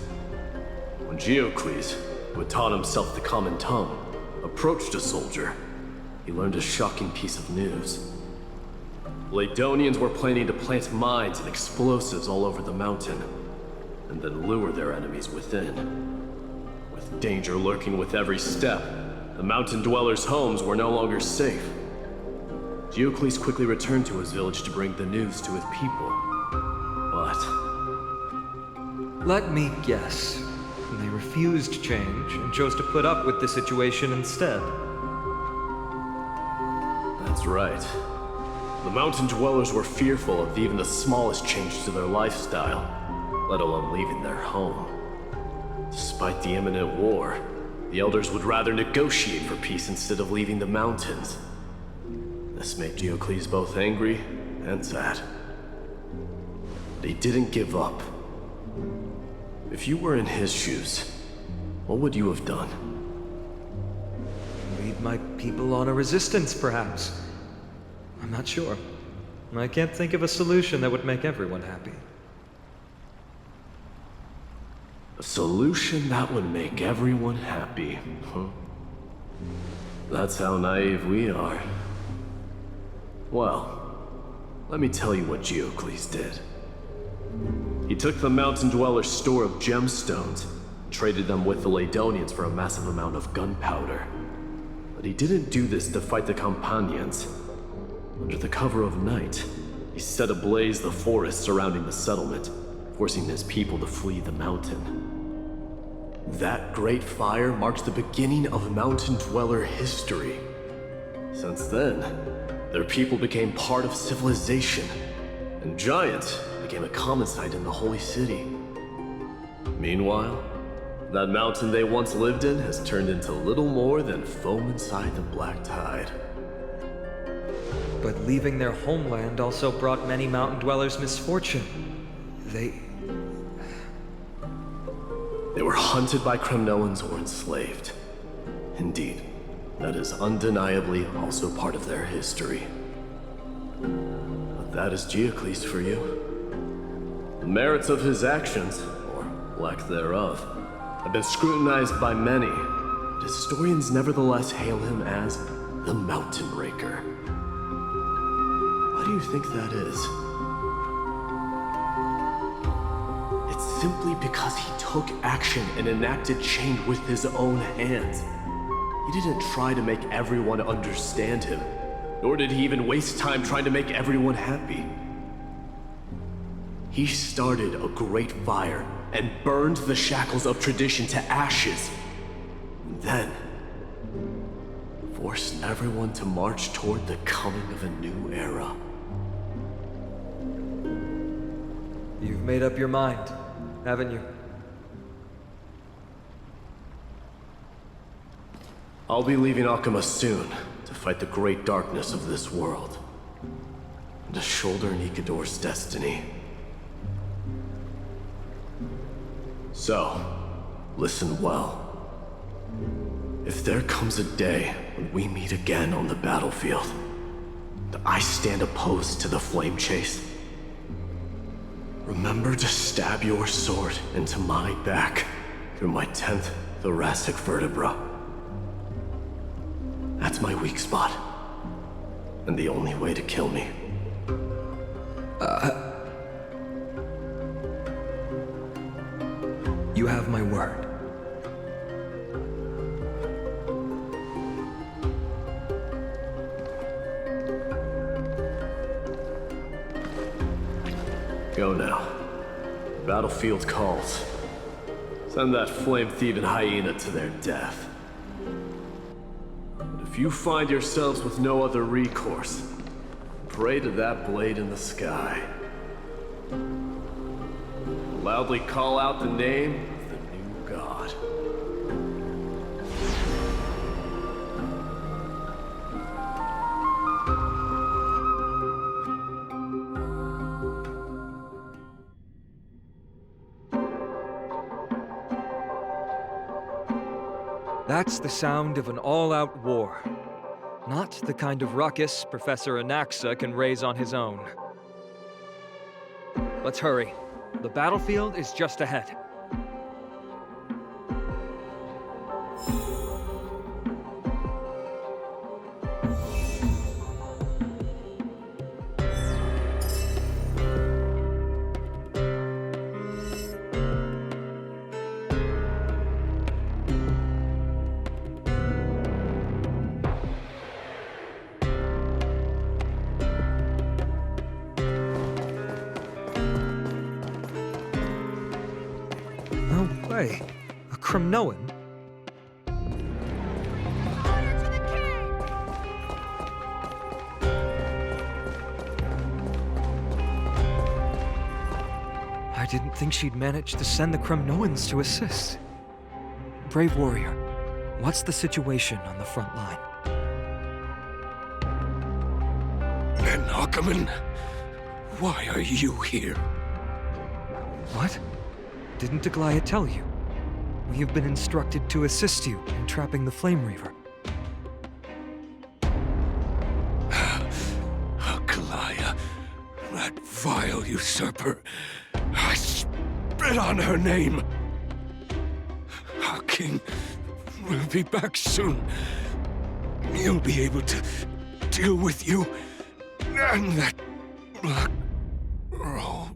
When Geocles, who had taught himself the common tongue, approached a soldier, he learned a shocking piece of news. Ladonians were planning to plant mines and explosives all over the mountain, and then lure their enemies within. With danger lurking with every step, the mountain dwellers' homes were no longer safe. Geocles quickly returned to his village to bring the news to his people. But... Let me guess. They refused change and chose to put up with the situation instead. That's right. The mountain dwellers were fearful of even the smallest change to their lifestyle, let alone leaving their home. Despite the imminent war, the elders would rather negotiate for peace instead of leaving the mountains. This made Geocles both angry and sad. But he didn't give up. If you were in his shoes, what would you have done? Lead my people on a resistance, perhaps. I'm not sure. I can't think of a solution that would make everyone happy. A solution that would make everyone happy, huh? That's how naive we are. Well, let me tell you what Geocles did. He took the mountain dwellers' store of gemstones, and traded them with the Ladonians for a massive amount of gunpowder. But he didn't do this to fight the Companions. Under the cover of night, he set ablaze the forest surrounding the settlement, forcing his people to flee the mountain. That great fire marked the beginning of mountain dweller history. Since then, their people became part of civilization, and giants became a common sight in the holy city. Meanwhile, that mountain they once lived in has turned into little more than foam inside the black tide. But leaving their homeland also brought many mountain dwellers misfortune. They were hunted by Kremnoans or enslaved. Indeed, that is undeniably also part of their history. But that is Geocles for you. The merits of his actions, or lack thereof, have been scrutinized by many, but historians nevertheless hail him as the Mountain Breaker. Why do you think that is? It's simply because he took action and enacted change with his own hands. He didn't try to make everyone understand him, nor did he even waste time trying to make everyone happy. He started a great fire and burned the shackles of tradition to ashes. And then forced everyone to march toward the coming of a new era. You've made up your mind, haven't you? I'll be leaving Akama soon to fight the great darkness of this world, and to shoulder Nikador's destiny. So, listen well. If there comes a day when we meet again on the battlefield, and I stand opposed to the flame chase, remember to stab your sword into my back through my 10th thoracic vertebra. That's my weak spot, and the only way to kill me. You have my word. Go now. The battlefield calls. Send that flame-thieving hyena to their death. But if you find yourselves with no other recourse, pray to that blade in the sky. Loudly call out the name of the new god. That's the sound of an all-out war. Not the kind of ruckus Professor Anaxa can raise on his own. Let's hurry. The battlefield is just ahead. No way. A Kremnoan? I didn't think she'd manage to send the Kremnoans to assist. Brave warrior, what's the situation on the front line? Ben Ackerman, why are you here? What? Didn't Aglaya tell you? We have been instructed to assist you in trapping the Flame Reaver. Aglaya, that vile usurper. I spit on her name. Our king will be back soon. He'll be able to deal with you and that black robed.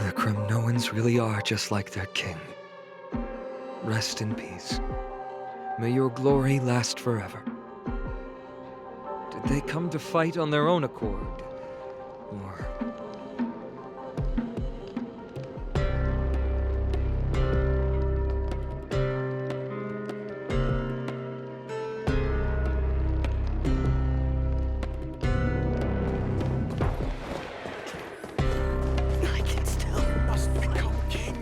The Kremnoans really are just like their king. Rest in peace. May your glory last forever. Did they come to fight on their own accord? Or... I can still must become king.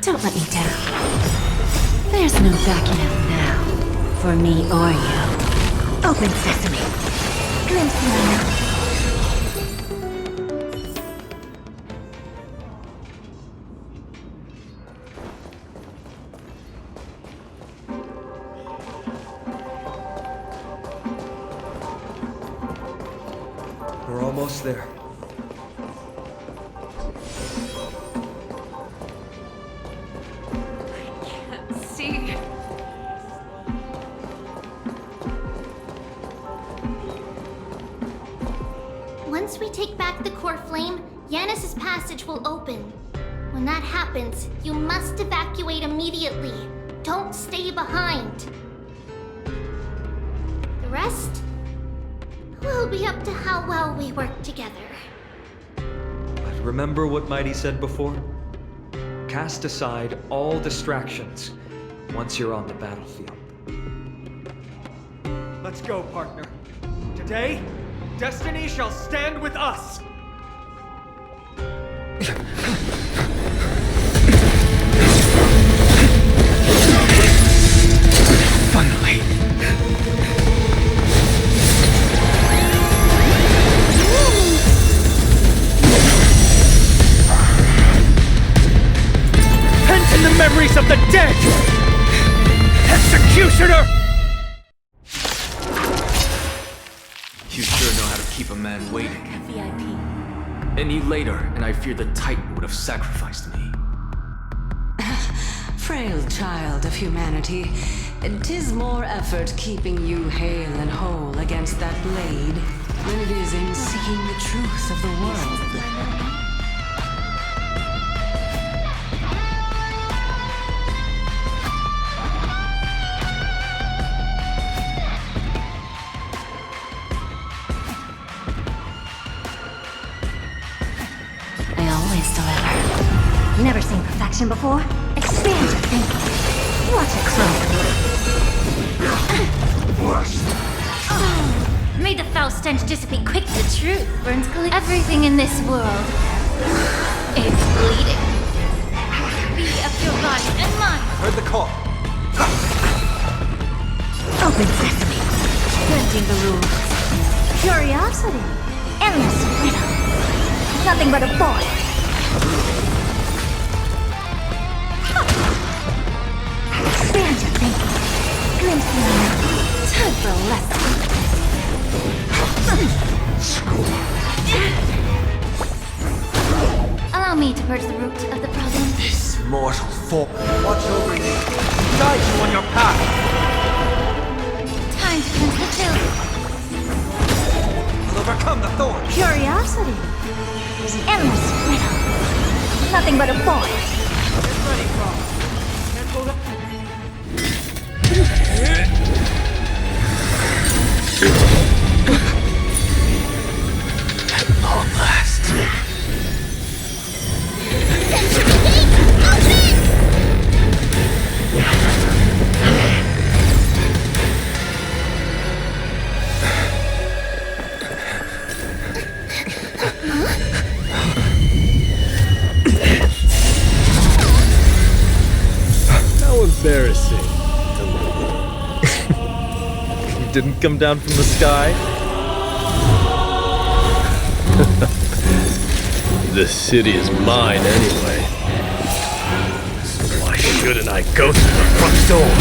Don't let me down. There's no backing out now. For me or you. Open sesame. Glimpse me. We're almost there. See. Once we take back the core flame, Yanis's passage will open. When that happens, you must evacuate immediately. Don't stay behind. The rest will be up to how well we work together. But remember what Mighty said before? Cast aside all distractions once you're on the battlefield. Let's go, partner. Today, destiny shall stand with us! Finally. Pent in the memories of the dead! Executioner! You sure know how to keep a man waiting. VIP. Any later, and I fear the Titan would have sacrificed me. Frail child of humanity, 'tis more effort keeping you hale and whole against that blade than it is in seeking the truth of the world. I always deliver. Never seen perfection before? Expand your thinking. Watch it grow. May the foul stench dissipate quick. The truth burns everything in this world. It's bleeding. Be of your body and mind. Heard the call. Open sesame. Bending the rules. Curiosity. Endless riddle. Nothing but a boy. Expand your thinking. Glimpse in the night. Time for a lesson. Allow me to purge the root of the problem. This mortal form. Watch over you. Guide you on your path. Time to cleanse the children. Will overcome the thorn. Curiosity. Endless riddle. Nothing but a boy. Get ready, Cross. Can't go to... At long last. How embarrassing. You didn't come down from the sky? The city is mine anyway. So why shouldn't I go through the front door?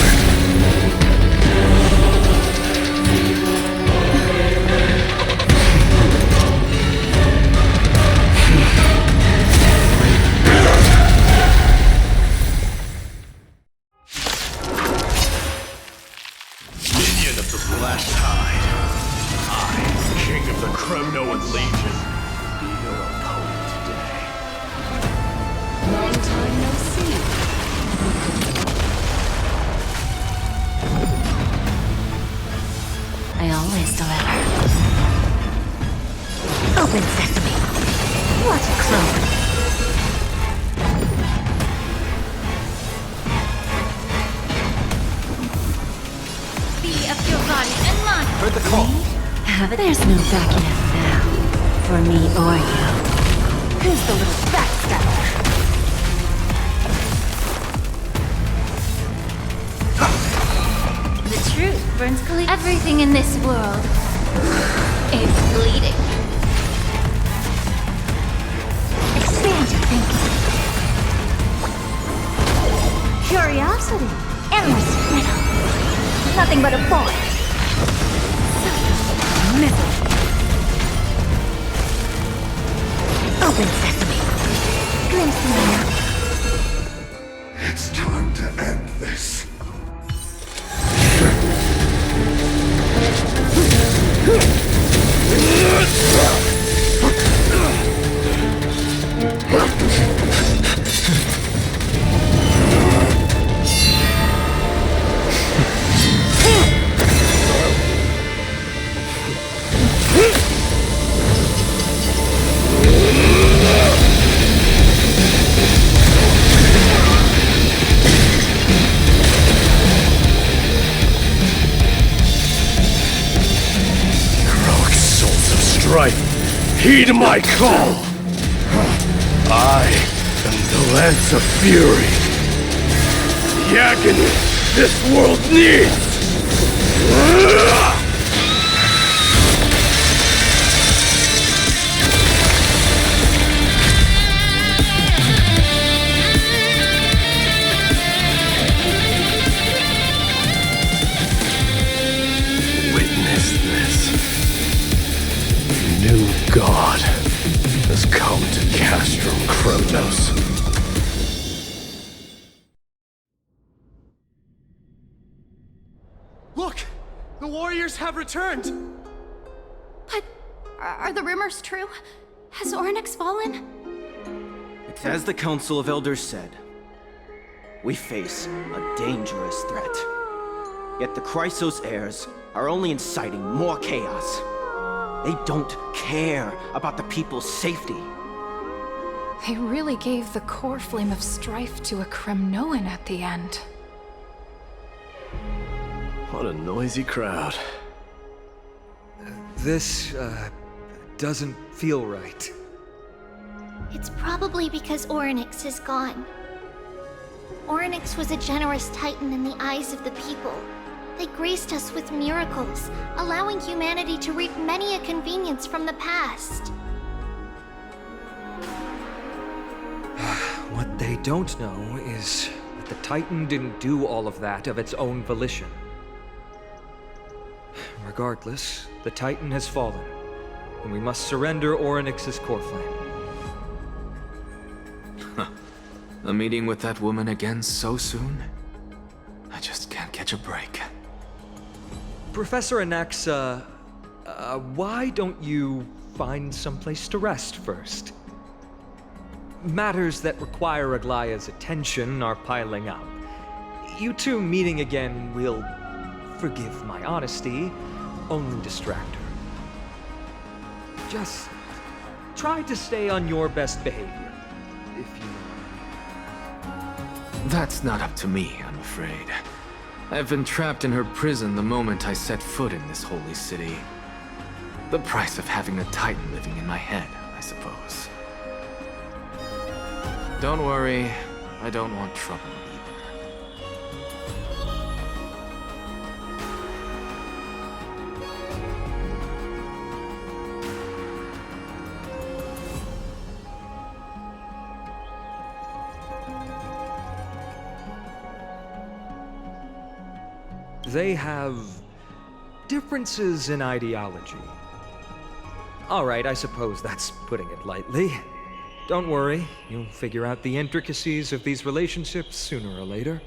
Minion of the Black Tide. I, King of the Kremnoan Legion. Be your opponent today. Long time no see. I always deliver. Open sesame. Watch it grow. Be of your body and mind. Heard the call. Have it. There's no backing out now. For me or you. Who's the little backstabber? The truth burns everything in this world. It's bleeding. Expand your thinking. Curiosity. Endless riddle. Nothing but a boy. Misery. Open sesame. Glimpse in the night. It's time to end this. Heed my call! I am the Lance of Fury. The agony this world needs! Witness this. New God has come to Castrum Kronos. warriors have returned! But are the rumors true? Has Orynyx fallen? It's as the Council of Elders said. We face a dangerous threat. Yet the Chrysos heirs are only inciting more chaos. They don't care about the people's safety. They really gave the core flame of strife to a Kremnoan at the end. What a noisy crowd. This, doesn't feel right. It's probably because Orynyx is gone. Orynyx was a generous titan in the eyes of the people. They graced us with miracles, allowing humanity to reap many a convenience from the past. What they don't know is that the Titan didn't do all of that of its own volition. Regardless, the Titan has fallen, and we must surrender Orynyx's core flame. A meeting with that woman again so soon? I just can't catch a break. Professor Anaxa, why don't you find someplace to rest first? Matters that require Aglaya's attention are piling up. You two meeting again will, forgive my honesty, only distract her. Just try to stay on your best behavior, if you know. That's not up to me, I'm afraid. I've been trapped in her prison the moment I set foot in this holy city. The price of having a Titan living in my head, I suppose. Don't worry, I don't want trouble They have differences in ideology. All right, I suppose that's putting it lightly. Don't worry, you'll figure out the intricacies of these relationships sooner or later.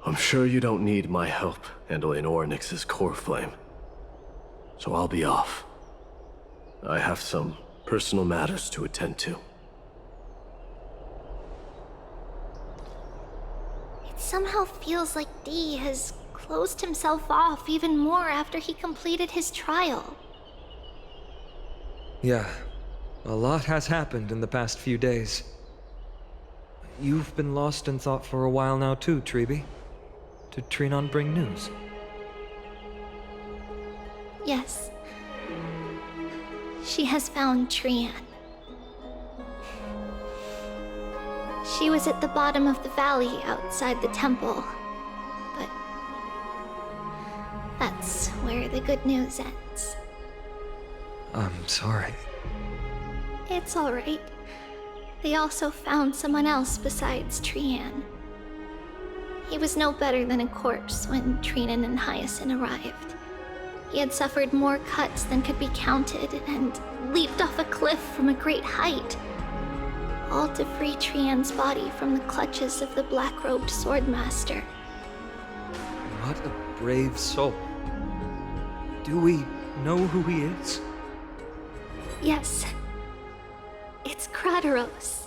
I'm sure you don't need my help handling Orynyx's core flame. So I'll be off. I have some personal matters to attend to. It somehow feels like D has closed himself off even more after he completed his trial. Yeah, a lot has happened in the past few days. You've been lost in thought for a while now too, Treeby. Did Trinon bring news? Yes. She has found Trian. She was at the bottom of the valley outside the temple. But that's where the good news ends. I'm sorry. It's alright. They also found someone else besides Trian. He was no better than a corpse when Trinan and Hyacinth arrived. He had suffered more cuts than could be counted and leaped off a cliff from a great height, all to free Trian's body from the clutches of the black-robed swordmaster. What a brave soul. Do we know who he is? Yes. It's Krateros.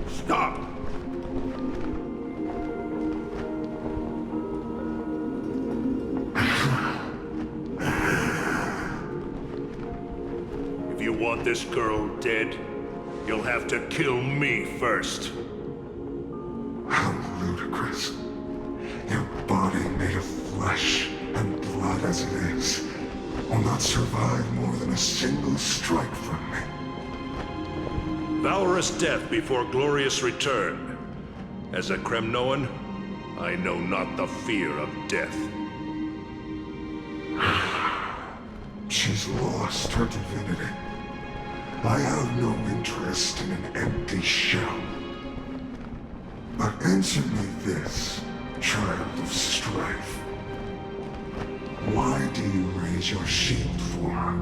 Stop! If you want this girl dead, you'll have to kill me first. How ludicrous. Your body made of flesh and blood as it is will not survive more than a single strike from me. Valorous death before glorious return. As a Kremnoan, I know not the fear of death. She's lost her divinity. I have no interest in an empty shell. But answer me this, child of strife. Why do you raise your shield for her?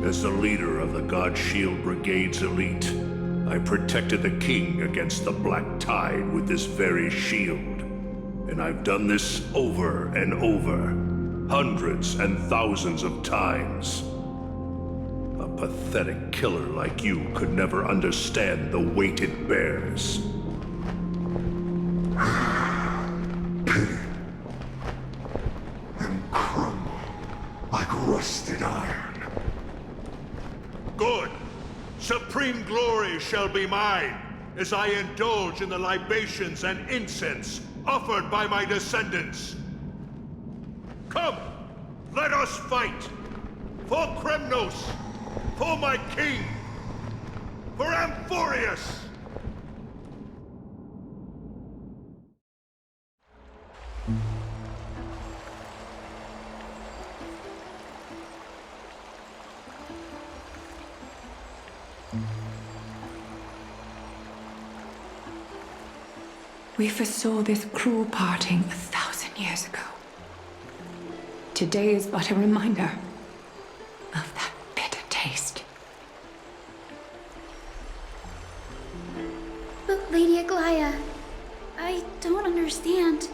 As the leader of the God Shield Brigade's elite, I protected the king against the Black Tide with this very shield. And I've done this over and over, hundreds and thousands of times. A pathetic killer like you could never understand the weight it bears. Pity. And crumble like rusted iron. Good. Supreme glory shall be mine, as I indulge in the libations and incense offered by my descendants. Come, let us fight! For Kremnos! For my king! For Amphorius! We foresaw this cruel parting 1,000 years ago. Today is but a reminder of that bitter taste. But Lady Aglaya, I don't understand.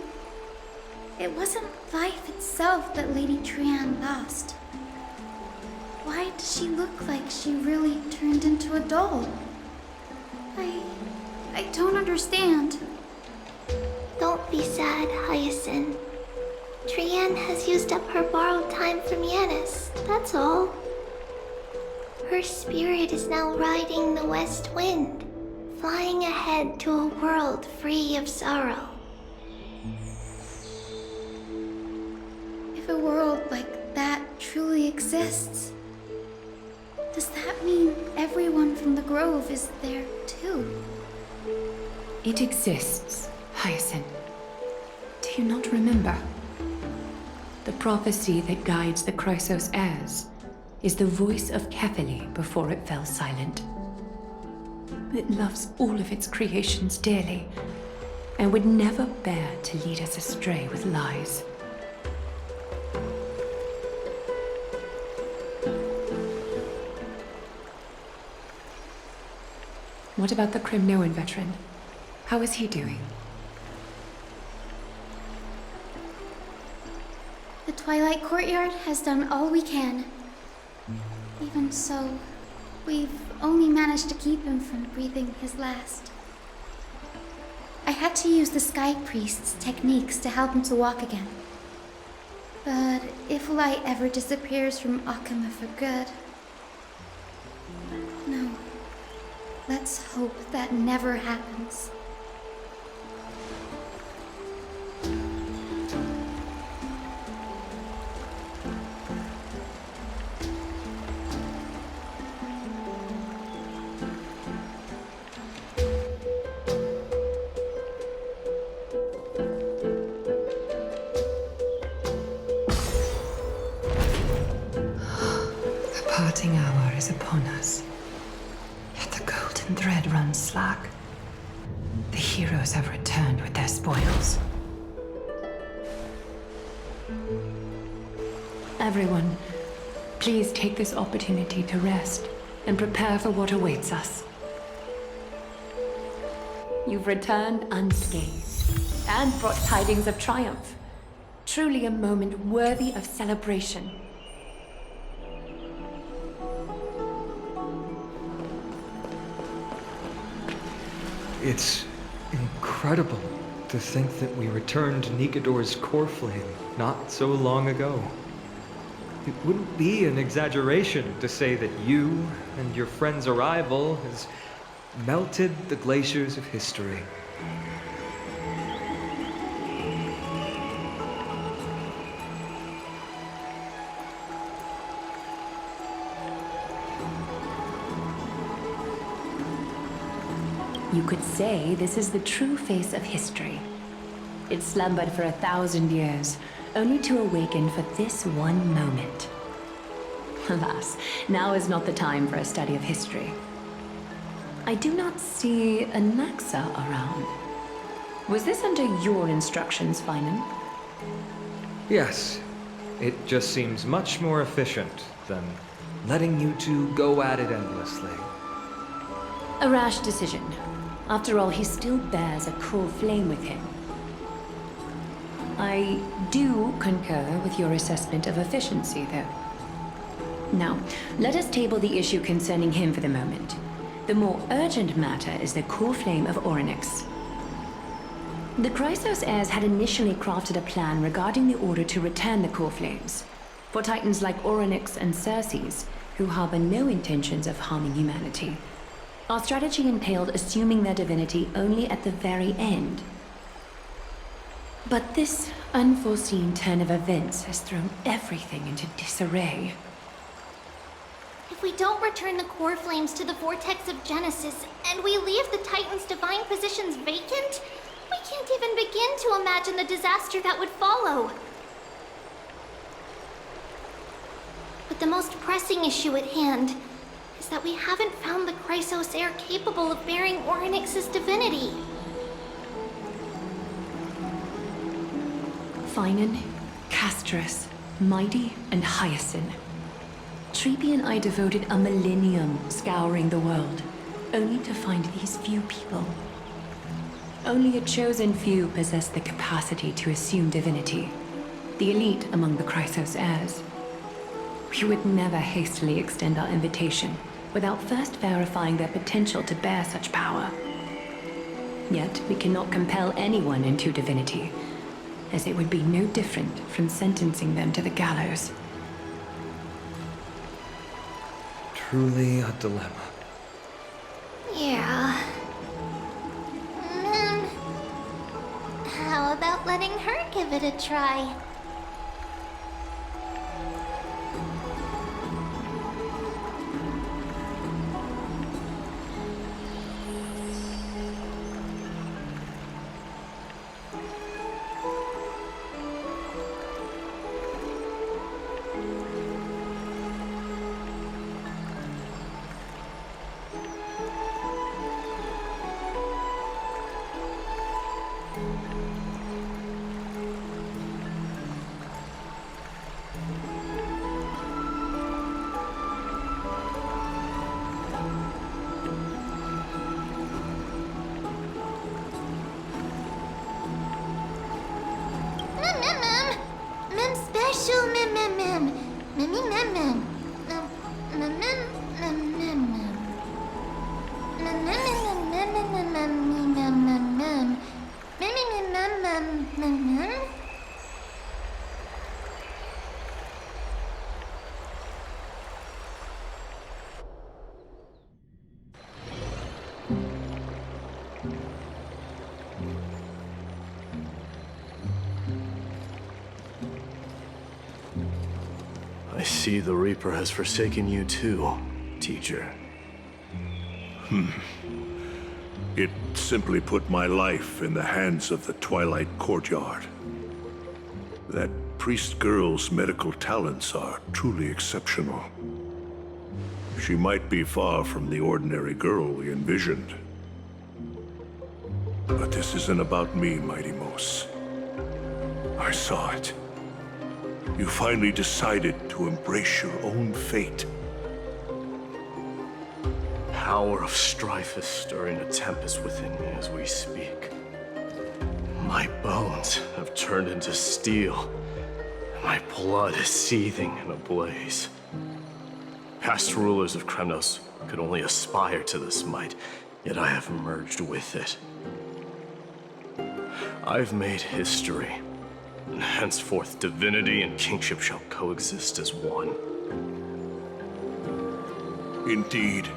It wasn't life itself that Lady Trian lost. Why does she look like she really turned into a doll? I don't understand. Don't be sad, Hyacinth. Trian has used up her borrowed time from Yanis, that's all. Her spirit is now riding the west wind, flying ahead to a world free of sorrow. If a world like that truly exists, does that mean everyone from the Grove is there too? It exists, Hyacinth. Do you not remember? The prophecy that guides the Chrysos heirs is the voice of Kefili before it fell silent. It loves all of its creations dearly and would never bear to lead us astray with lies. What about the Kremnoan veteran? How is he doing? The Twilight Courtyard has done all we can. Even so, we've only managed to keep him from breathing his last. I had to use the Sky Priest's techniques to help him to walk again. But if light ever disappears from Akama for good... No. Let's hope that never happens. The parting hour is upon us. Yet the golden thread runs slack. The heroes have returned with their spoils. Everyone, please take this opportunity to rest and prepare for what awaits us. You've returned unscathed and brought tidings of triumph. Truly a moment worthy of celebration. It's incredible to think that we returned Nikador's core flame not so long ago. It wouldn't be an exaggeration to say that you and your friend's arrival has melted the glaciers of history. You could say this is the true face of history. It slumbered for 1,000 years, only to awaken for this one moment. Alas, now is not the time for a study of history. I do not see a Naxa around. Was this under your instructions, Finan? Yes, it just seems much more efficient than letting you two go at it endlessly. A rash decision. After all, he still bears a core flame with him. I do concur with your assessment of efficiency, though. Now, let us table the issue concerning him for the moment. The more urgent matter is the core flame of Orynyx. The Chrysos heirs had initially crafted a plan regarding the order to return the core flames. For titans like Orynyx and Circes, who harbor no intentions of harming humanity. Our strategy entailed assuming their divinity only at the very end. But this unforeseen turn of events has thrown everything into disarray. If we don't return the core flames to the vortex of Genesis, and we leave the Titan's divine positions vacant, we can't even begin to imagine the disaster that would follow. But the most pressing issue at hand is that we haven't found the Chrysos heir capable of bearing Orynyx's divinity. Finan, Castrus, Mighty, and Hyacinth. Treepy and I devoted a millennium scouring the world, only to find these few people. Only a chosen few possess the capacity to assume divinity, the elite among the Chrysos heirs. We would never hastily extend our invitation without first verifying their potential to bear such power. Yet we cannot compel anyone into divinity, as it would be no different from sentencing them to the gallows. Truly a dilemma. Yeah. How about letting her give it a try? I see the Reaper has forsaken you too, teacher. It simply put my life in the hands of the Twilight Courtyard. That priest girl's medical talents are truly exceptional. She might be far from the ordinary girl we envisioned. But this isn't about me, Mighty Mos. I saw it. You finally decided to embrace your own fate. Power of strife is stirring a tempest within me as we speak. My bones have turned into steel, and my blood is seething in a blaze. Past rulers of Kremnos could only aspire to this might, yet I have merged with it. I've made history, and henceforth divinity and kingship shall coexist as one. Indeed,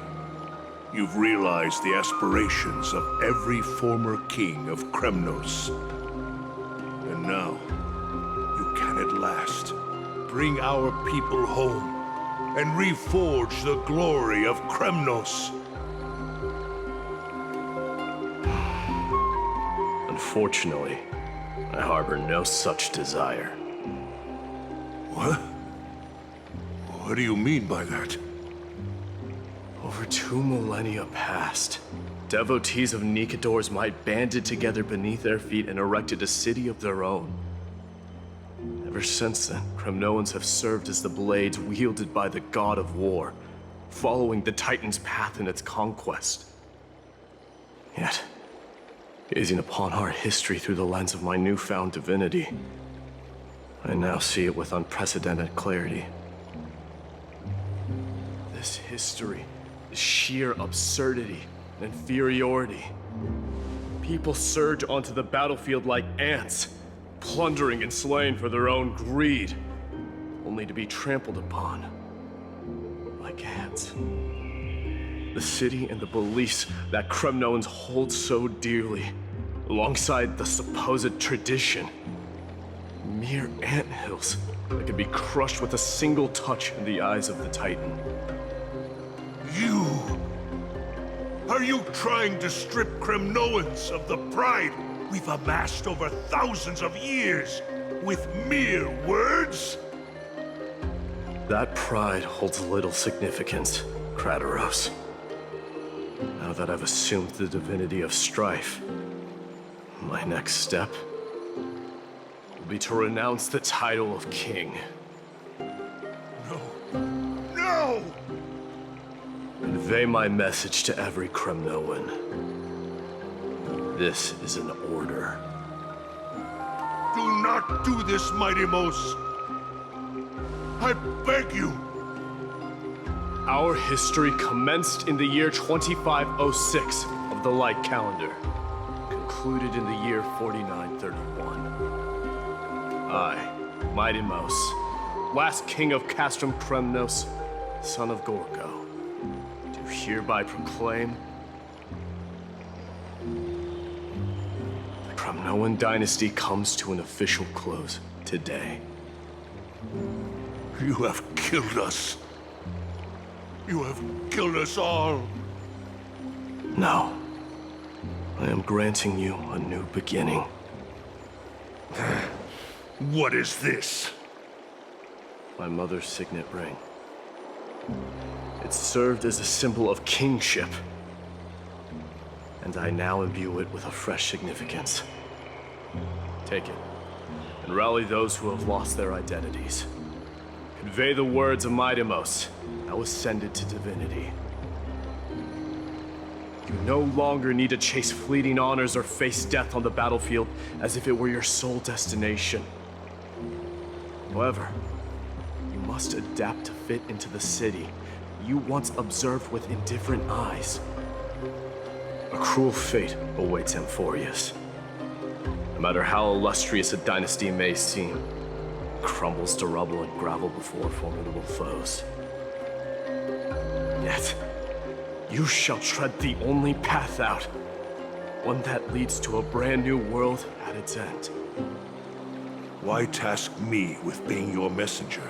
you've realized the aspirations of every former king of Kremnos. And now, you can at last bring our people home and reforge the glory of Kremnos. Unfortunately, I harbor no such desire. What? What do you mean by that? Over 2 millennia past, devotees of Nikador's might banded together beneath their feet and erected a city of their own. Ever since then, Kremnoans have served as the blades wielded by the god of war, following the Titan's path in its conquest. Yet, gazing upon our history through the lens of my newfound divinity, I now see it with unprecedented clarity. This history is sheer absurdity and inferiority. People surge onto the battlefield like ants, plundering and slaying for their own greed, only to be trampled upon like ants. The city and the beliefs that Kremnoans hold so dearly, alongside the supposed tradition, mere anthills that could be crushed with a single touch in the eyes of the Titan. You! Are you trying to strip Kremnoans of the pride we've amassed over thousands of years with mere words? That pride holds little significance, Krateros. Now that I've assumed the divinity of strife, my next step will be to renounce the title of king. No! Convey my message to every Kremnoan. This is an order. Do not do this, Mighty Mos. I beg you. Our history commenced in the year 2506 of the Light Calendar, concluded in the year 4931. I, Mighty Mos, last king of Castrum Kremnos, son of Gorgo, do hereby proclaim the Kremnoan dynasty comes to an official close today. You have killed us. You have killed us all. No. I am granting you a new beginning. What is this? My mother's signet ring. It served as a symbol of kingship, and I now imbue it with a fresh significance. Take it, and rally those who have lost their identities. Convey the words of Mighty Mos, now ascended to divinity. You no longer need to chase fleeting honors or face death on the battlefield as if it were your sole destination. However, you must adapt to fit into the city you once observed with indifferent eyes. A cruel fate awaits Amphorius. No matter how illustrious a dynasty may seem, it crumbles to rubble and gravel before formidable foes. Yet, you shall tread the only path out, one that leads to a brand new world at its end. Why task me with being your messenger?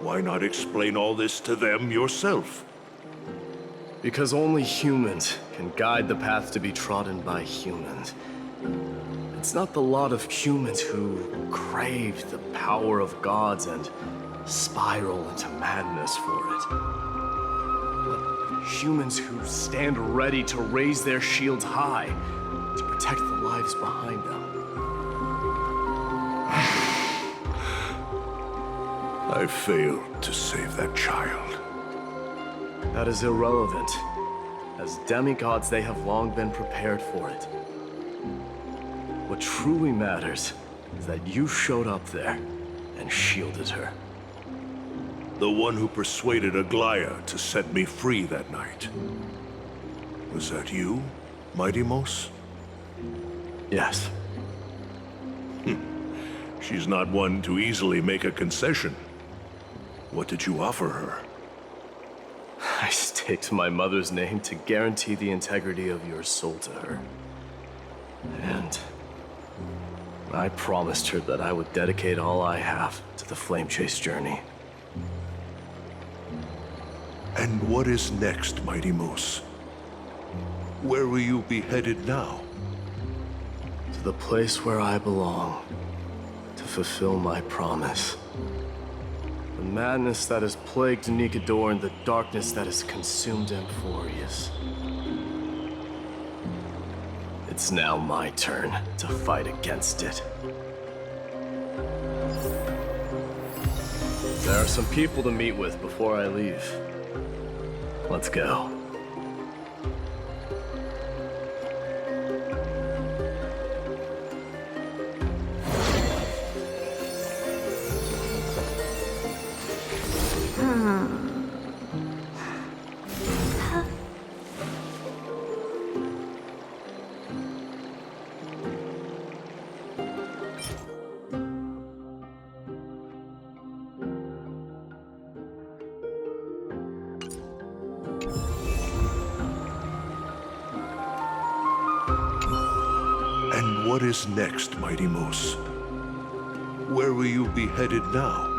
Why not explain all this to them yourself? Because only humans can guide the path to be trodden by humans. It's not the lot of humans who crave the power of gods and spiral into madness for it. But humans who stand ready to raise their shields high to protect the lives behind them. I failed to save that child. That is irrelevant. As demigods, they have long been prepared for it. What truly matters is that you showed up there and shielded her. The one who persuaded Aglaya to set me free that night. Was that you, Mighty Mos? Yes. She's not one to easily make a concession. What did you offer her? I staked my mother's name to guarantee the integrity of your soul to her. And I promised her that I would dedicate all I have to the Flame Chase journey. And what is next, Mighty Mos? Where will you be headed now? To the place where I belong, to fulfill my promise. The madness that has plagued Nikador and the darkness that has consumed Amphorius. It's now my turn to fight against it. There are some people to meet with before I leave. Let's go. And what is next, Mighty Moose? Where will you be headed now?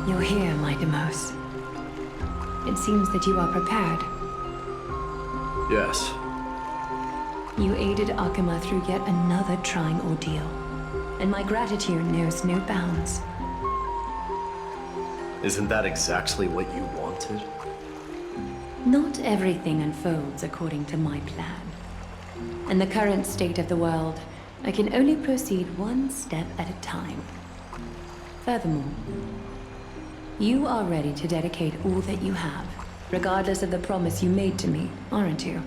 You're here, Mighty Mouse. It seems that you are prepared. Yes. You aided Akuma through yet another trying ordeal, and my gratitude knows no bounds. Isn't that exactly what you wanted? Not everything unfolds according to my plan. In the current state of the world, I can only proceed one step at a time. Furthermore, you are ready to dedicate all that you have, regardless of the promise you made to me, aren't you?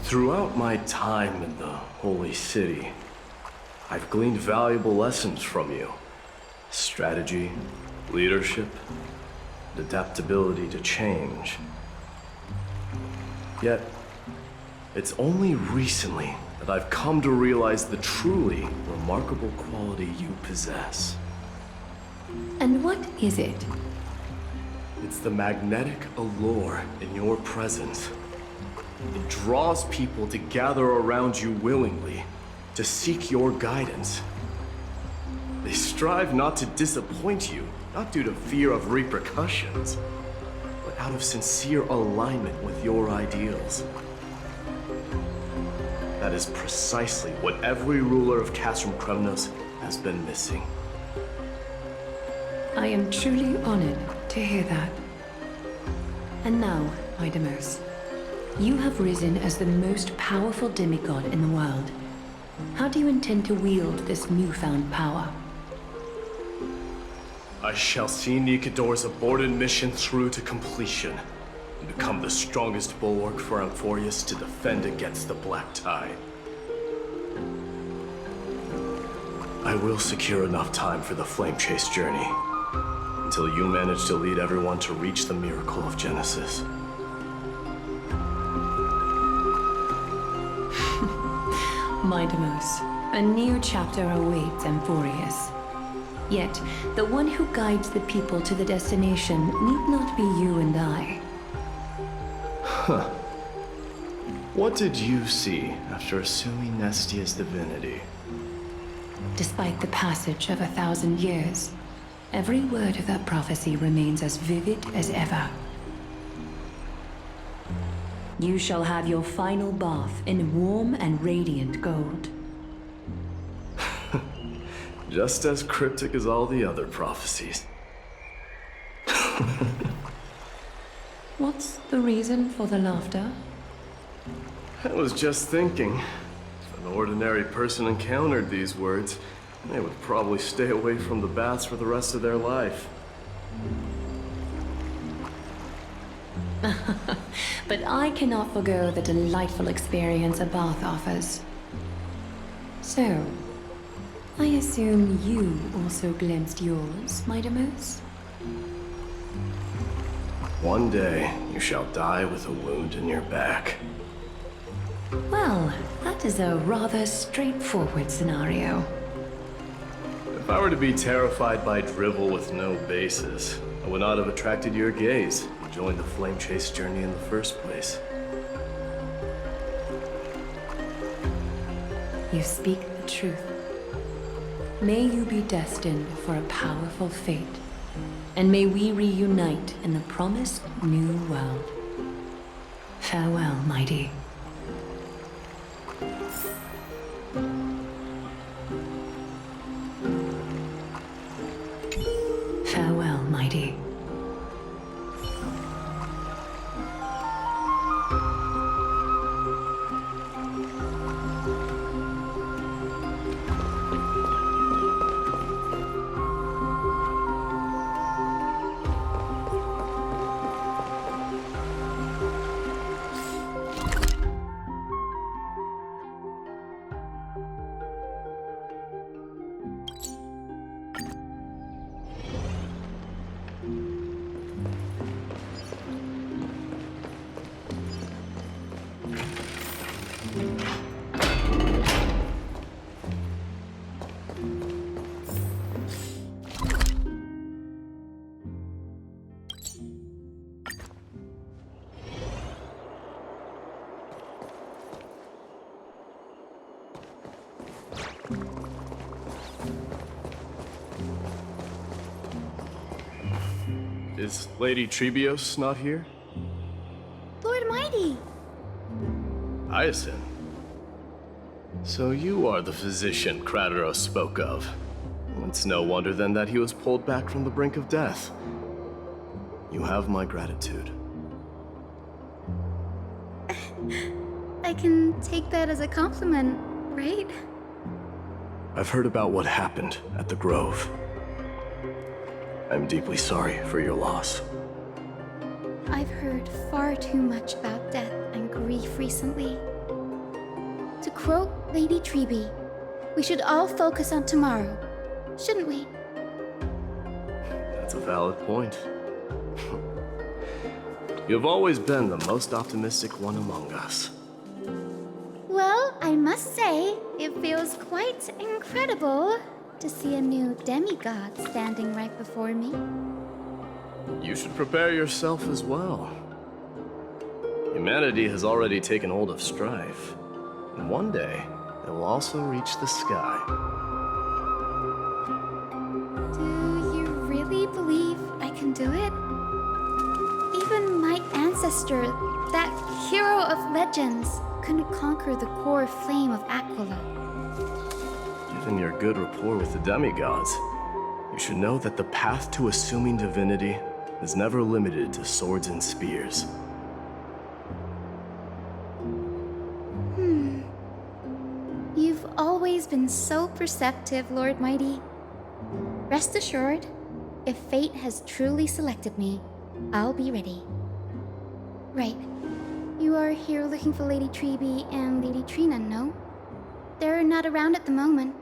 Throughout my time in the Holy City, I've gleaned valuable lessons from you. Strategy, leadership, and adaptability to change. Yet, it's only recently that I've come to realize the truly remarkable quality you possess. And what is it? It's the magnetic allure in your presence. It draws people to gather around you willingly, to seek your guidance. They strive not to disappoint you, not due to fear of repercussions, but out of sincere alignment with your ideals. That is precisely what every ruler of Castrum Kremnos has been missing. I am truly honored to hear that. And now, Idamos, you have risen as the most powerful demigod in the world. How do you intend to wield this newfound power? I shall see Nikador's aborted mission through to completion, and become the strongest bulwark for Amphorius to defend against the Black Tide. I will secure enough time for the Flame Chase journey, until you manage to lead everyone to reach the miracle of Genesis. Idamos, A new chapter awaits Amphorius. Yet, the one who guides the people to the destination need not be you and I. Huh. What did you see after assuming Nestia's divinity? Despite the passage of 1,000 years, every word of that prophecy remains as vivid as ever. You shall have your final bath in warm and radiant gold. Just as cryptic as all the other prophecies. What's the reason for the laughter? I was just thinking, if an ordinary person encountered these words, they would probably stay away from the baths for the rest of their life. But I cannot forgo the delightful experience a bath offers. So, I assume you also glimpsed yours, Mightimus? One day, you shall die with a wound in your back. Well, that is a rather straightforward scenario. If I were to be terrified by drivel with no basis, I would not have attracted your gaze and joined the flame chase journey in the first place. You speak the truth. May you be destined for a powerful fate, and may we reunite in the promised new world. Farewell, mighty. Farewell, mighty. Is Lady Trebios not here? Lord Mighty! Hyacinth. So you are the physician Krateros spoke of. It's no wonder then that he was pulled back from the brink of death. You have my gratitude. I can take that as a compliment, right? I've heard about what happened at the Grove. I'm deeply sorry for your loss. I've heard far too much about death and grief recently. To quote Lady Treby, we should all focus on tomorrow, shouldn't we? That's a valid point. You've always been the most optimistic one among us. Well, I must say, it feels quite incredible to see a new demigod standing right before me. You should prepare yourself as well. Humanity has already taken hold of strife, and one day it will also reach the sky. Do you really believe I can do it? Even my ancestor, that hero of legends, couldn't conquer the core flame of Aquila. Given your good rapport with the demigods, you should know that the path to assuming divinity is never limited to swords and spears. You've always been so perceptive, Lord Mighty. Rest assured, if fate has truly selected me, I'll be ready. Right. You are here looking for Lady Treby and Lady Trina, no? They're not around at the moment.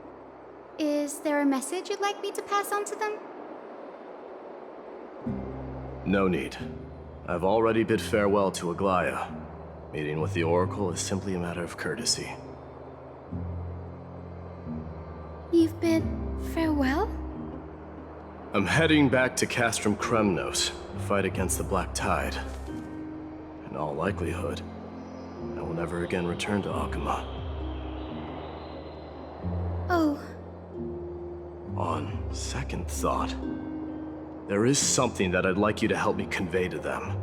Is there a message you'd like me to pass on to them? No need. I've already bid farewell to Aglaya. Meeting with the Oracle is simply a matter of courtesy. You've bid farewell? I'm heading back to Castrum Kremnos to fight against the Black Tide. In all likelihood, I will never again return to Akuma. Oh, On second thought, there is something that I'd like you to help me convey to them.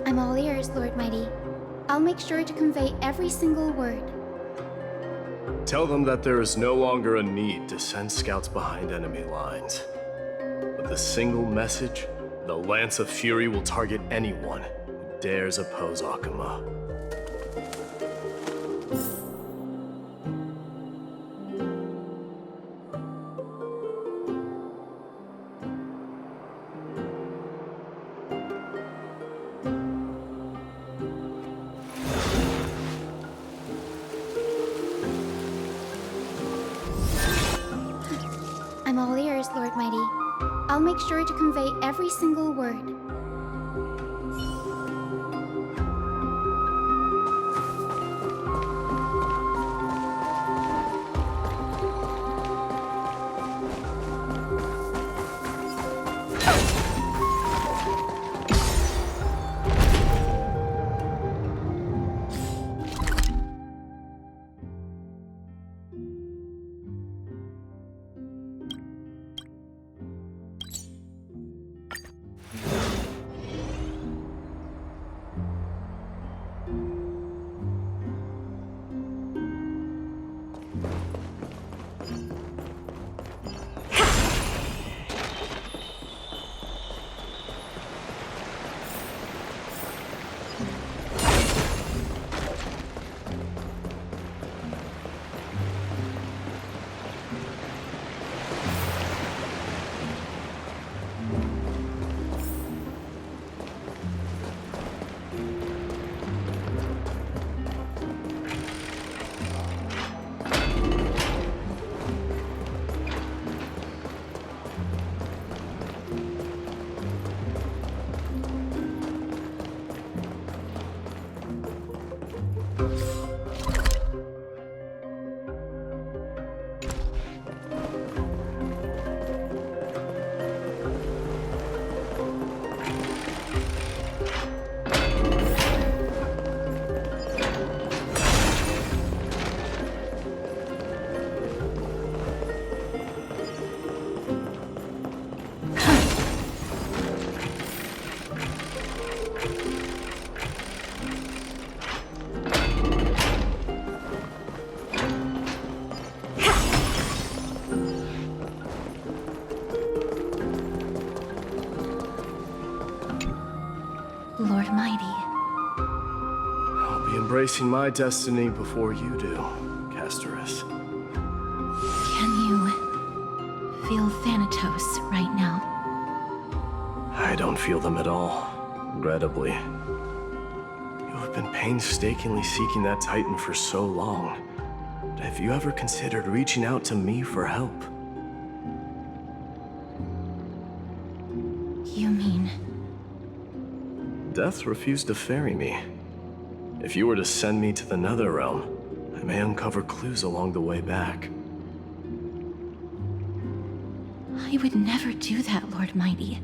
I'm all ears, Lord Mighty. I'll make sure to convey every single word. Tell them that there is no longer a need to send scouts behind enemy lines. With a single message, the Lance of Fury will target anyone who dares oppose Akuma. I'm all ears, Lord Mighty. I'll make sure to convey every single word. Lord Mighty. I'll be embracing my destiny before you do, Castorus. Can you feel Thanatos right now? I don't feel them at all, regrettably. You have been painstakingly seeking that Titan for so long. But have you ever considered reaching out to me for help? You mean... Death refused to ferry me. If you were to send me to the Netherrealm, I may uncover clues along the way back. I would never do that, Lord Mighty.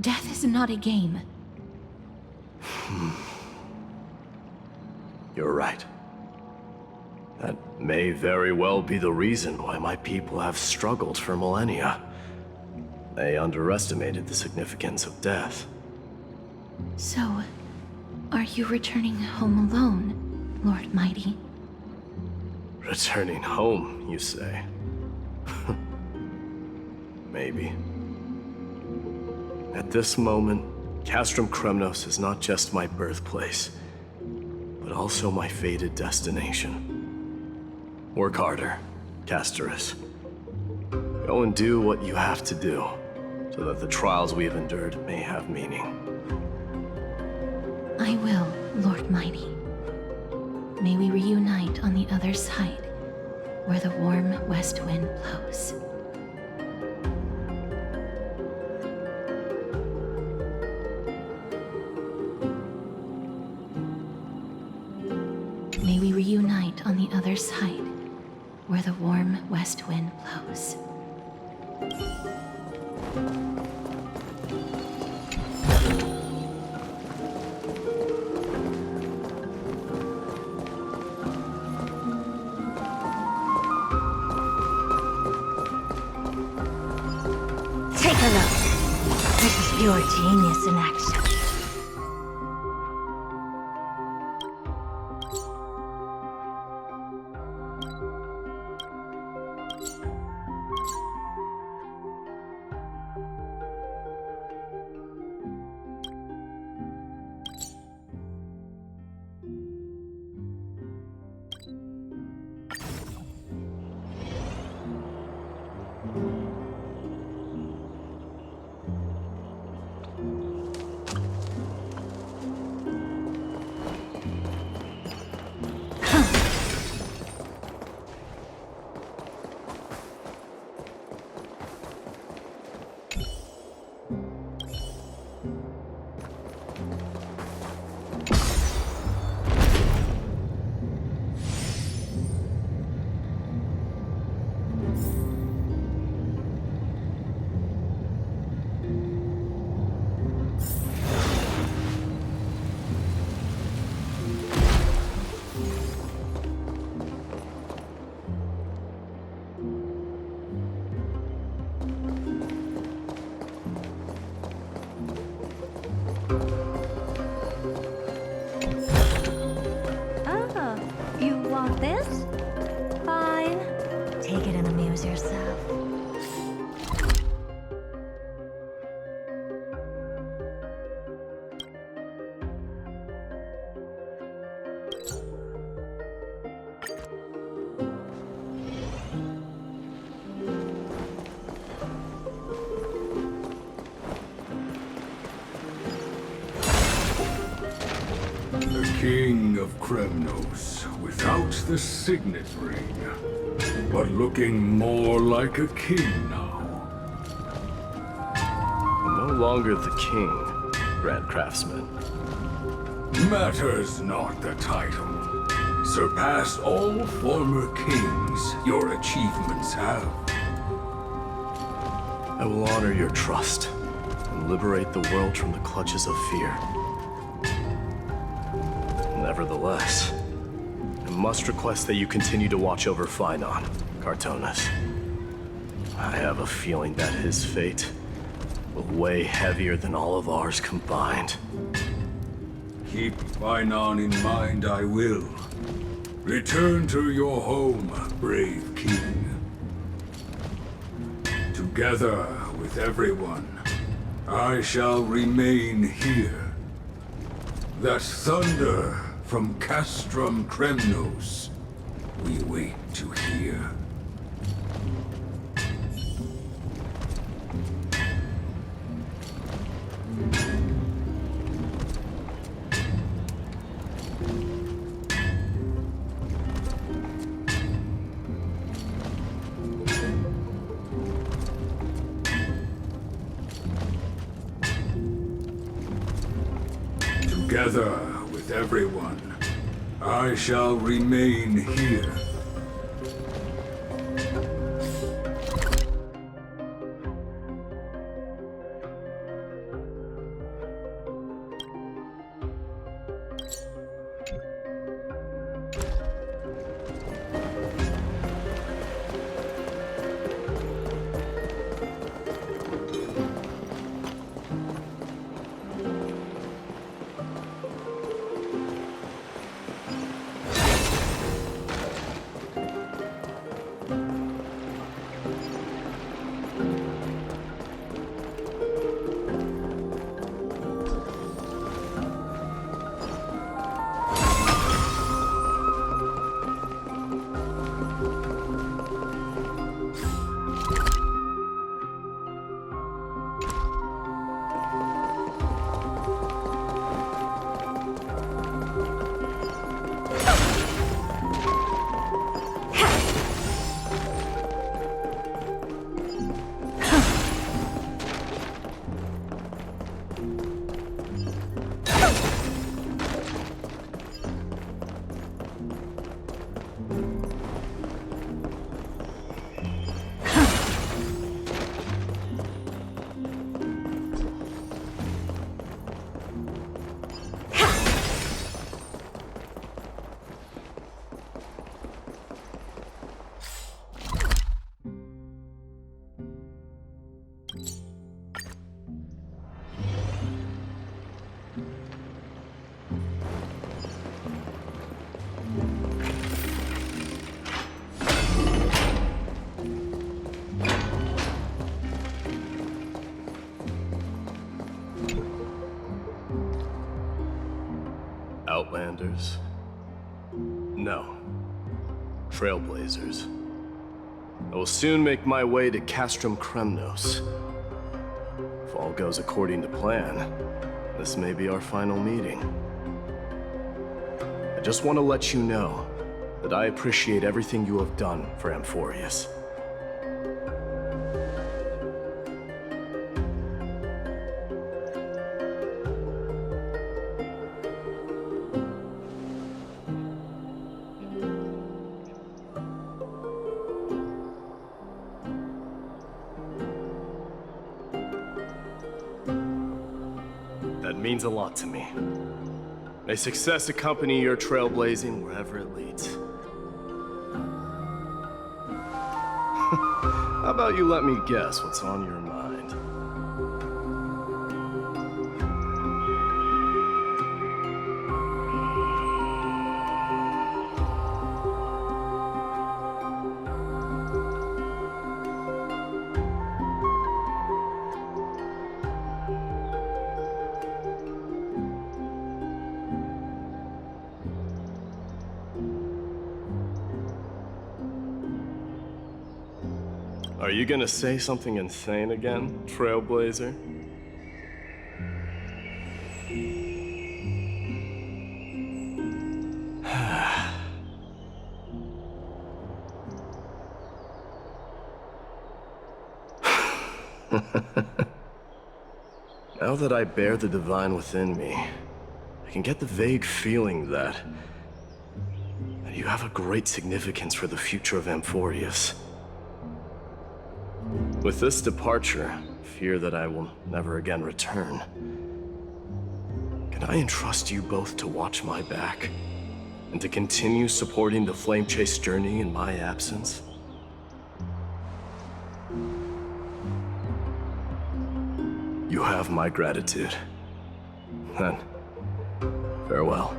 Death is not a game. You're right. That may very well be the reason why my people have struggled for millennia. They underestimated the significance of death. So, are you returning home alone, Lord Mighty? Returning home, you say? Maybe. At this moment, Castrum Kremnos is not just my birthplace, but also my fated destination. Work harder, Castorus. Go and do what you have to do, so that the trials we have endured may have meaning. I will, Lord Mighty. May we reunite on the other side, where the warm west wind blows. May we reunite on the other side, the warm west wind blows. Take a look. This is pure genius in action. This? Fine. Take it and amuse yourself. The King of Kremnos, without the signet ring, but looking more like a king now. No longer the king, Grand Craftsman. Matters not the title. Surpass all former kings your achievements have. I will honor your trust and liberate the world from the clutches of fear. Nevertheless, I must request that you continue to watch over Phainon, Cartonis. I have a feeling that his fate will weigh heavier than all of ours combined. Keep Phainon in mind, I will. Return to your home, brave king. Together with everyone, I shall remain here. That thunder from Castrum Kremnos we wait to hear. Together with everyone, I shall remain here. Outlanders. No. Trailblazers. I will soon make my way to Castrum Kremnos. If all goes according to plan, this may be our final meeting. I just want to let you know that I appreciate everything you have done for Amphorius. That means a lot to me. May success accompany your trailblazing wherever it leads. How about you let me guess what's on your mind? Are you gonna say something insane again, Trailblazer? Now that I bear the divine within me, I can get the vague feeling that you have a great significance for the future of Amphorius. With this departure, I fear that I will never again return. Can I entrust you both to watch my back? And to continue supporting the Flame Chase journey in my absence? You have my gratitude. Then, farewell.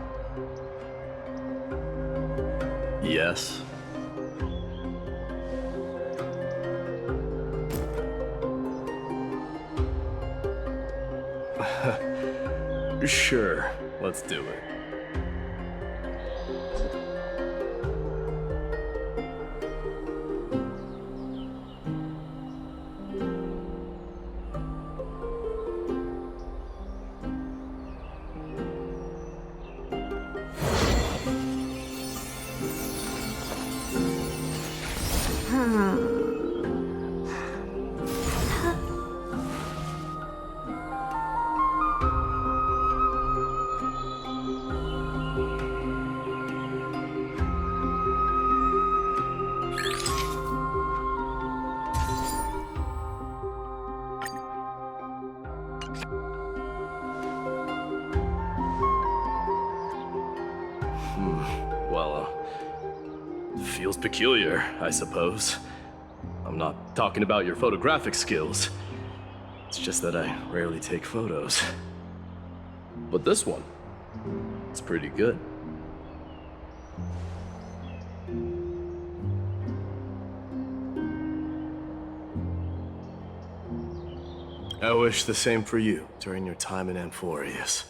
Yes? Sure, let's do it. Feels peculiar, I suppose. I'm not talking about your photographic skills. It's just that I rarely take photos. But this one, it's pretty good. I wish the same for you during your time in Amphorius.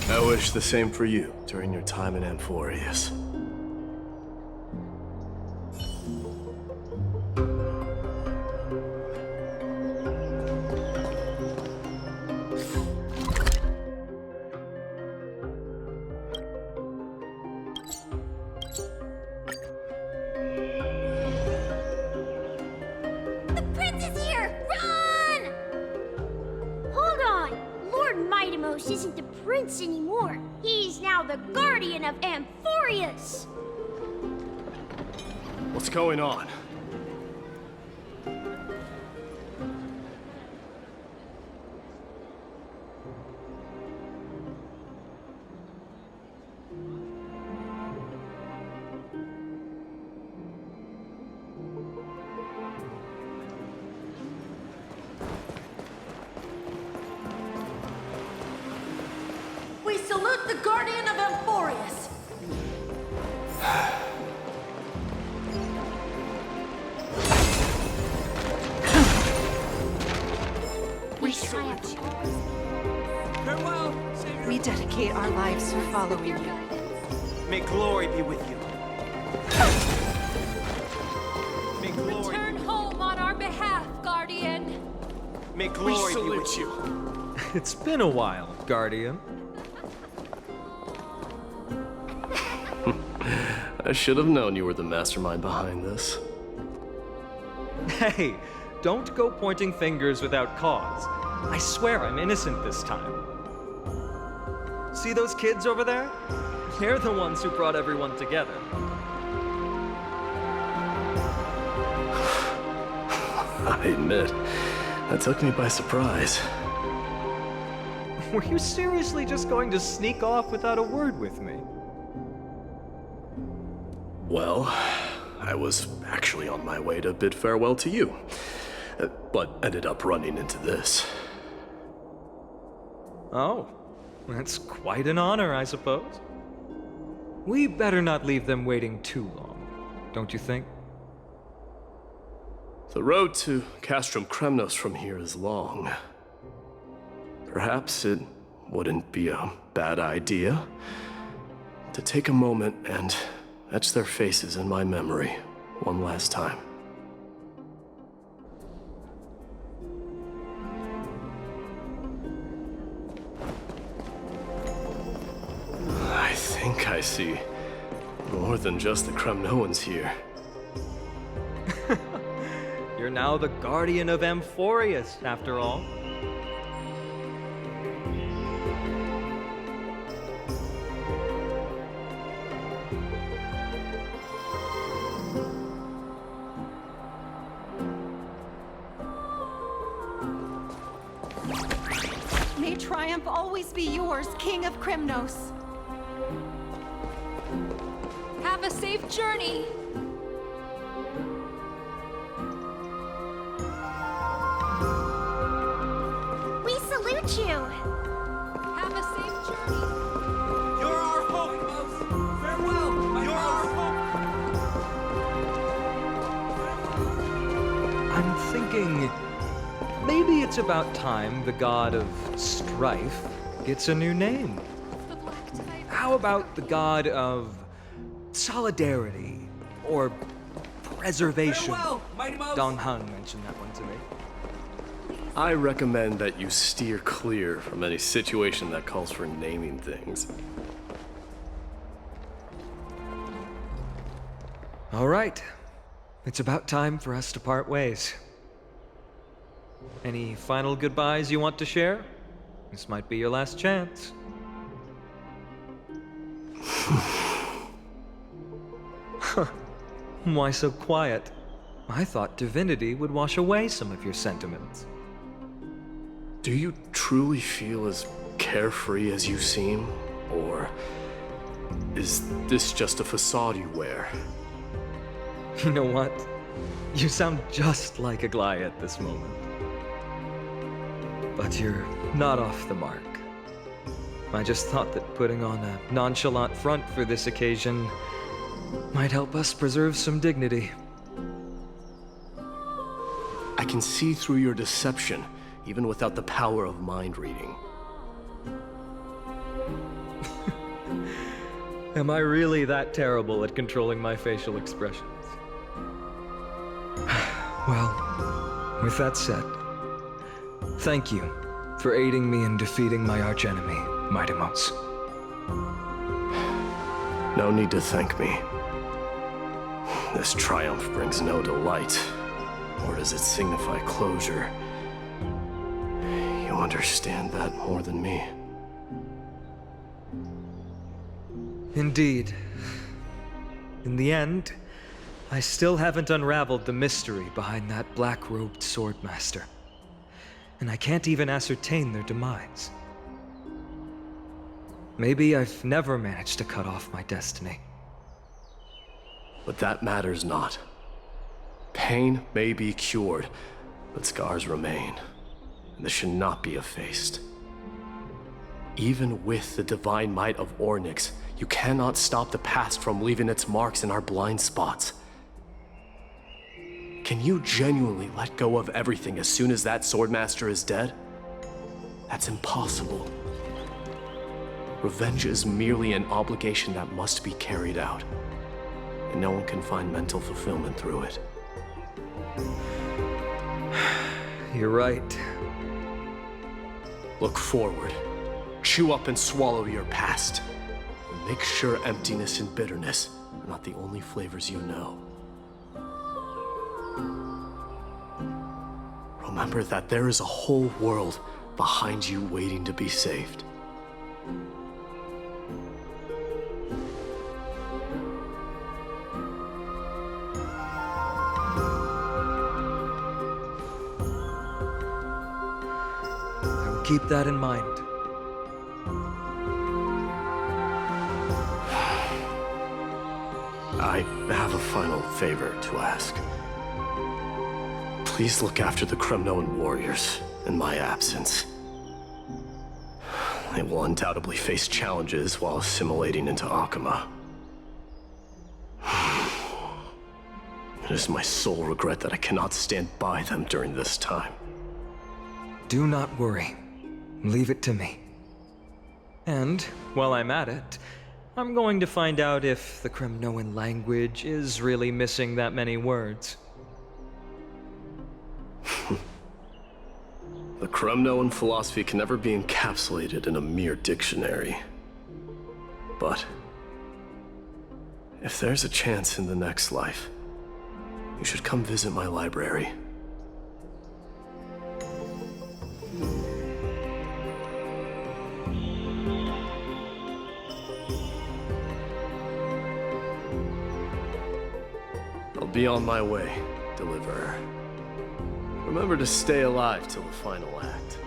I wish the same for you during your time in Amphorius. The prince is here! Run! Hold on! Lord Mightimos isn't the prince anymore. He's now the guardian of Amphorius! What's going on? Salute the Guardian of Amphorius! We triumph. Farewell! We dedicate our lives to following you. May glory be with you. May glory Return home on our behalf, Guardian. May glory be with salute you. It's been a while, Guardian. I should have known you were the mastermind behind this. Hey, don't go pointing fingers without cause. I swear I'm innocent this time. See those kids over there? They're the ones who brought everyone together. I admit, that took me by surprise. Were you seriously just going to sneak off without a word with me? Well, I was actually on my way to bid farewell to you, but ended up running into this. Oh, that's quite an honor, I suppose. We better not leave them waiting too long, don't you think? The road to Castrum Kremnos from here is long. Perhaps it wouldn't be a bad idea to take a moment and etch their faces in my memory one last time. I think I see more than just the Kremnoans here. You're now the Guardian of Amphorius, after all. May triumph always be yours, King of Kremnos. Have a safe journey. We salute you! Have a safe journey. You're our hope! Farewell! You're our hope! I'm thinking maybe it's about time the god of strife gets a new name. How about the god of solidarity or preservation? Farewell, Mighty Mouse! Dong Hung mentioned that one to me. I recommend that you steer clear from any situation that calls for naming things. All right. It's about time for us to part ways. Any final goodbyes you want to share? This might be your last chance. Why so quiet? I thought divinity would wash away some of your sentiments. Do you truly feel as carefree as you seem? Or is this just a facade you wear? You know what? You sound just like Aglaia at this moment. But you're not off the mark. I just thought that putting on a nonchalant front for this occasion might help us preserve some dignity. I can see through your deception, even without the power of mind reading. Am I really that terrible at controlling my facial expressions? Well, with that said, thank you for aiding me in defeating my archenemy, Mightimos. No need to thank me. This triumph brings no delight, or does it signify closure? You understand that more than me. Indeed. In the end, I still haven't unraveled the mystery behind that black-robed swordmaster. And I can't even ascertain their demise. Maybe I've never managed to cut off my destiny. But that matters not. Pain may be cured, but scars remain, and this should not be effaced. Even with the divine might of Ornyx, you cannot stop the past from leaving its marks in our blind spots. Can you genuinely let go of everything as soon as that Swordmaster is dead? That's impossible. Revenge is merely an obligation that must be carried out, and no one can find mental fulfillment through it. You're right. Look forward. Chew up and swallow your past. And make sure emptiness and bitterness are not the only flavors you know. Remember that there is a whole world behind you waiting to be saved. I will keep that in mind. I have a final favor to ask. Please look after the Kremnoan warriors in my absence. They will undoubtedly face challenges while assimilating into Akama. It is my sole regret that I cannot stand by them during this time. Do not worry. Leave it to me. And, while I'm at it, I'm going to find out if the Kremnoan language is really missing that many words. The Kremnoan philosophy can never be encapsulated in a mere dictionary. But if there's a chance in the next life, you should come visit my library. I'll be on my way, Deliverer. Remember to stay alive till the final act.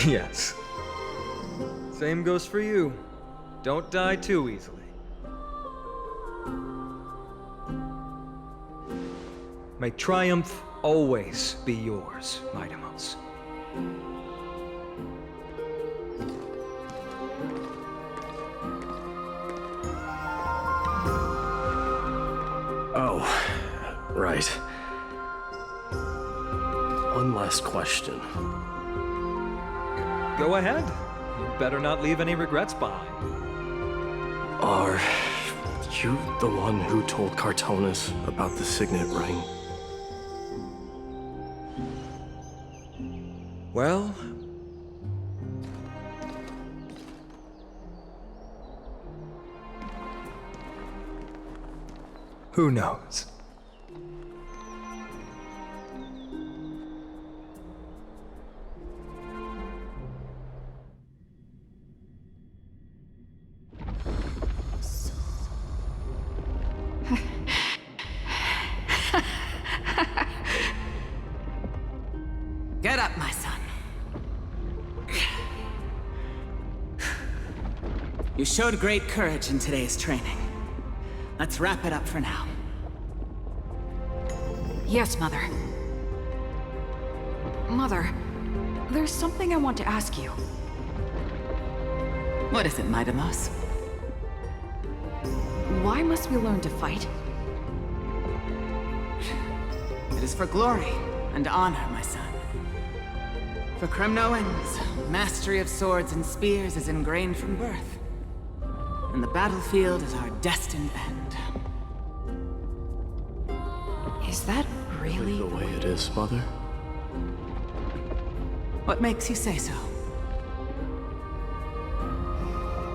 Yes. Same goes for you. Don't die too easily. May triumph always be yours, Midamos. Oh, right. One last question. Go ahead. You better not leave any regrets behind. Are you the one who told Cartonis about the signet ring? Well... who knows? Get up, my son. You showed great courage in today's training. Let's wrap it up for now. Yes, Mother. Mother, there's something I want to ask you. What is it, Midamos? Why must we learn to fight? It is for glory and honor, my son. For Kremnoans, mastery of swords and spears is ingrained from birth. And the battlefield is our destined end. Is that really the way it is, Mother? What makes you say so?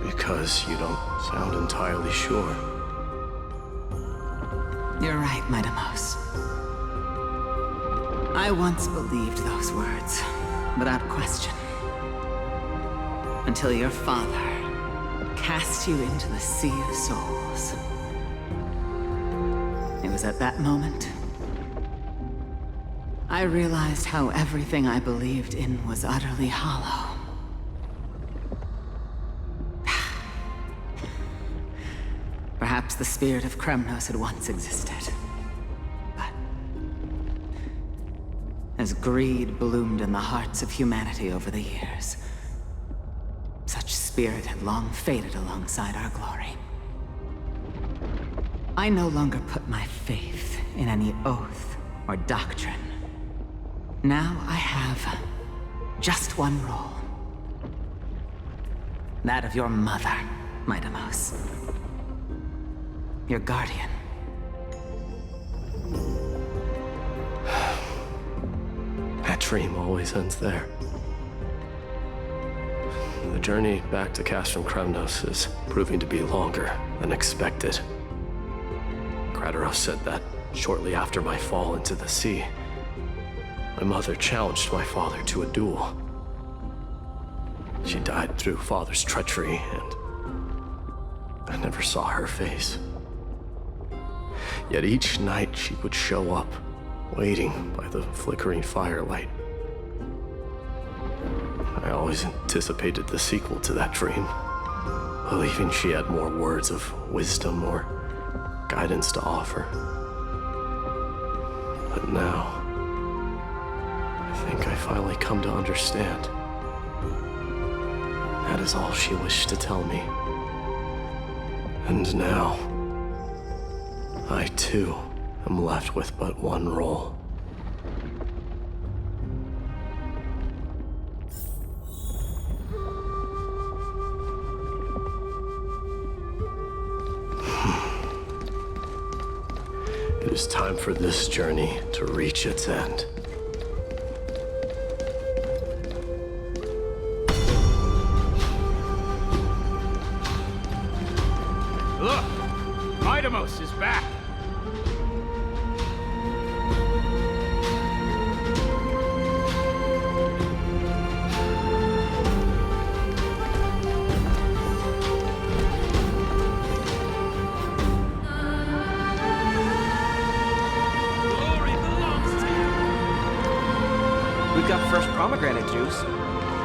Because you don't sound entirely sure. You're right, Midamos. I once believed those words, without question. Until your father cast you into the Sea of Souls. It was at that moment I realized how everything I believed in was utterly hollow. Perhaps the spirit of Kremnos had once existed. But as greed bloomed in the hearts of humanity over the years. Such spirit had long faded alongside our glory. I no longer put my faith in any oath or doctrine. Now I have just one role. That of your mother, my Deimos. Your guardian. That dream always ends there. The journey back to Castrum Kremnos is proving to be longer than expected. Krateros said that shortly after my fall into the sea, my mother challenged my father to a duel. She died through father's treachery, and I never saw her face. Yet each night she would show up, waiting by the flickering firelight. I always anticipated the sequel to that dream, believing she had more words of wisdom or guidance to offer. But now, I think I finally come to understand. That is all she wished to tell me. And now, I too am left with but one role. It is time for this journey to reach its end. Look! My Deimos is back! We've got fresh pomegranate juice.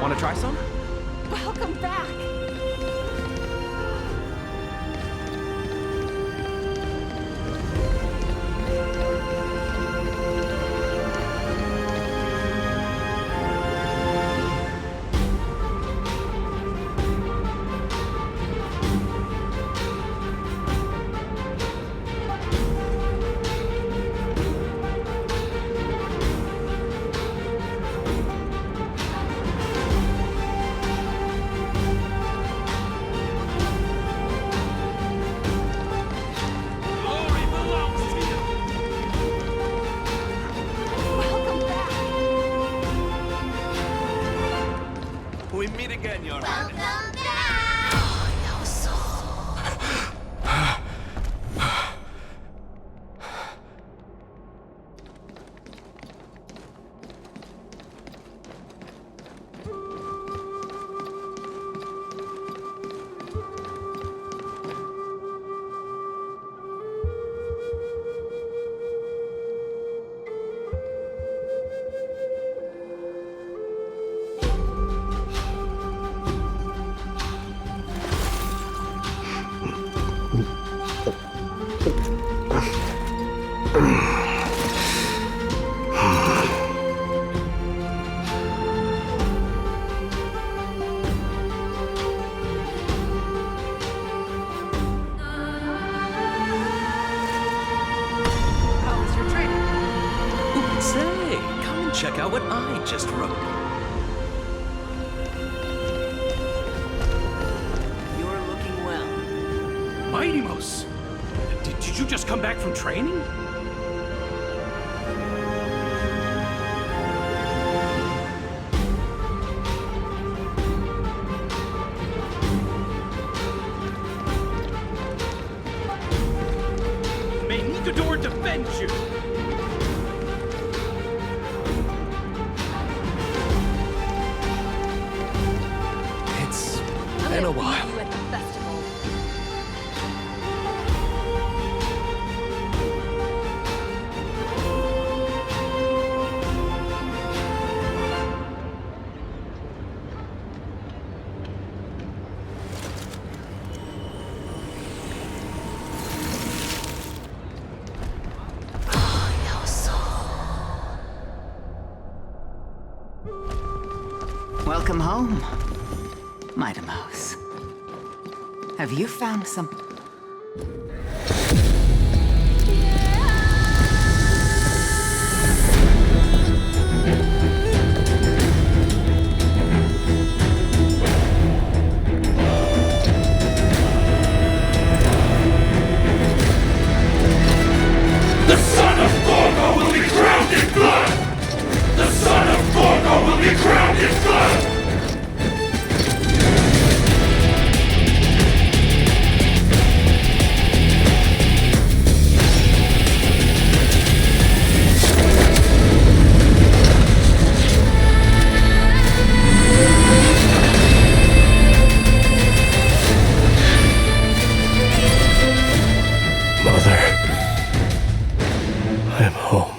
Want to try some? Welcome back! We meet again, Your Highness. Say, come and check out what I just wrote. You're looking well. My Deimos! Did you just come back from training? May Nikador defend you! It's been a while. You at the festival. Welcome home, Mightimos. Have you found some... The son of Gorgo will be crowned in blood! The son of Gorgo will be crowned in blood! Mother, I am home.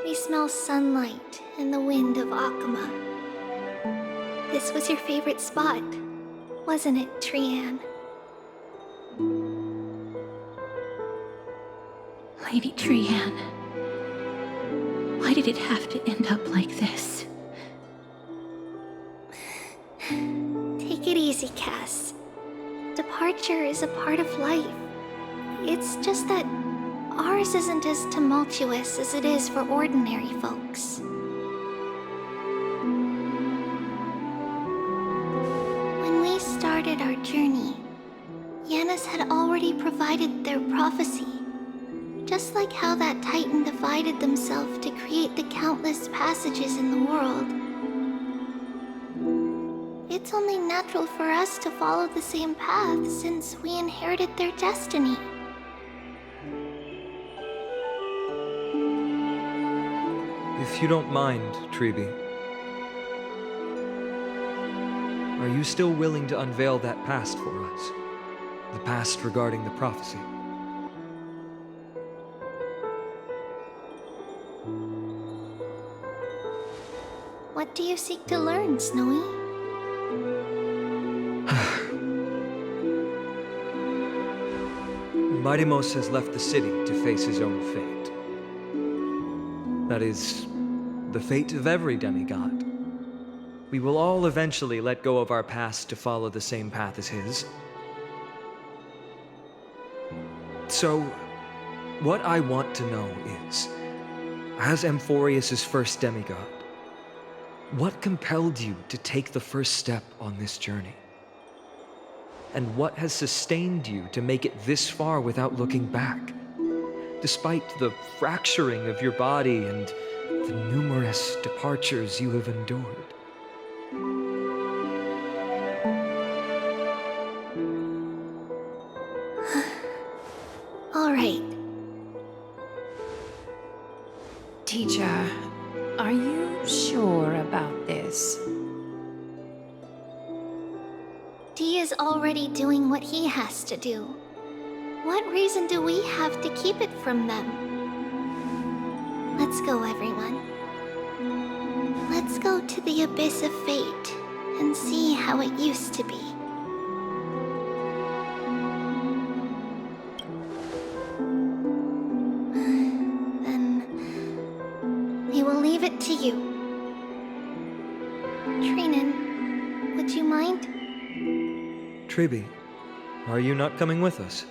We smell sunlight and the wind of Akama. This was your favorite spot, wasn't it, Trian? Lady Trian, why did it have to end up like this? Take it easy, Cass. Departure is a part of life. It's just that ours isn't as tumultuous as it is for ordinary folks. When we started our journey, Yanis had already provided their prophecy. Just like how that Titan divided themselves to create the countless passages in the world. It's only natural for us to follow the same path since we inherited their destiny. If you don't mind, Treeby, are you still willing to unveil that past for us? The past regarding the prophecy? What do you seek to learn, Snowy? Mightimos has left the city to face his own fate. That is, the fate of every demigod. We will all eventually let go of our past to follow the same path as his. So, what I want to know is, as Amphorius' first demigod, what compelled you to take the first step on this journey? And what has sustained you to make it this far without looking back? Despite the fracturing of your body and the numerous departures you have endured. All right. Teacher, are you sure about this? D is already doing what he has to do. What reason do we have to keep it from them? Let's go, everyone. Let's go to the abyss of fate and see how it used to be. Then we will leave it to you. Trinan, would you mind? Treeby, are you not coming with us?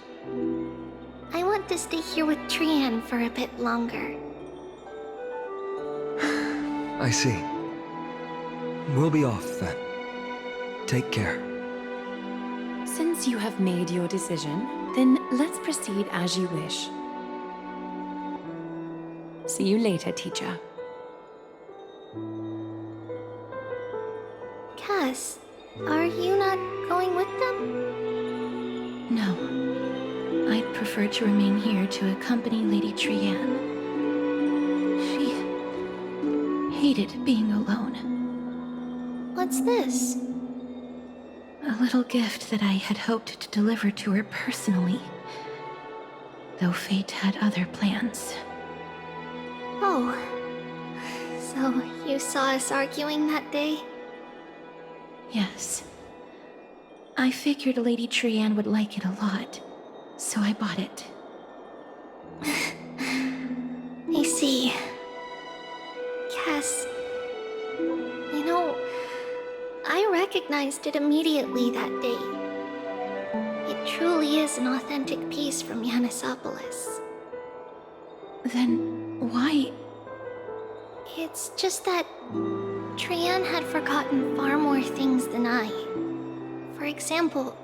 I want to stay here with Trian for a bit longer. I see. We'll be off then. Take care. Since you have made your decision, then let's proceed as you wish. See you later, teacher. Cass, are you not going with them? No. I'd prefer to remain here to accompany Lady Trianne. She hated being alone. What's this? A little gift that I had hoped to deliver to her personally, though fate had other plans. Oh. So you saw us arguing that day? Yes. I figured Lady Trianne would like it a lot, so I bought it. I see. Cass, you know, I recognized it immediately that day. It truly is an authentic piece from Yanisopolis. Then why? It's just that Trianne had forgotten far more things than I. For example,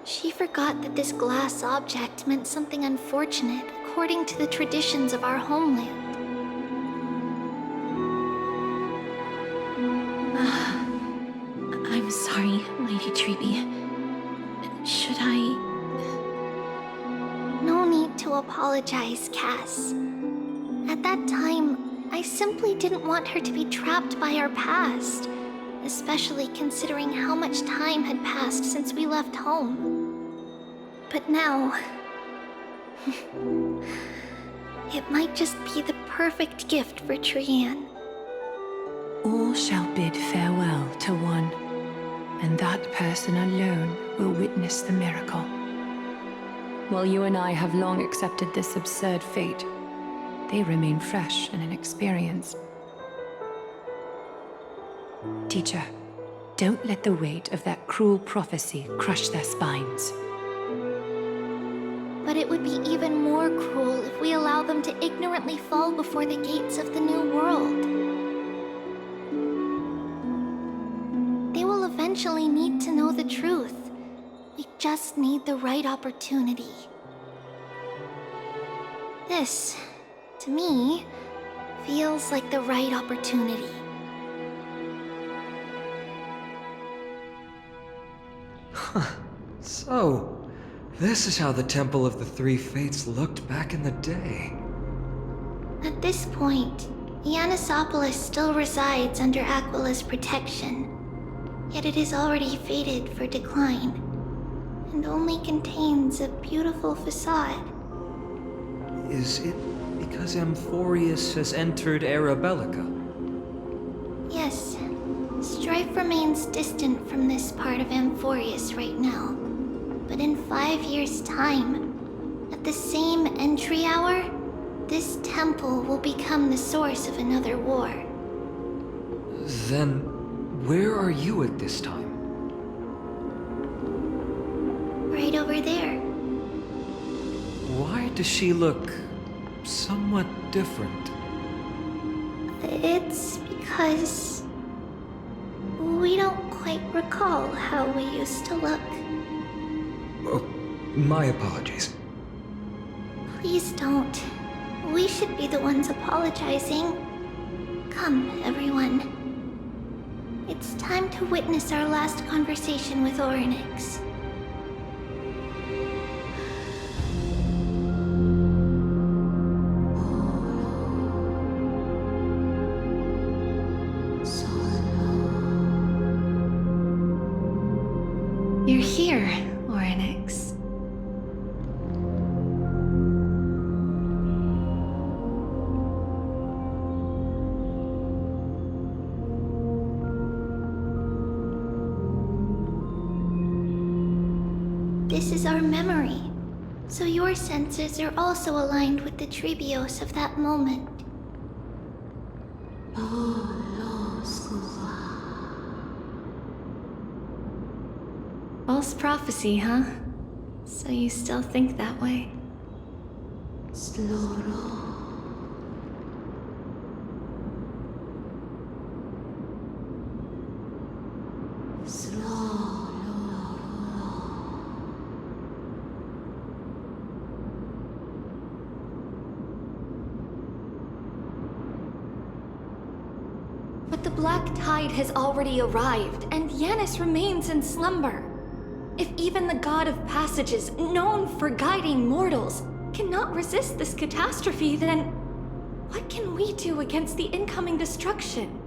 she forgot that this glass object meant something unfortunate according to the traditions of our homeland. I'm sorry, Lady Treby. Should I... No need to apologize, Cass. At that time, I simply didn't want her to be trapped by our past, especially considering how much time had passed since we left home. But now... it might just be the perfect gift for Trianne. All shall bid farewell to one, and that person alone will witness the miracle. While you and I have long accepted this absurd fate, they remain fresh and inexperienced. Teacher, don't let the weight of that cruel prophecy crush their spines. But it would be even more cruel if we allow them to ignorantly fall before the gates of the new world. They will eventually need to know the truth. We just need the right opportunity. This, to me, feels like the right opportunity. So, this is how the Temple of the Three Fates looked back in the day. At this point, Yanisopolis still resides under Aquila's protection, yet it is already fated for decline, and only contains a beautiful facade. Is it because Amphorius has entered Era Bellica? Yes, strife remains distant from this part of Amphorius right now. But in 5 years' time, at the same entry hour, this temple will become the source of another war. Then, where are you at this time? Right over there. Why does she look somewhat different? It's because we don't quite recall how we used to look. Oh, my apologies. Please don't. We should be the ones apologizing. Come, everyone. It's time to witness our last conversation with Orynyx. You're here, Orynyx. This is our memory, so your senses are also aligned with the Trebios of that moment. False prophecy, huh? So you still think that way? But the black tide has already arrived, and Yanis remains in slumber. If even the god of passages, known for guiding mortals, cannot resist this catastrophe, then what can we do against the incoming destruction?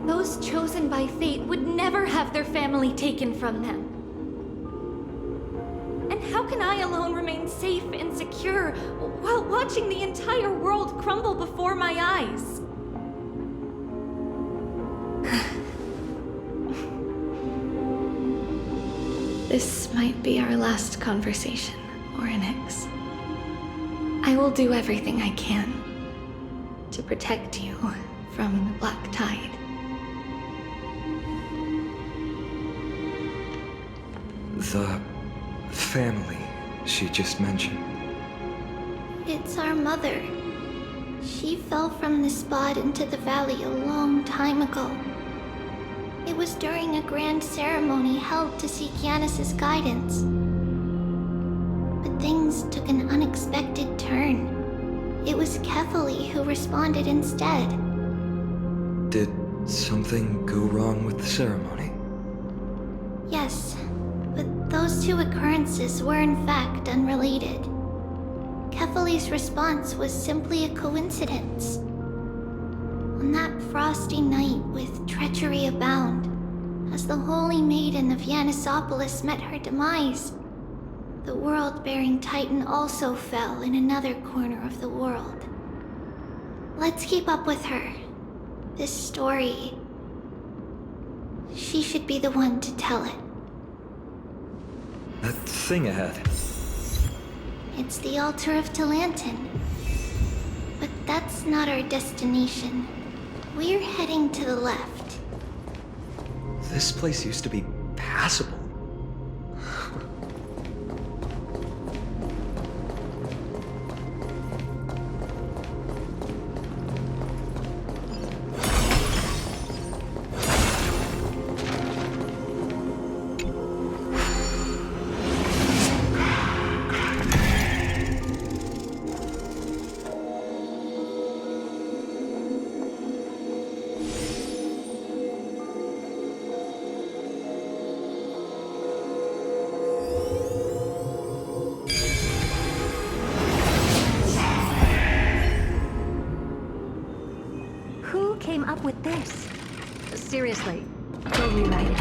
Those chosen by fate would never have their family taken from them. And how can I alone remain safe and secure while watching the entire world crumble before my eyes? This might be our last conversation, Orynyx. I will do everything I can to protect you from the Black Tide. The family she just mentioned. It's our mother. She fell from the spot into the valley a long time ago. It was during a grand ceremony held to seek Yanis's guidance. But things took an unexpected turn. It was Kefali who responded instead. Did something go wrong with the ceremony? Yes, but those two occurrences were in fact unrelated. Kefali's response was simply a coincidence. On that frosty night with treachery abound, as the Holy Maiden of Yanisopolis met her demise, the world-bearing Titan also fell in another corner of the world. Let's keep up with her. This story... she should be the one to tell it. That thing ahead. It's the altar of Talantin. But that's not our destination. We're heading to the left. This place used to be passable. Who came up with this? Seriously, go rewrite it.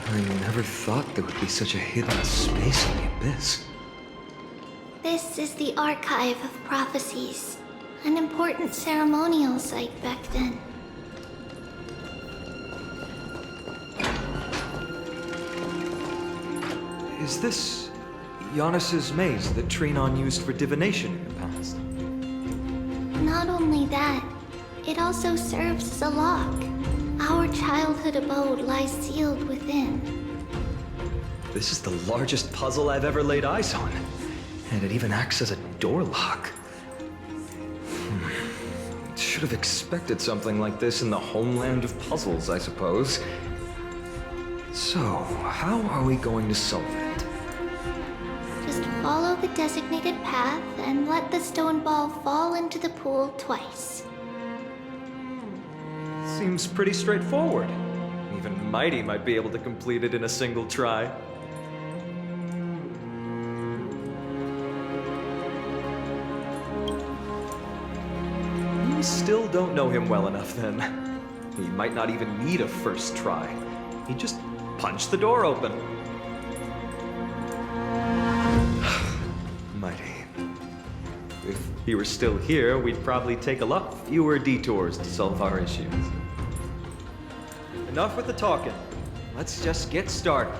I never thought there would be such a hidden space in the abyss. This is the Archive of Prophecies, an important ceremonial site back then. Is this Yanis's maze that Trinon used for divination in the past? Not only that, it also serves as a lock. Our childhood abode lies sealed within. This is the largest puzzle I've ever laid eyes on. And it even acts as a door lock. Should have expected something like this in the homeland of puzzles, I suppose. So, how are we going to solve it? Just follow the designated path and let the stone ball fall into the pool twice. Seems pretty straightforward. Even Mighty might be able to complete it in a single try. You still don't know him well enough, then. He might not even need a first try. He just punched the door open. Mighty. If he were still here, we'd probably take a lot fewer detours to solve our issues. Enough with the talking. Let's just get started.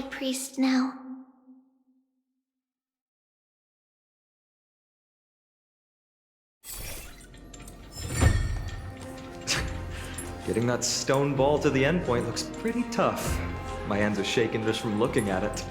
High Priest now. Getting that stone ball to the endpoint looks pretty tough. My hands are shaking just from looking at it.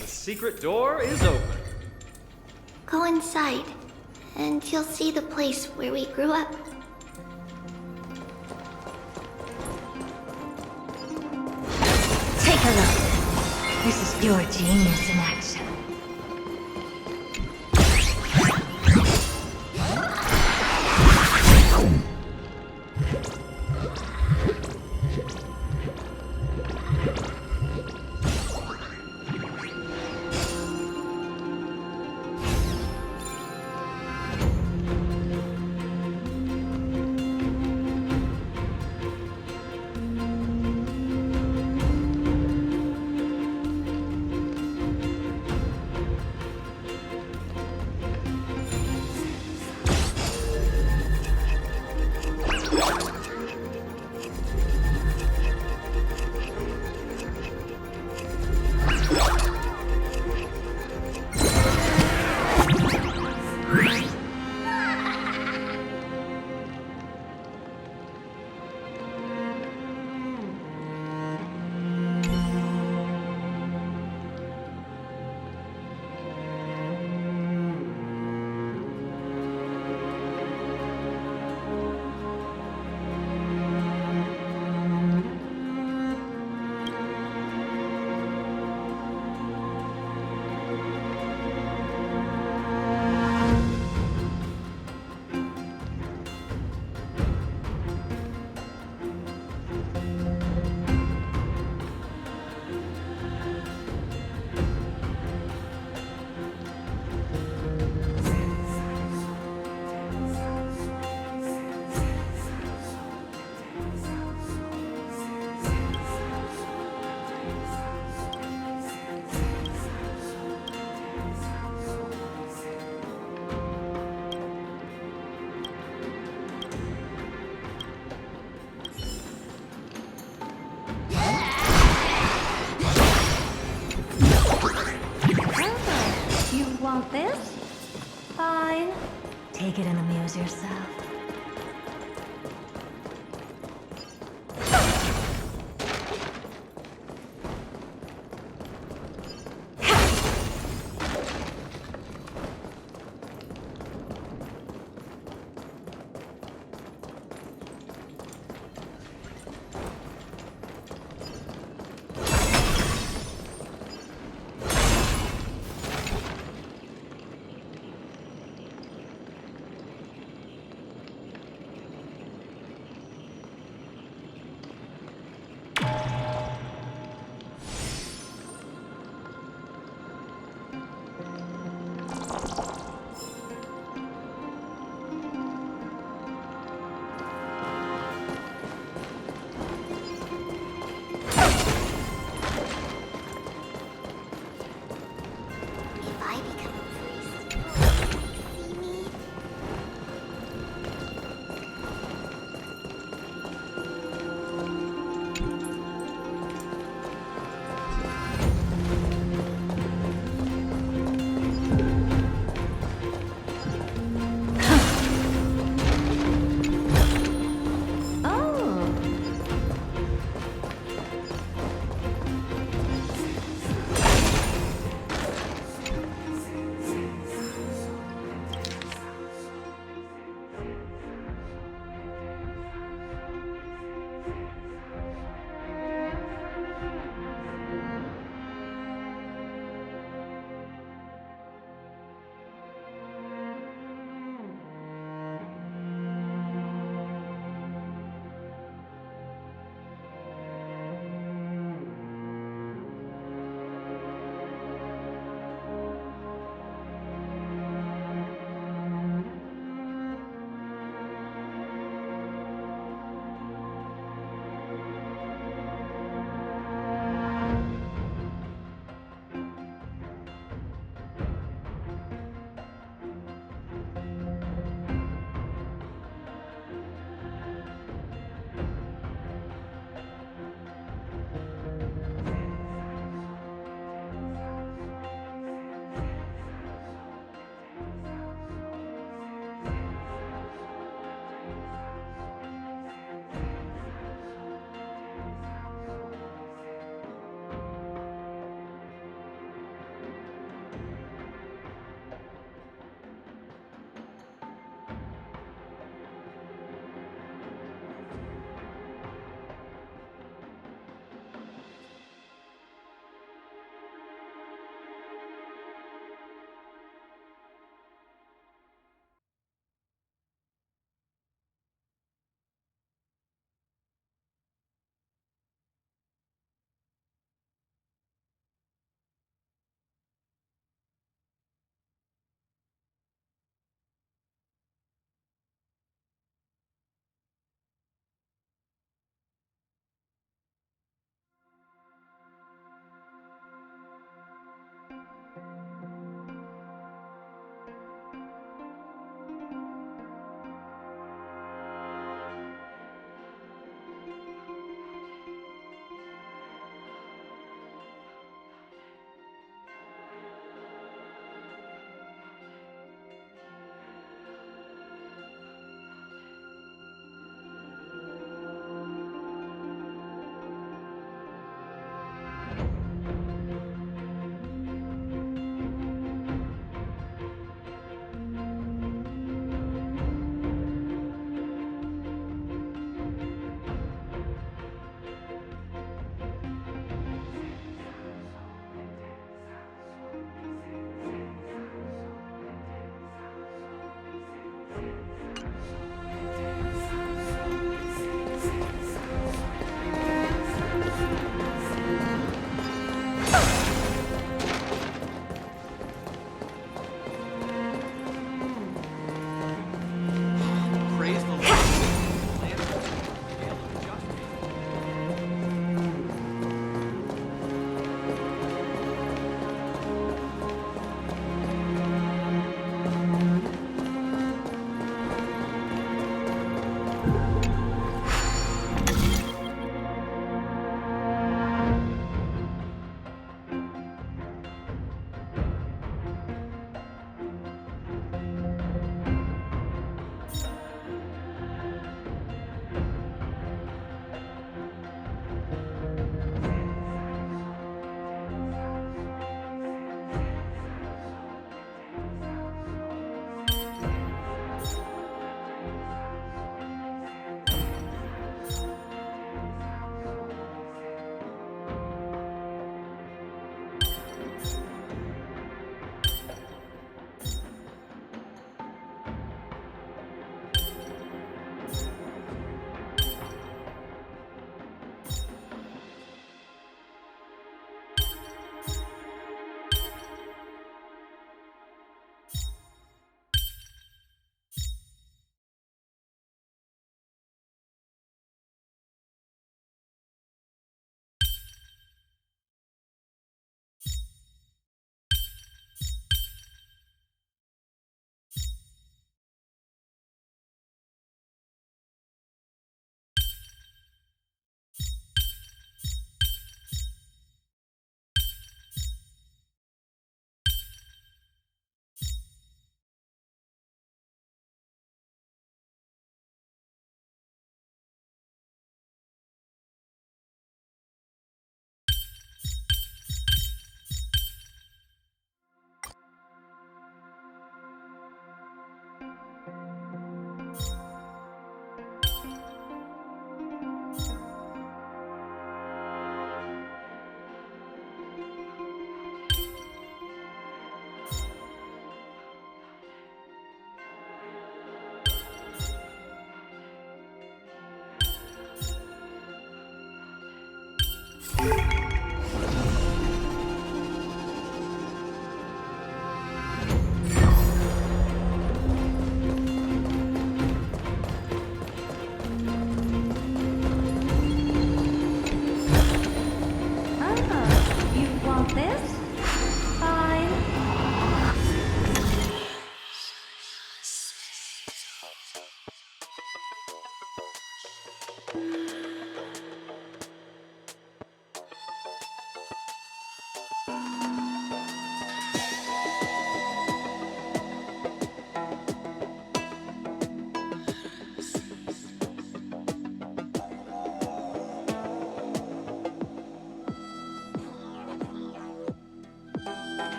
The secret door is open. Go inside, and you'll see the place where we grew up. Take a look. This is pure genius in action. Want this? Fine. Take it and amuse yourself.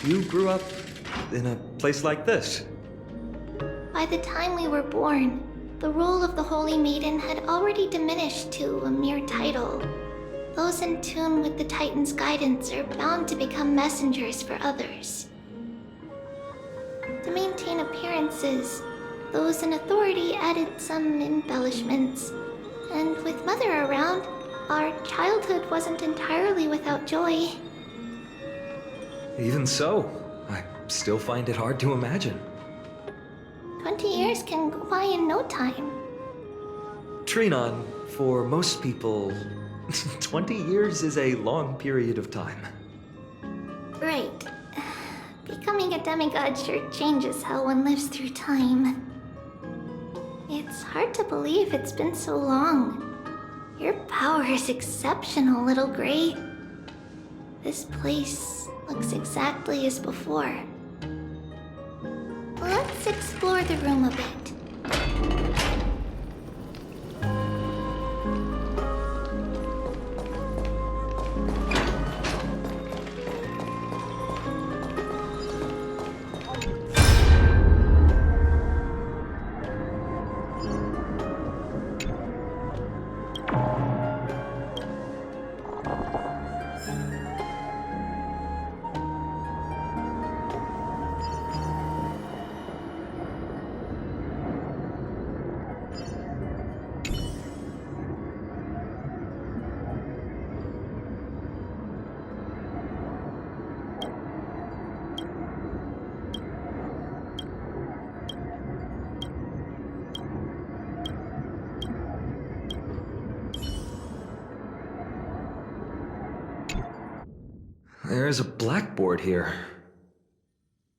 you grew up in a place like this. By the time we were born, the role of the Holy Maiden had already diminished to a mere title. Those in tune with the Titan's guidance are bound to become messengers for others. To maintain appearances, those in authority added some embellishments. And with Mother around, our childhood wasn't entirely without joy. Even so, I still find it hard to imagine. 20 years can go by in no time. Trinon, for most people, 20 years is a long period of time. Right. Becoming a demigod sure changes how one lives through time. It's hard to believe it's been so long. Your power is exceptional, Little Gray. This place looks exactly as before. Let's explore the room a bit. There's a blackboard here.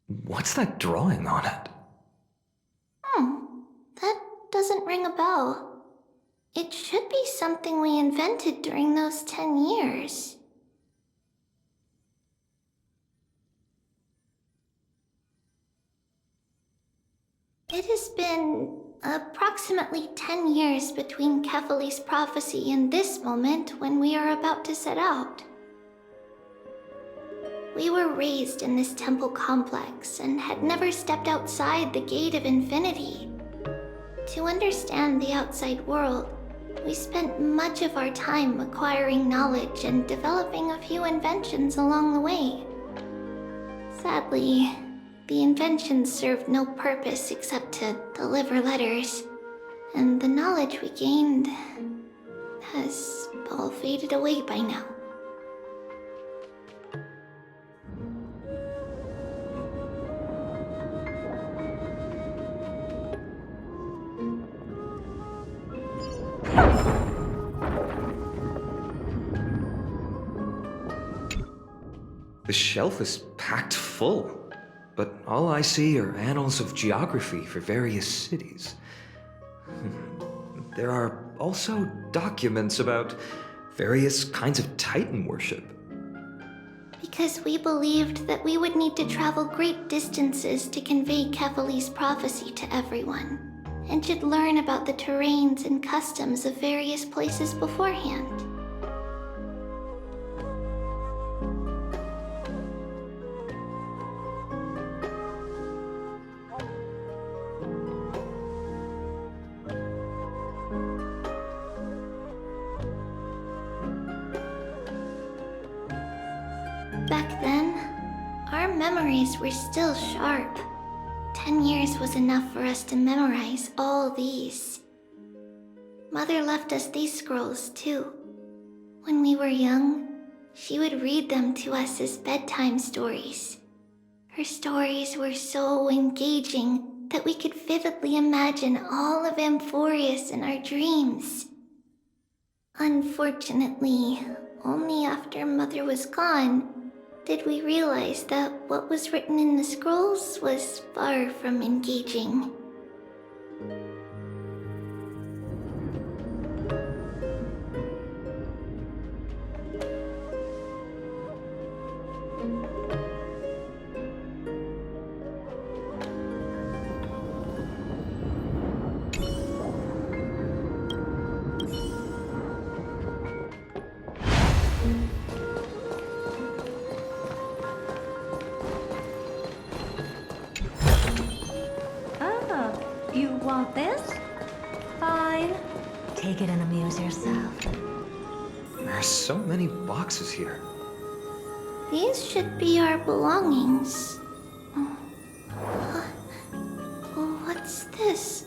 What's that drawing on it? That doesn't ring a bell. It should be something we invented during those 10 years. It has been approximately 10 years between Kefali's prophecy and this moment when we are about to set out. We were raised in this temple complex and had never stepped outside the gate of infinity. To understand the outside world, we spent much of our time acquiring knowledge and developing a few inventions along the way. Sadly, the inventions served no purpose except to deliver letters, and the knowledge we gained has all faded away by now. The shelf is packed full, but all I see are annals of geography for various cities. There are also documents about various kinds of Titan worship. Because we believed that we would need to travel great distances to convey Kefali's prophecy to everyone, and should learn about the terrains and customs of various places beforehand. Back then, our memories were still sharp. 10 years was enough for us to memorize all these. Mother left us these scrolls too. When we were young, she would read them to us as bedtime stories. Her stories were so engaging that we could vividly imagine all of Amphorius in our dreams. Unfortunately, only after Mother was gone did we realize that what was written in the scrolls was far from engaging. want this? Fine. Take it and amuse yourself. There are so many boxes here. These should be our belongings. What's this?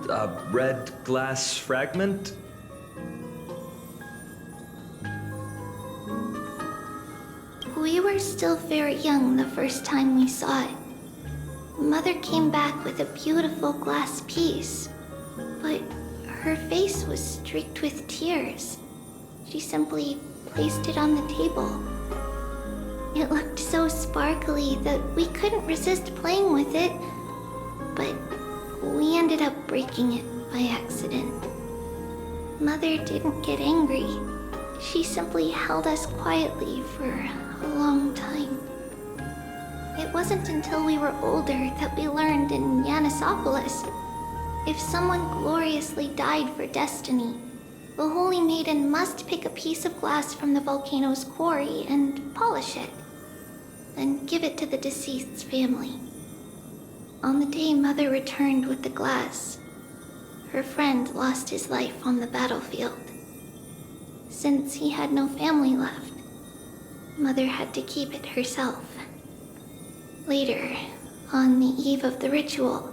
A red glass fragment? We were still very young the first time we saw it. Mother came back with a beautiful glass piece, but her face was streaked with tears. She simply placed it on the table. It looked so sparkly that we couldn't resist playing with it, but we ended up breaking it by accident. Mother didn't get angry. She simply held us quietly for a long time. It wasn't until we were older that we learned in Yanissopolis, if someone gloriously died for destiny, the Holy Maiden must pick a piece of glass from the volcano's quarry and polish it, then give it to the deceased's family. On the day Mother returned with the glass, her friend lost his life on the battlefield. Since he had no family left, Mother had to keep it herself. Later, on the eve of the ritual,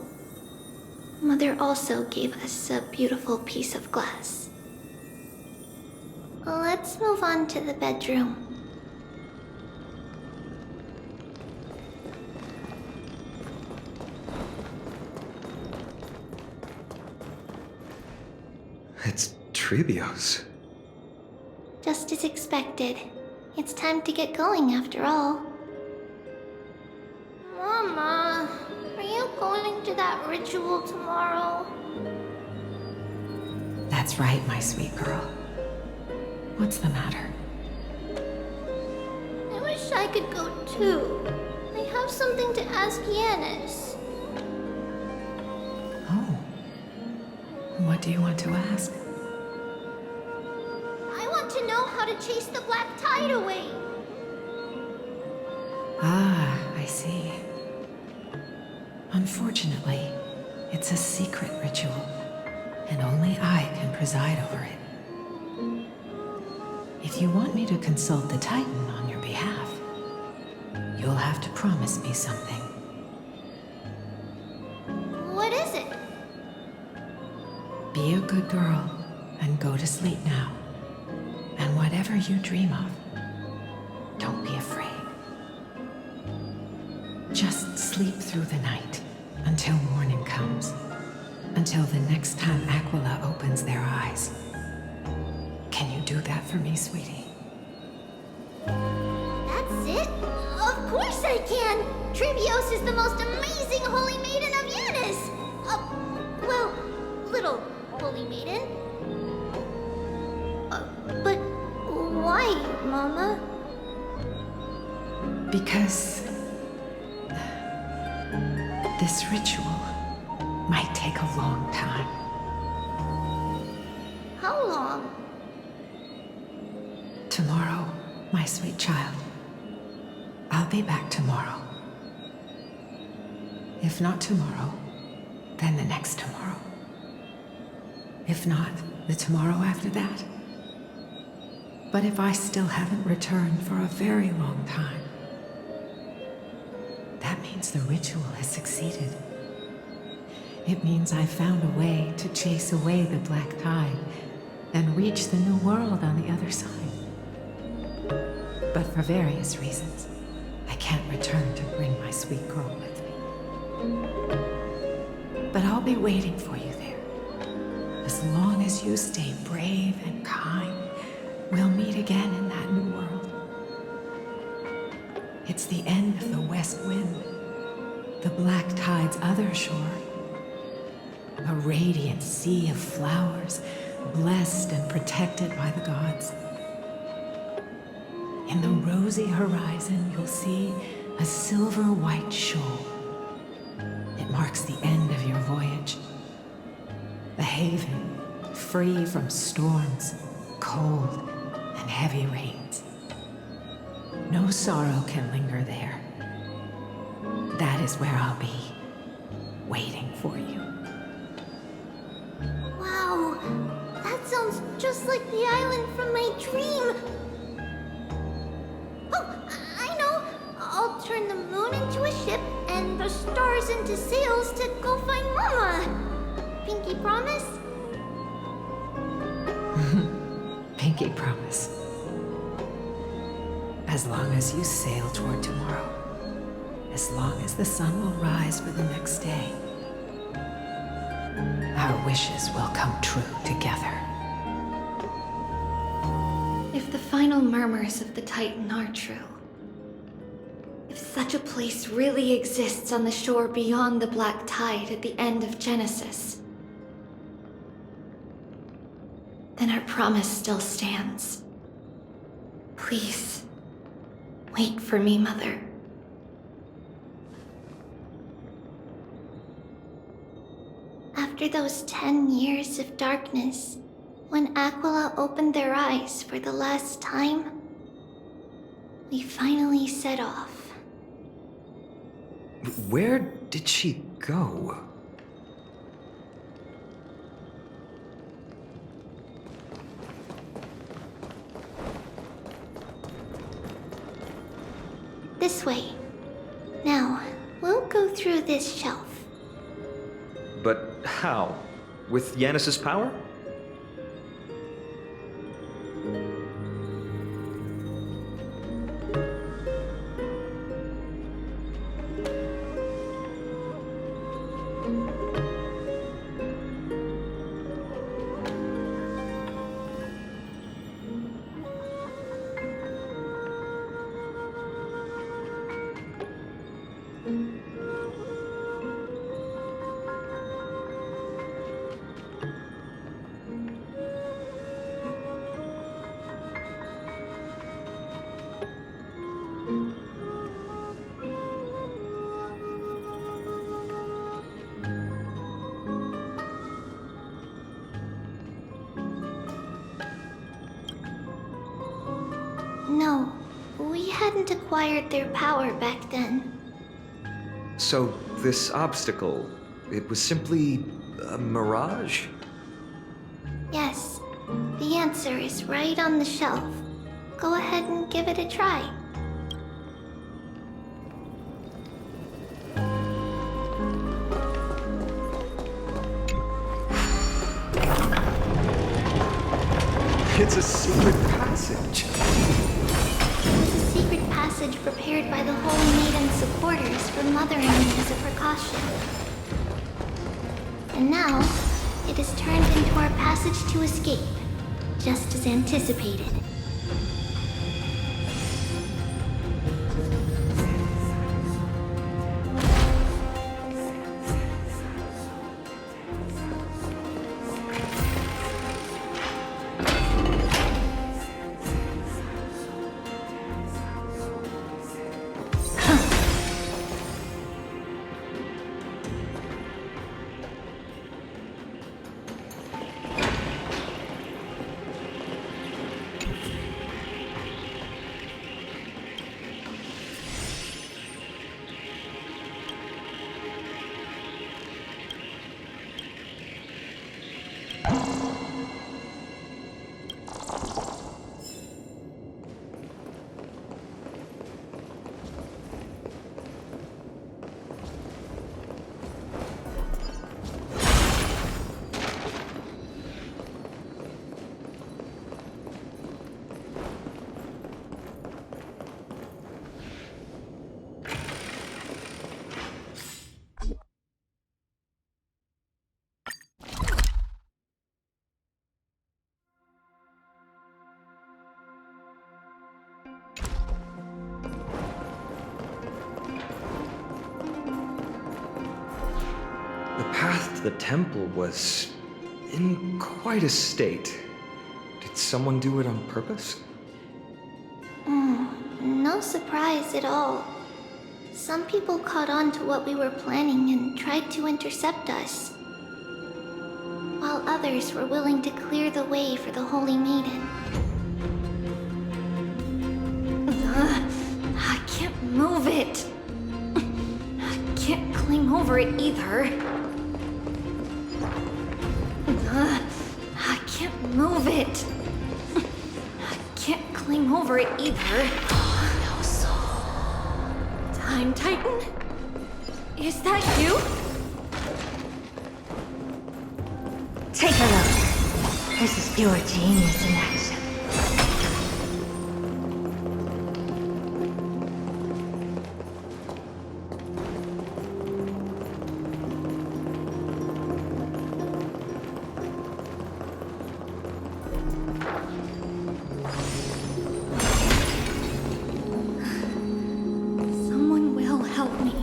Mother also gave us a beautiful piece of glass. Let's move on to the bedroom. It's Trebios. Just as expected. It's time to get going after all. Mama, are you going to that ritual tomorrow? That's right, my sweet girl. What's the matter? I wish I could go too. I have something to ask Yanis. Oh. What do you want to ask? I want to know how to chase the black tide away. Ah, I see. Unfortunately, it's a secret ritual, and only I can preside over it. If you want me to consult the Titan on your behalf, you'll have to promise me something. What is it? Be a good girl and go to sleep now. And whatever you dream of, don't be afraid. Just sleep through the night until morning comes. Until the next time Aquila opens their eyes. Can you do that for me, sweetie? That's it? Of course I can! Trebios is the most amazing Holy Maiden of Yanis! Well, little Holy Maiden. But why, Mama? Because this ritual might take a long time. How long? Tomorrow, my sweet child. I'll be back tomorrow. If not tomorrow, then the next tomorrow. If not, the tomorrow after that. But if I still haven't returned for a very long time, that means the ritual has succeeded. It means I found a way to chase away the black tide and reach the new world on the other side. But for various reasons, I can't return to bring my sweet girl with me. But I'll be waiting for you there. As long as you stay brave and kind, we'll meet again in that new world. It's the end of the west wind, the black tide's other shore. A radiant sea of flowers, blessed and protected by the gods. In the rosy horizon, you'll see a silver-white shoal. It marks the end of your voyage. A haven, free from storms, cold, and heavy rains. No sorrow can linger there. That is where I'll be, waiting for you. That sounds just like the island from my dream. Oh, I know. I'll turn the moon into a ship and the stars into sails to go find Mama. Pinky promise? Pinky promise. As long as you sail toward tomorrow. As long as the sun will rise for the next day. Our wishes will come true together. If the final murmurs of the Titan are true, if such a place really exists on the shore beyond the Black Tide at the end of Genesis, then our promise still stands. Please, wait for me, Mother. After those 10 years of darkness, when Aquila opened their eyes for the last time, we finally set off. Where did she go? This way. Now, we'll go through this shelf. But how? With Yanis's power? No, we hadn't acquired their power back then. So, this obstacle, it was simply a mirage? Yes, the answer is right on the shelf. Go ahead and give it a try. It's a secret passage. It was a secret passage prepared by the Holy Maiden's supporters for mothering me as a precaution. And now, it has turned into our passage to escape, just as anticipated. The path to the temple was in quite a state. Did someone do it on purpose? No surprise at all. Some people caught on to what we were planning and tried to intercept us, while others were willing to clear the way for the Holy Maiden. I can't move it. I can't climb over it either. Move it! I can't climb over it either. No soul. Time Titan? Is that you? Take a look. This is pure genius in action. Someone will help me.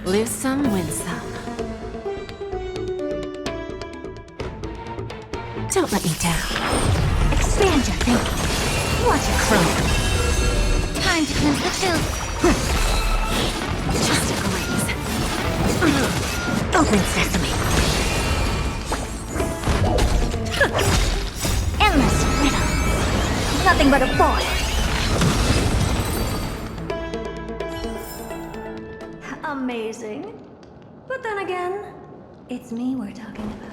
Lose some, win some. Don't let me down. Expand your thinking. Watch it grow. Time to cleanse the filth. Just a graze. Open sesame. Endless riddle. Nothing but a void. Amazing. But then again, it's me we're talking about.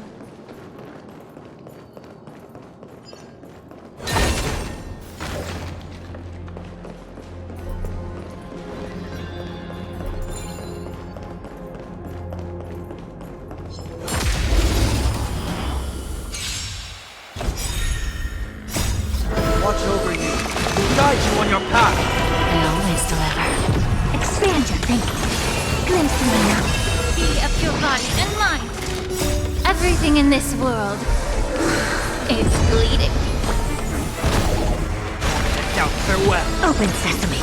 Watch over you. We'll guide you on your path. I always deliver. Expand your thinking. Glimpse in the now. Be of your body and mind. Everything in this world is bleeding. Doubt farewell. Open sesame.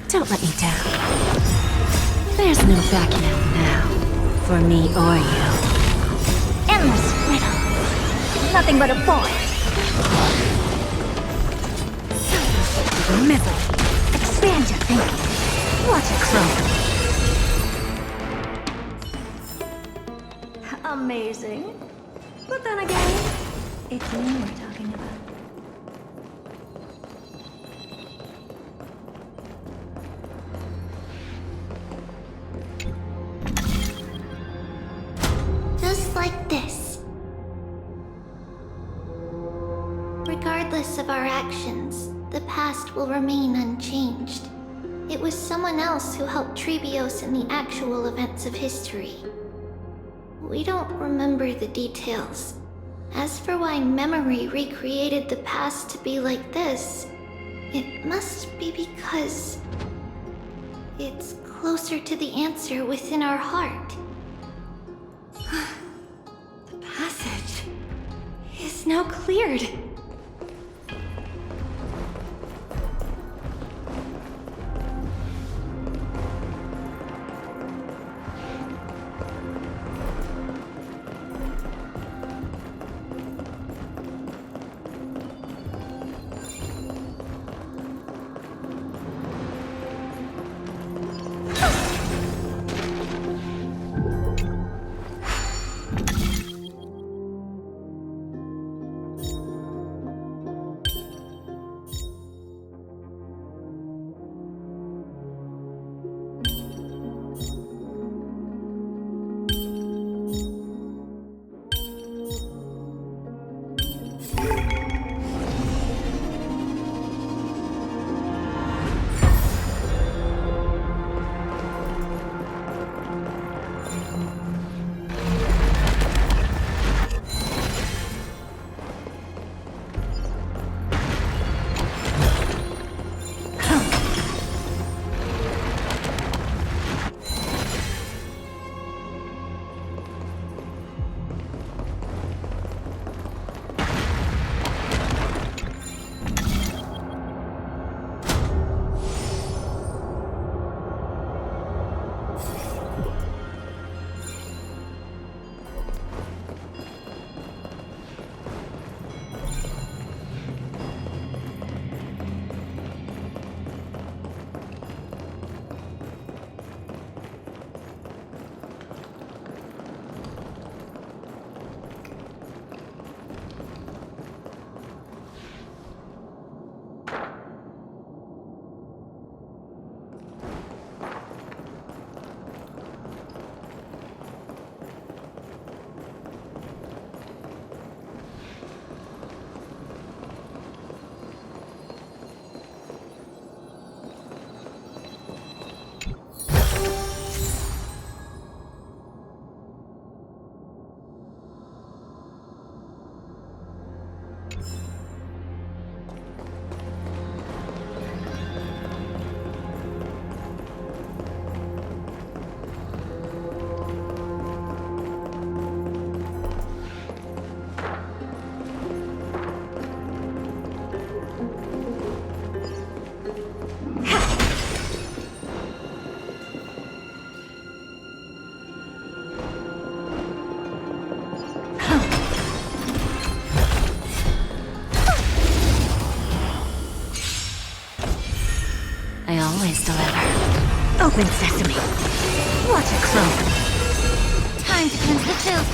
Don't let me down. There's no backing out now, for me or you. Endless riddle. Nothing but a void. Misery. Expand your thinking. Watch it grow. Amazing. But then again, it's me we're talking about. Just like this. Regardless of our actions, the past will remain unchanged. It was someone else who helped Trebios in the actual events of history. We don't remember the details. As for why memory recreated the past to be like this, it must be because it's closer to the answer within our heart. The passage is now cleared. always deliver. Open sesame. What a crumb. Time to cleanse the filth.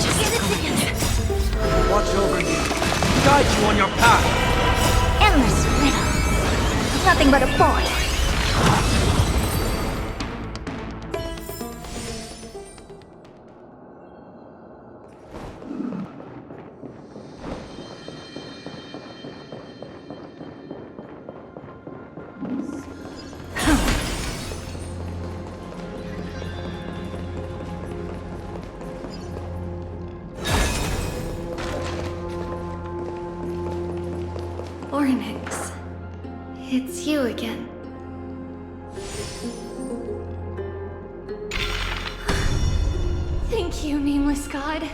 Just get it together. Watch over you. Guide you on your path. Endless riddle. Nothing but a boy. Ornix, it's you again. Thank you, nameless god.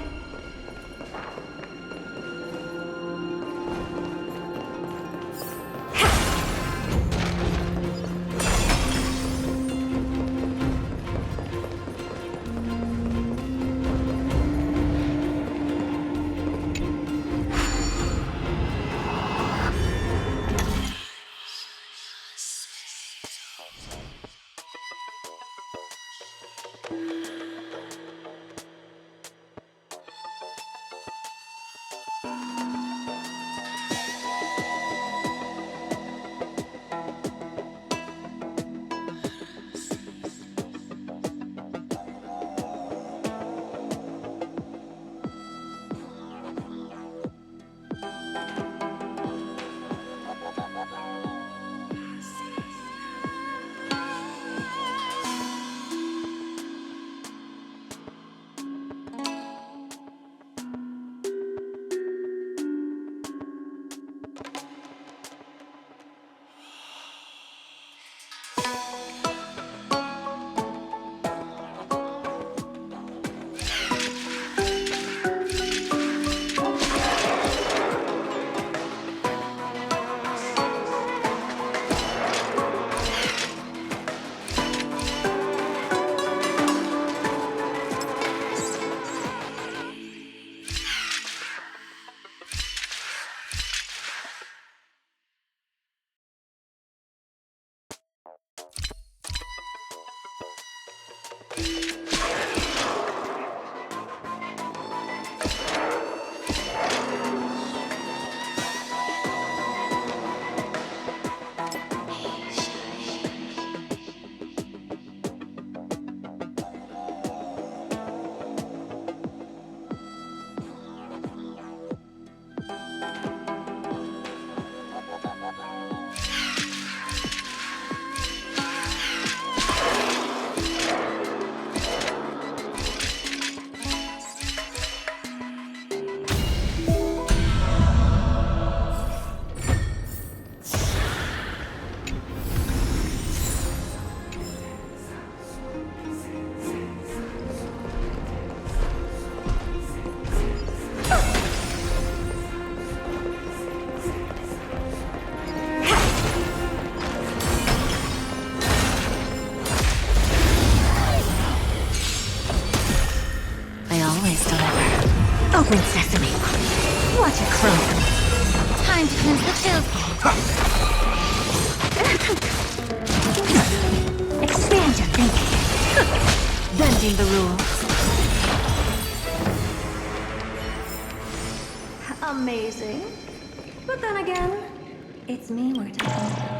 Open sesame. What a crumb. Time to cleanse the filth. Expand your thinking. Bending the rules. Amazing. But then again, it's me we're talking about.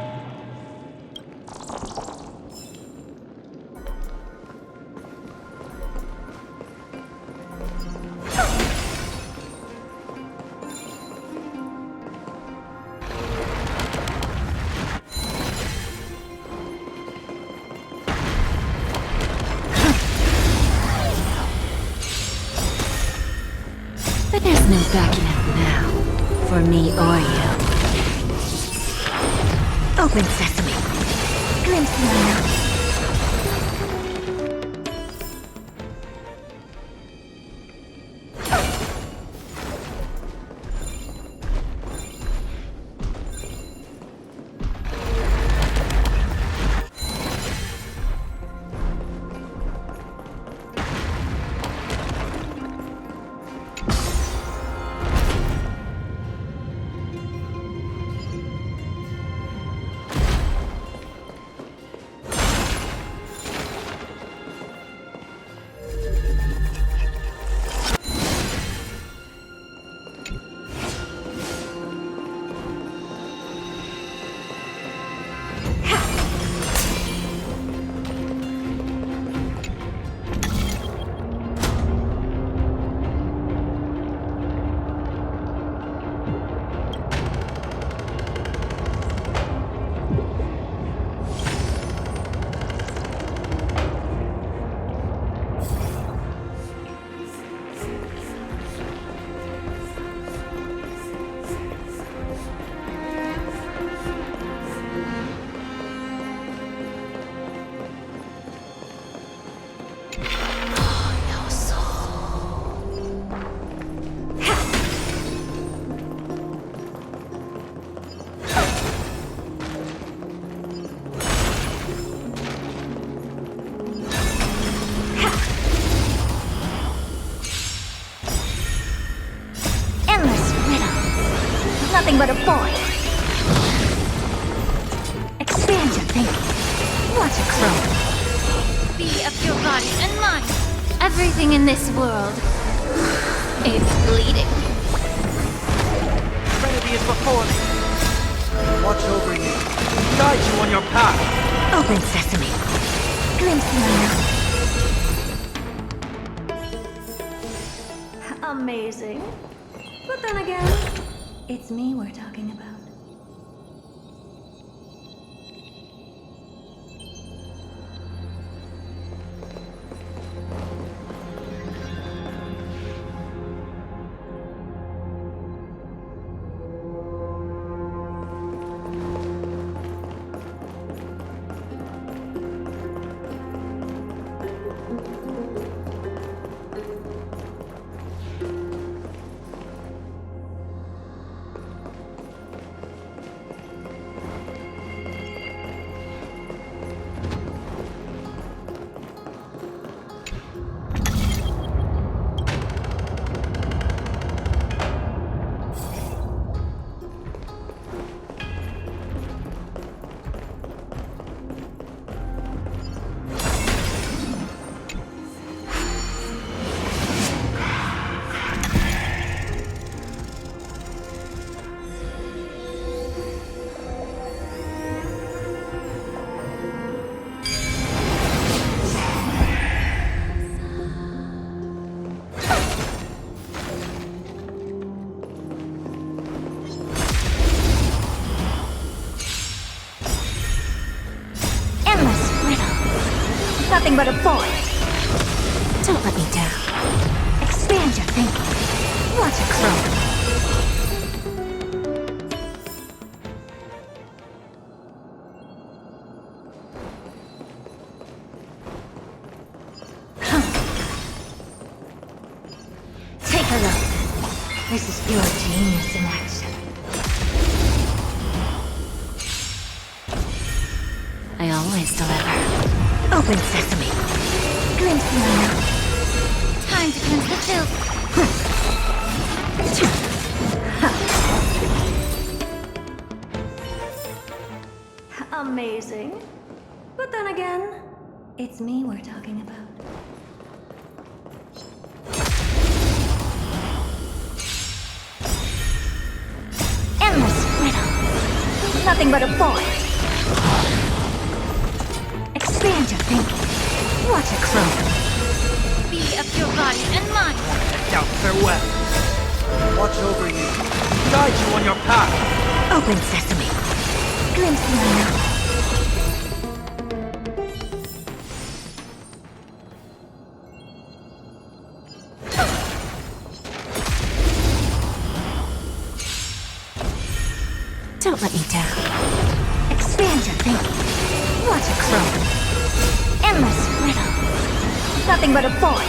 But there's no backing out now, for me or you. Open sesame. Glimpse my mouth. Nothing but a boy. Expand your thinking. Watch it grow. Be of your body and mind. Everything in this world is bleeding. Trinity is before me. Watch over you. Guide you on your path. Open sesame. Glimpse the unknown. Amazing. But then again, it's me we're talking about. Nothing but a boy. Don't let me down. Expand your thinking. Watch it grow. Take a look. This is pure genius in action. I always deliver. Open sesame. Glimpse the unknown. Time to cleanse the filth. Amazing. But then again, it's me we're talking about. Endless riddle. Nothing but a boy. Expand your thinking. Watch it grow. Be of your body and mind. Doubt farewell. Watch over you. Guide you on your path. Open sesame. Glimpse the unknown. Don't let me down. Expand your thinking. Watch it grow. Endless riddle. Nothing but a boy.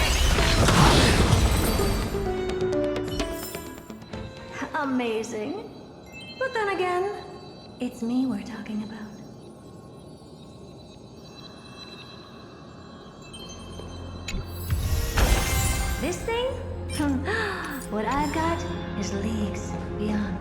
Amazing. But then again, it's me we're talking about. This thing? What I've got is leagues beyond.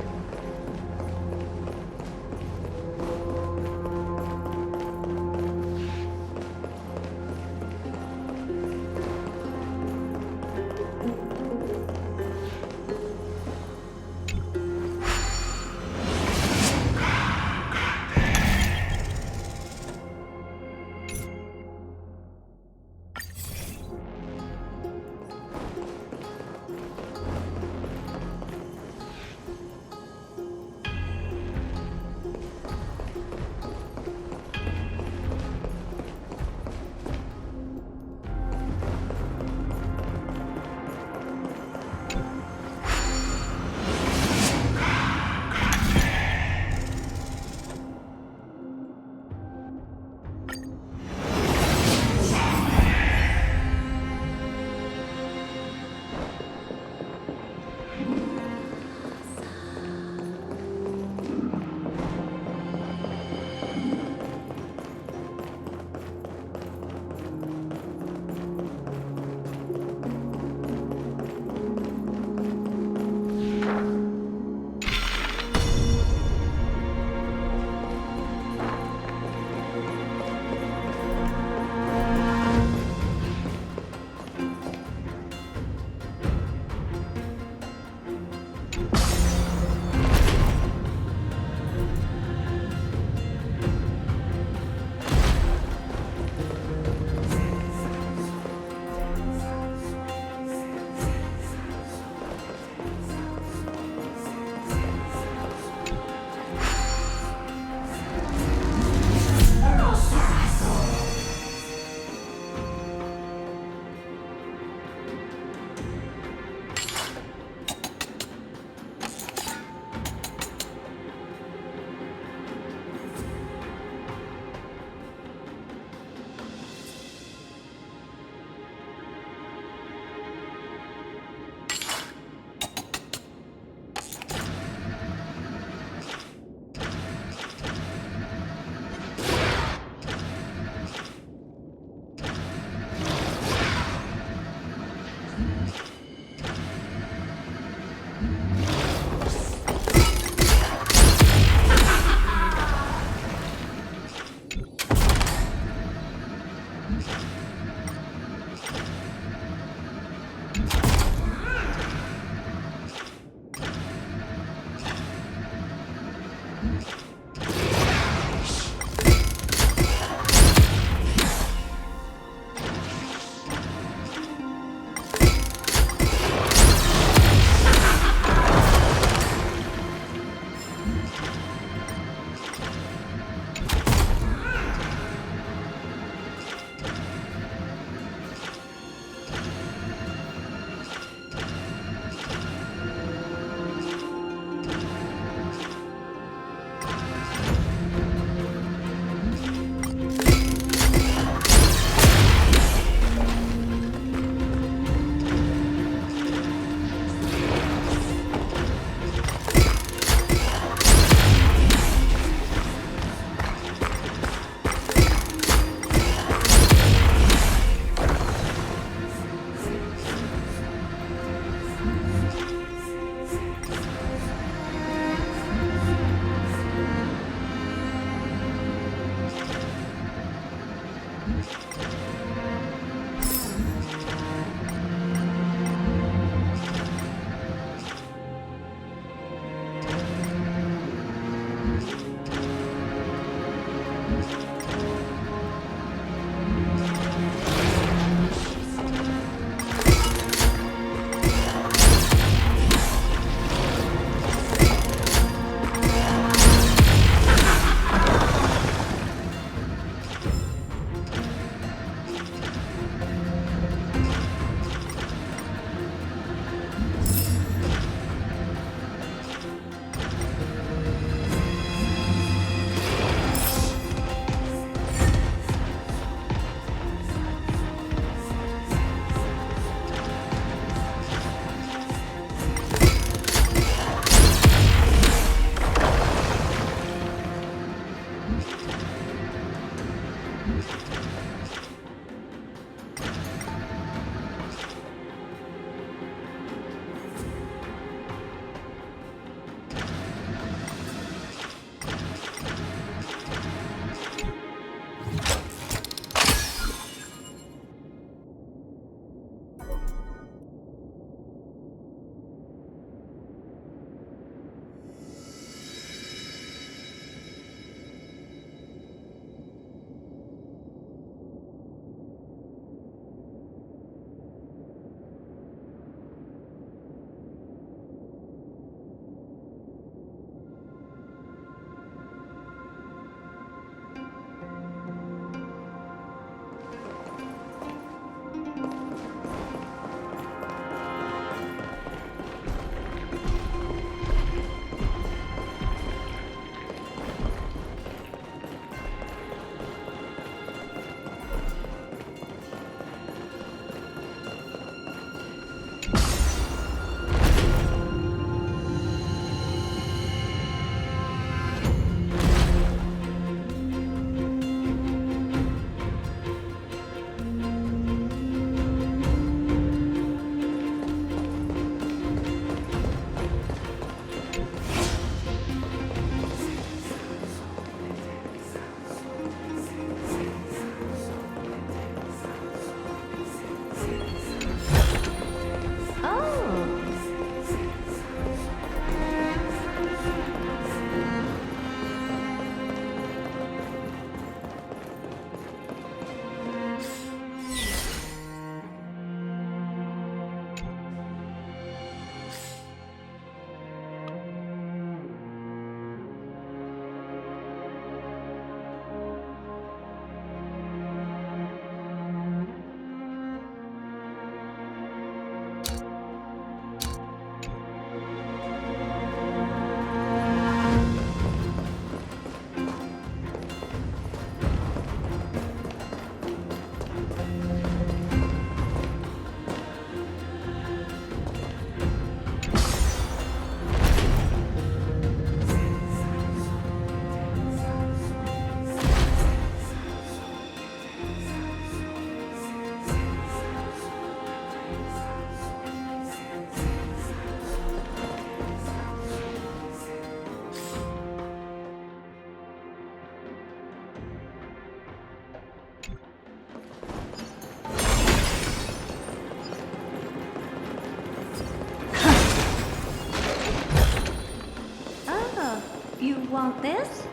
You want this?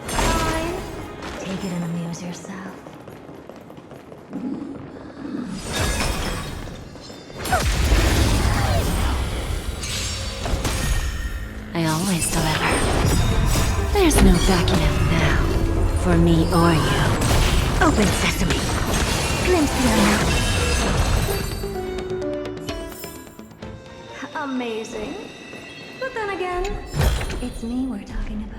Fine. Take it and amuse yourself. I always deliver. There's no backing out now. For me or you. Open sesame. Glimpse the unknown. Amazing. But then again, it's me we're talking about.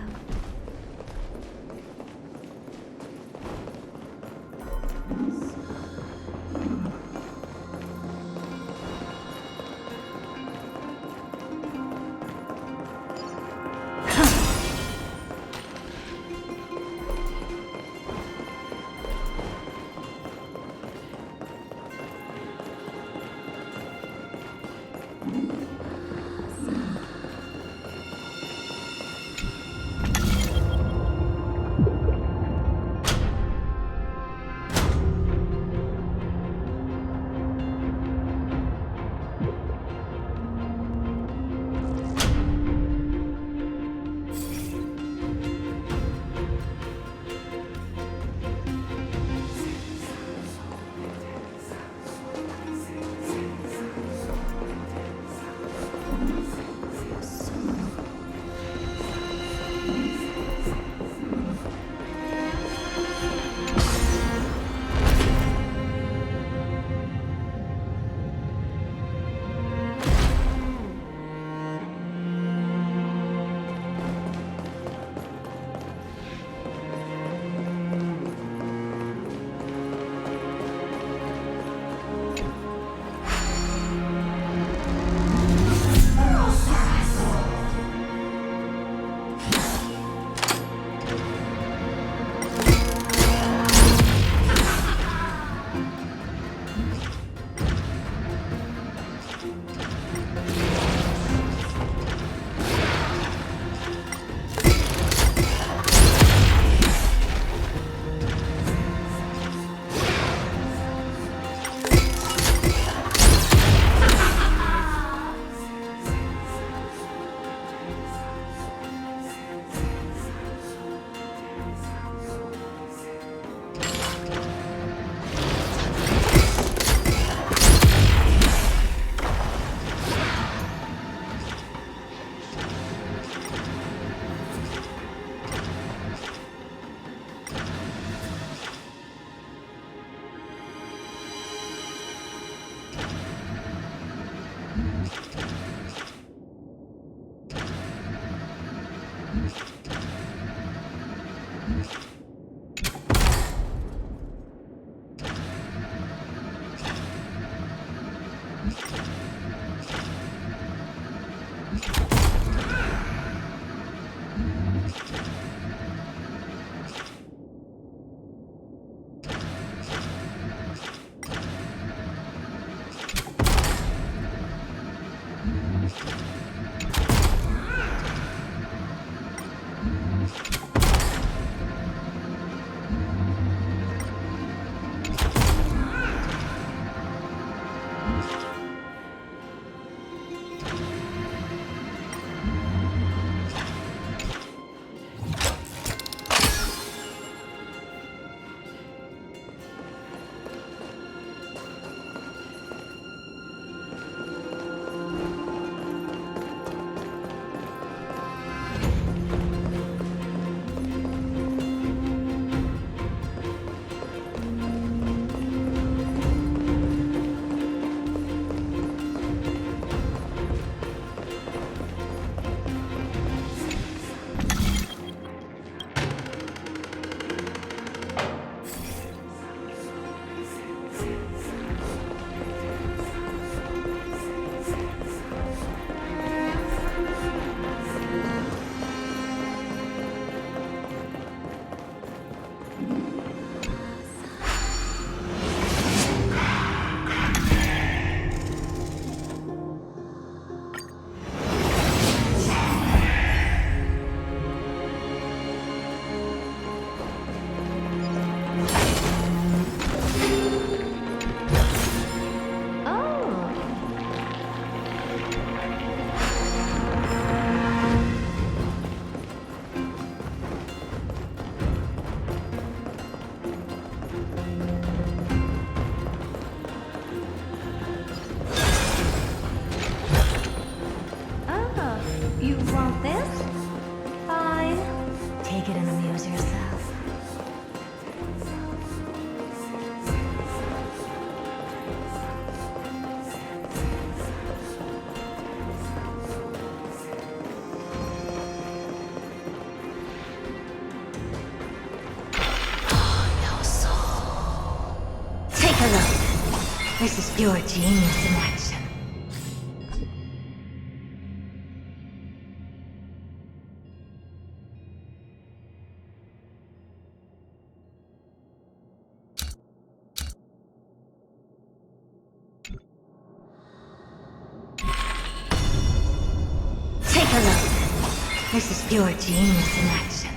This is pure genius in action. Take a look. This is pure genius in action.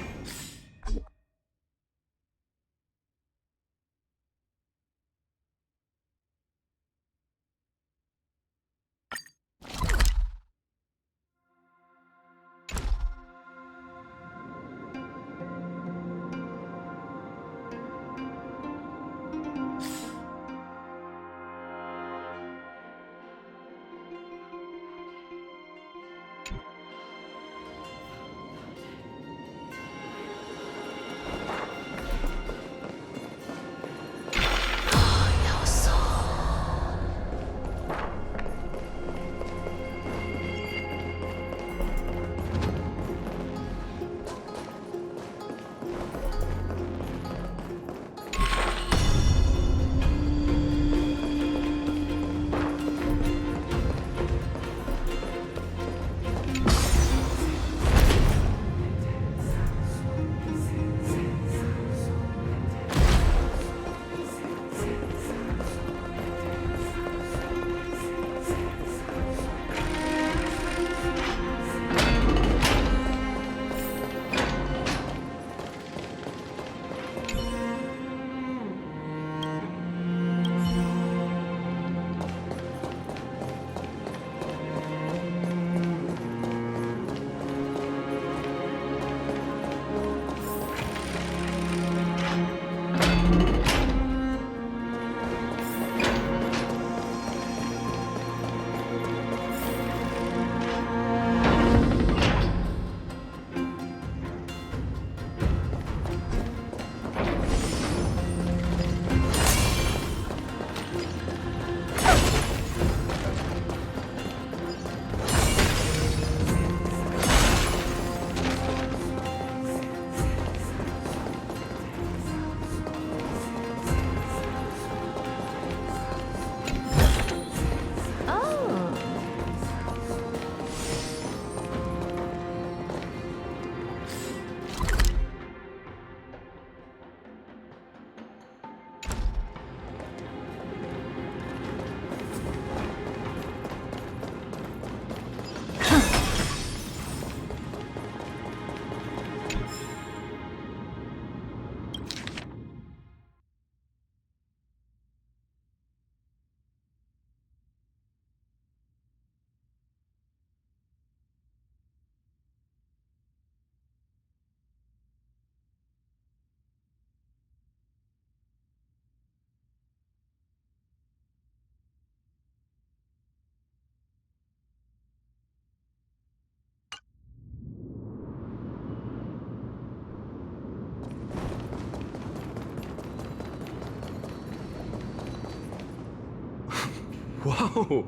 Whoa!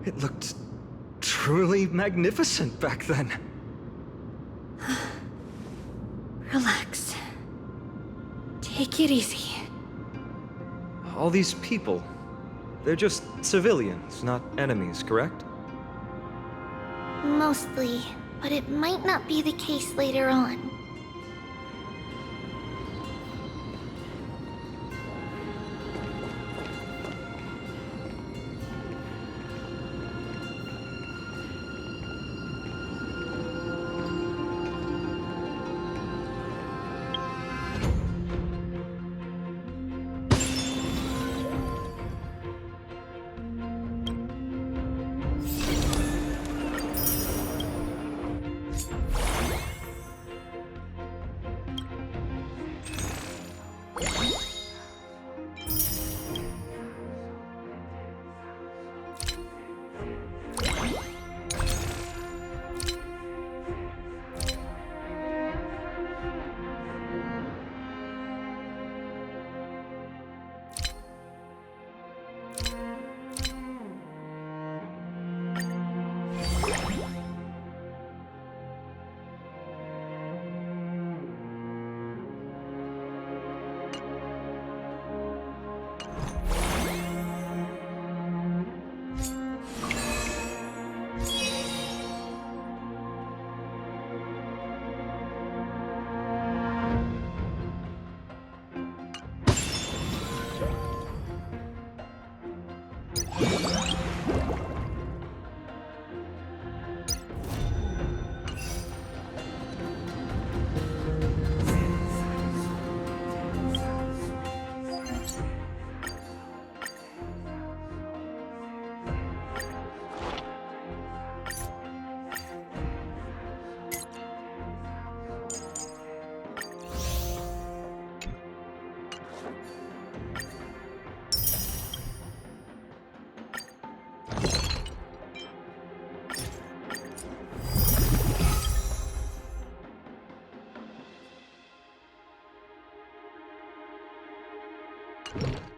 It looked truly magnificent back then. Relax. Take it easy. All these people, they're just civilians, not enemies, correct? Mostly, but it might not be the case later on. it.